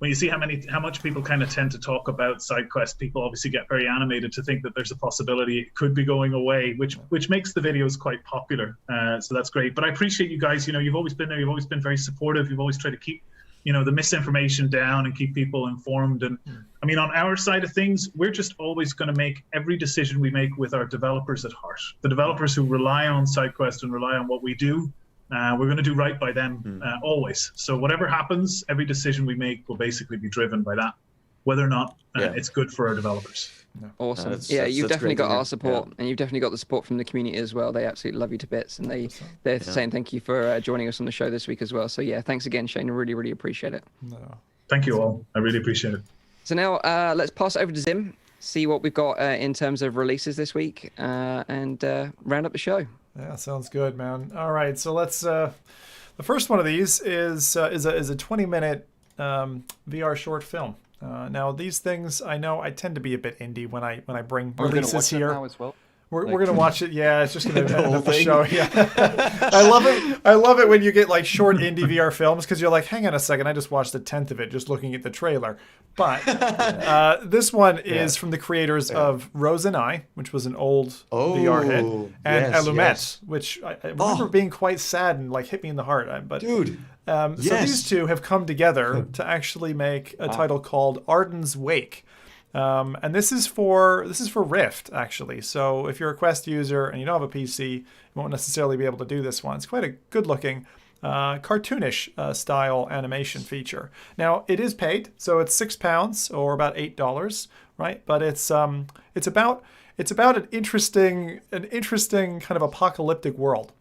[SPEAKER 6] when you see how much people kind of tend to talk about SideQuest, people obviously get very animated to think that there's a possibility it could be going away, which makes the videos quite popular. So that's great. But I appreciate you guys. You've always been there. You've always been very supportive. You've always tried to keep the misinformation down and keep people informed. And I mean, on our side of things, we're just always going to make every decision we make with our developers at heart. The developers who rely on SideQuest and rely on what we do, we're going to do right by them always. So whatever happens, every decision we make will basically be driven by that, whether or not it's good for our developers.
[SPEAKER 1] Awesome. You've definitely got our support, and you've definitely got the support from the community as well. They absolutely love you to bits, and they're saying thank you for joining us on the show this week as well. So thanks again, Shane. I really, really appreciate it.
[SPEAKER 6] Thank you all. I really appreciate it.
[SPEAKER 1] So now let's pass it over to Zim, see what we've got in terms of releases this week, and round up the show.
[SPEAKER 2] Yeah, sounds good, man. All right, so let's. The first one of these is a 20-minute VR short film. Now these things, I know I tend to be a bit indie when I bring releases here.
[SPEAKER 3] Now as well.
[SPEAKER 2] We're gonna watch it. Yeah, it's just gonna end up the show. Yeah, I love it when you get like short indie VR films, because you're like, hang on a second, I just watched a tenth of it just looking at the trailer. But this one is from the creators of Rose and I, which was an old VR hit, and Allumet, which I remember being quite sad and like hit me in the heart. So these two have come together to actually make a title called Arden's Wake. And this is for Rift, actually. So if you're a Quest user and you don't have a PC, you won't necessarily be able to do this one. It's quite a good-looking, cartoonish style animation feature. Now it is paid, so it's £6 or about $8, right? But it's about an interesting kind of apocalyptic world.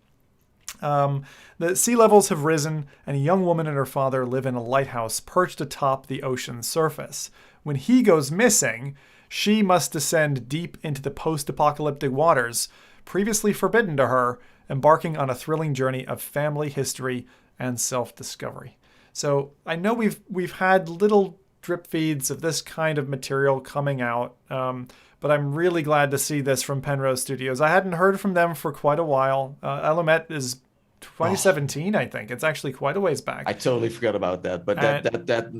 [SPEAKER 2] The sea levels have risen, and a young woman and her father live in a lighthouse perched atop the ocean's surface. When he goes missing, she must descend deep into the post-apocalyptic waters, previously forbidden to her, embarking on a thrilling journey of family history and self-discovery. So I know we've had little drip feeds of this kind of material coming out, but I'm really glad to see this from Penrose Studios. I hadn't heard from them for quite a while. Allumet is 2017, I think. It's actually quite a ways back.
[SPEAKER 4] I totally forgot about that, but that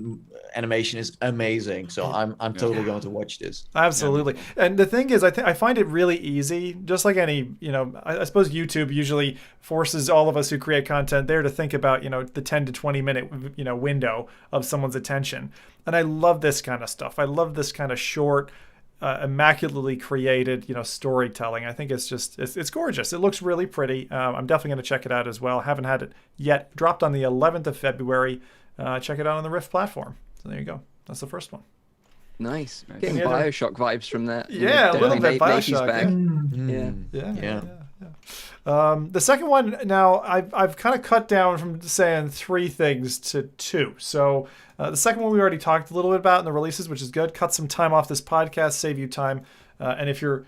[SPEAKER 4] animation is amazing. So I'm totally going to watch this.
[SPEAKER 2] Absolutely. Yeah. And the thing is, I find it really easy. Just like any, I suppose YouTube usually forces all of us who create content there to think about, the 10 to 20 minute, window of someone's attention. And I love this kind of stuff. I love this kind of short, immaculately created, storytelling. I think it's gorgeous. It looks really pretty. I'm definitely going to check it out as well. Haven't had it yet. Dropped on the 11th of February. Check it out on the Rift platform. So there you go. That's the first one.
[SPEAKER 1] Nice. Getting Bioshock vibes from that.
[SPEAKER 2] Yeah, a little bit Bioshock.
[SPEAKER 1] Yeah.
[SPEAKER 2] The second one, now I've kind of cut down from saying 3 things to 2. So the second one we already talked a little bit about in the releases, which is good. Cut some time off this podcast, save you time. And if you're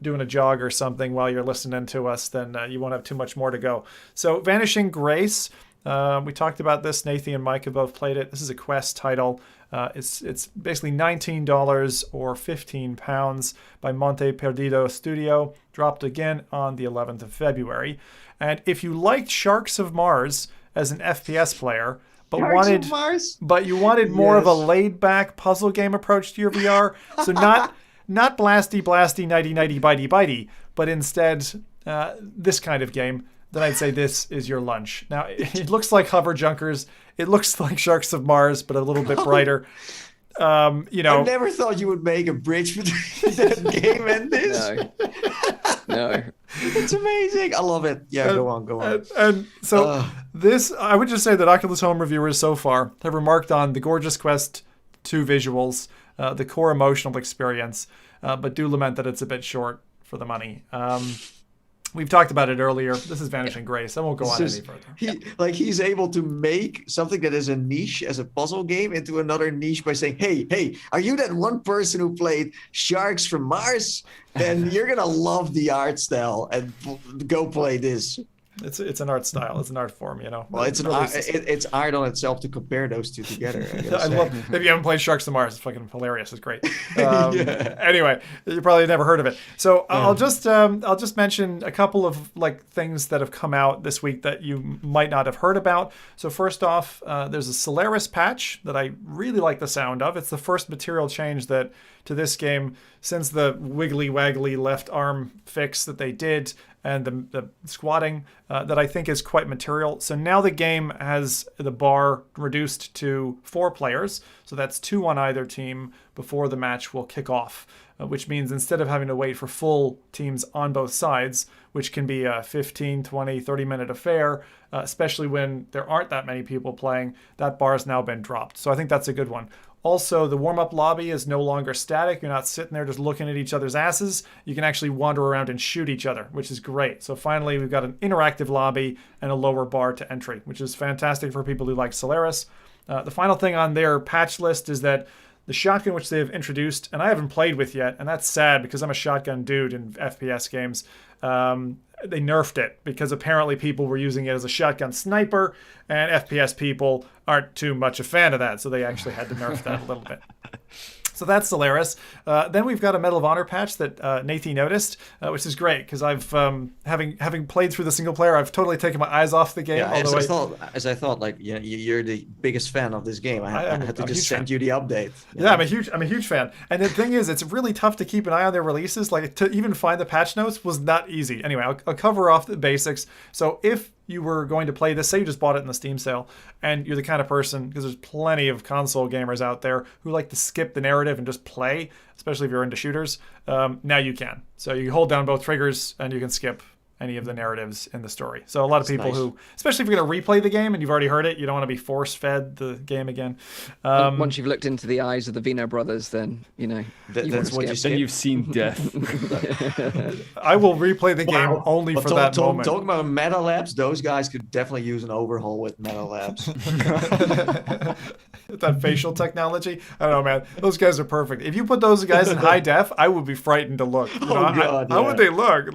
[SPEAKER 2] doing a jog or something while you're listening to us, then you won't have too much more to go. So Vanishing Grace, we talked about this. Nathan and Mike have both played it. This is a Quest title. It's basically $19 or £15 by Monte Perdido Studio. Dropped again on the 11th of February. And if you liked Sharks of Mars as an FPS player, but you wanted more of a laid-back puzzle game approach to your VR, so not blasty, nighty, bitey, but instead this kind of game, then I'd say this is your lunch. Now, it looks like Hover Junkers. It looks like Sharks of Mars, but a little bit brighter.
[SPEAKER 4] I never thought you would make a bridge between that game and this.
[SPEAKER 1] No.
[SPEAKER 4] It's amazing. I love it. Yeah, go on.
[SPEAKER 2] And so this, I would just say that Oculus Home reviewers so far have remarked on the gorgeous Quest 2 visuals, the core emotional experience, but do lament that it's a bit short for the money. We've talked about it earlier. This is Vanishing Grace. I won't go on any further.
[SPEAKER 4] He's able to make something that is a niche as a puzzle game into another niche by saying, hey, are you that one person who played Sharks from Mars? Then you're going to love the art style and go play this.
[SPEAKER 2] It's an art style. It's an art form,
[SPEAKER 4] Well, it's art on itself to compare those two together.
[SPEAKER 2] I love. If you haven't played Sharks of Mars, it's fucking hilarious. It's great. Anyway, you probably never heard of it. So I'll just mention a couple of things that have come out this week that you might not have heard about. So first off, there's a Solaris patch that I really like the sound of. It's the first material change to this game since the wiggly waggly left arm fix that they did and the squatting that I think is quite material. So now the game has the bar reduced to 4 players. So that's 2 on either team before the match will kick off, which means instead of having to wait for full teams on both sides, which can be a 15, 20, 30-minute affair, especially when there aren't that many people playing, that bar has now been dropped. So I think that's a good one. Also, the warm-up lobby is no longer static. You're not sitting there just looking at each other's asses. You can actually wander around and shoot each other, which is great. So finally, we've got an interactive lobby and a lower bar to entry, which is fantastic for people who like Solaris. The final thing on their patch list is that the shotgun which they have introduced, and I haven't played with yet, and that's sad because I'm a shotgun dude in FPS games, they nerfed it because apparently people were using it as a shotgun sniper, and FPS people aren't too much a fan of that, so they actually had to nerf that a little bit. So that's Solaris. Then we've got a Medal of Honor patch that Nathan noticed, which is great because I've having played through the single player, I've totally taken my eyes off the game.
[SPEAKER 4] Yeah, as I thought, you're the biggest fan of this game. I had to just send you the update.
[SPEAKER 2] Yeah, I'm a huge fan. And the thing is, it's really tough to keep an eye on their releases. To even find the patch notes was not easy. Anyway, I'll cover off the basics. So if you were going to play this, say you just bought it in the Steam sale, and you're the kind of person, because there's plenty of console gamers out there who like to skip the narrative and just play, especially if you're into shooters, now you can. So you hold down both triggers and you can skip any of the narratives in the story. So a lot of people who, especially if you're going to replay the game and you've already heard it, you don't want to be force-fed the game again.
[SPEAKER 1] Once you've looked into the eyes of the Vino brothers, then,
[SPEAKER 4] that's what you said.
[SPEAKER 3] Then you've seen death.
[SPEAKER 2] I will replay the game only for that moment.
[SPEAKER 4] Talking about Meta Labs, those guys could definitely use an overhaul with Meta Labs.
[SPEAKER 2] That facial technology, I don't know, man. Those guys are perfect. If you put those guys in high def, I would be frightened to look. How would they look?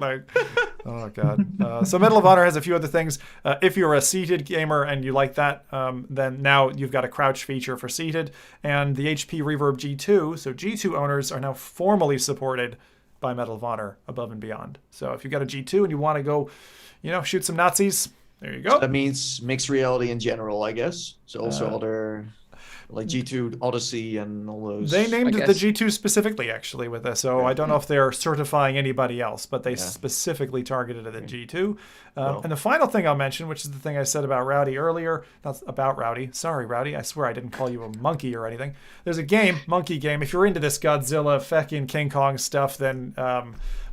[SPEAKER 2] Oh god. So Medal of Honor has a few other things. If you're a seated gamer and you like that, then now you've got a crouch feature for seated, and the HP Reverb G2. So G2 owners are now formally supported by Medal of Honor above and beyond. So if you've got a G2 and you want to go, shoot some Nazis, there you go.
[SPEAKER 4] So that means mixed reality in general, I guess. So also other. like G2 Odyssey and all those.
[SPEAKER 2] They named the G2 specifically, actually, with this. So I don't know if they're certifying anybody else, but they specifically targeted it at G2. And the final thing I'll mention, which is the thing I said about Rowdy earlier, not about Rowdy. Sorry, Rowdy. I swear I didn't call you a monkey or anything. There's a game, monkey game. If you're into this Godzilla, fucking King Kong stuff, then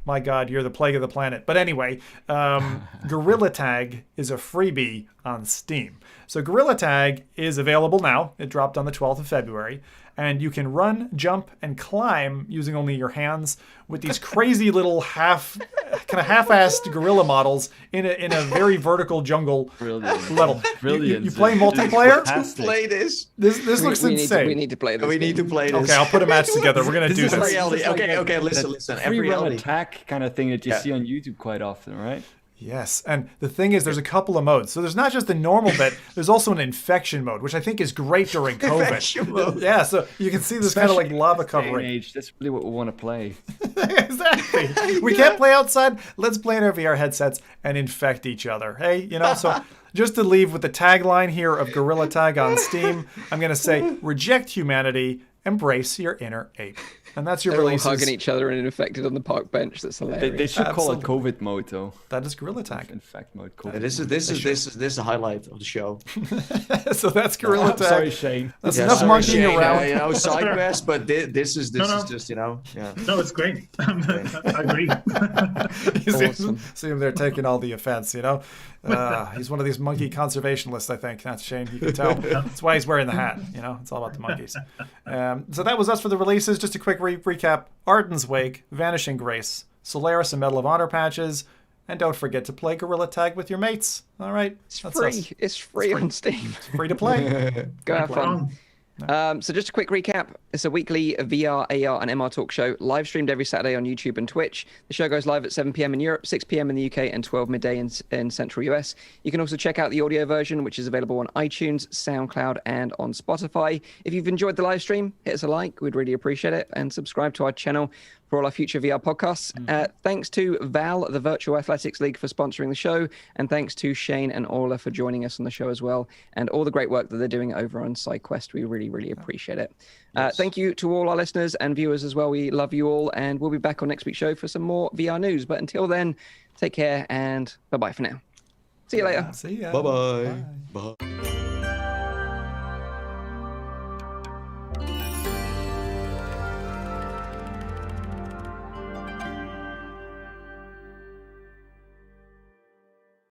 [SPEAKER 2] my God, you're the plague of the planet. But anyway, Gorilla Tag is a freebie on Steam. So Gorilla Tag is available now. It dropped on the 12th of February. And you can run, jump, and climb using only your hands with these crazy little half-assed gorilla models in a very vertical jungle level.
[SPEAKER 3] Brilliant.
[SPEAKER 2] You play multiplayer?
[SPEAKER 4] Play this.
[SPEAKER 2] This looks insane.
[SPEAKER 1] We need to play this.
[SPEAKER 4] We need to play this.
[SPEAKER 2] Okay, I'll put a match together. We're gonna do this.
[SPEAKER 4] Reality. Okay. Listen.
[SPEAKER 3] F.Reality attack kind of thing that you see on YouTube quite often, right?
[SPEAKER 2] Yes, and the thing is, there's a couple of modes. So there's not just the normal bit, there's also an infection mode, which I think is great during COVID.
[SPEAKER 4] Infection mode.
[SPEAKER 2] Yeah, so you can see this kind of like lava covering.
[SPEAKER 3] Age, that's really what we want to play.
[SPEAKER 2] Exactly. We can't play outside. Let's play in our VR headsets and infect each other. Hey, so just to leave with the tagline here of Gorilla Tag on Steam, I'm going to say, reject humanity, embrace your inner ape. And that's your
[SPEAKER 1] They're all
[SPEAKER 2] releases.
[SPEAKER 1] hugging each other and infected on the park bench. That's hilarious.
[SPEAKER 3] They should call it
[SPEAKER 2] Absolutely.
[SPEAKER 3] COVID mode, though.
[SPEAKER 2] That is Gorilla Tag.
[SPEAKER 3] Infect mode. COVID
[SPEAKER 4] This
[SPEAKER 3] mode.
[SPEAKER 4] is a highlight of the show.
[SPEAKER 2] So that's Gorilla Tag.
[SPEAKER 3] Sorry, Shane.
[SPEAKER 2] That's enough monkeying around.
[SPEAKER 4] Sidequest, but this is
[SPEAKER 6] No.
[SPEAKER 4] just
[SPEAKER 6] No, it's great. I agree.
[SPEAKER 2] You see him there taking all the offense, He's one of these monkey conservationists, I think. That's Shane, you can tell. That's why he's wearing the hat, It's all about the monkeys. So that was us for the releases. Just a quick recap. Arden's Wake, Vanishing Grace, Solaris and Medal of Honor patches, and don't forget to play Gorilla Tag with your mates. All right.
[SPEAKER 1] It's free. It's free on Steam.
[SPEAKER 2] It's free to play.
[SPEAKER 1] Go have fun. So just a quick recap. It's a weekly VR, AR, and MR talk show, live streamed every Saturday on YouTube and Twitch. The show goes live at 7 p.m. in Europe, 6 p.m. in the UK, and 12 midday in Central US. You can also check out the audio version, which is available on iTunes, SoundCloud, and on Spotify. If you've enjoyed the live stream, hit us a like. We'd really appreciate it. And subscribe to our channel for all our future VR podcasts. Thanks to Val, the Virtual Athletics League, for sponsoring the show. And thanks to Shane and Orla for joining us on the show as well. And all the great work that they're doing over on Sidequest. We really, really appreciate it. Thank you to all our listeners and viewers as well. We love you all. And we'll be back on next week's show for some more VR news. But until then, take care and bye-bye for now. See you later.
[SPEAKER 2] See ya.
[SPEAKER 4] Bye-bye. Bye.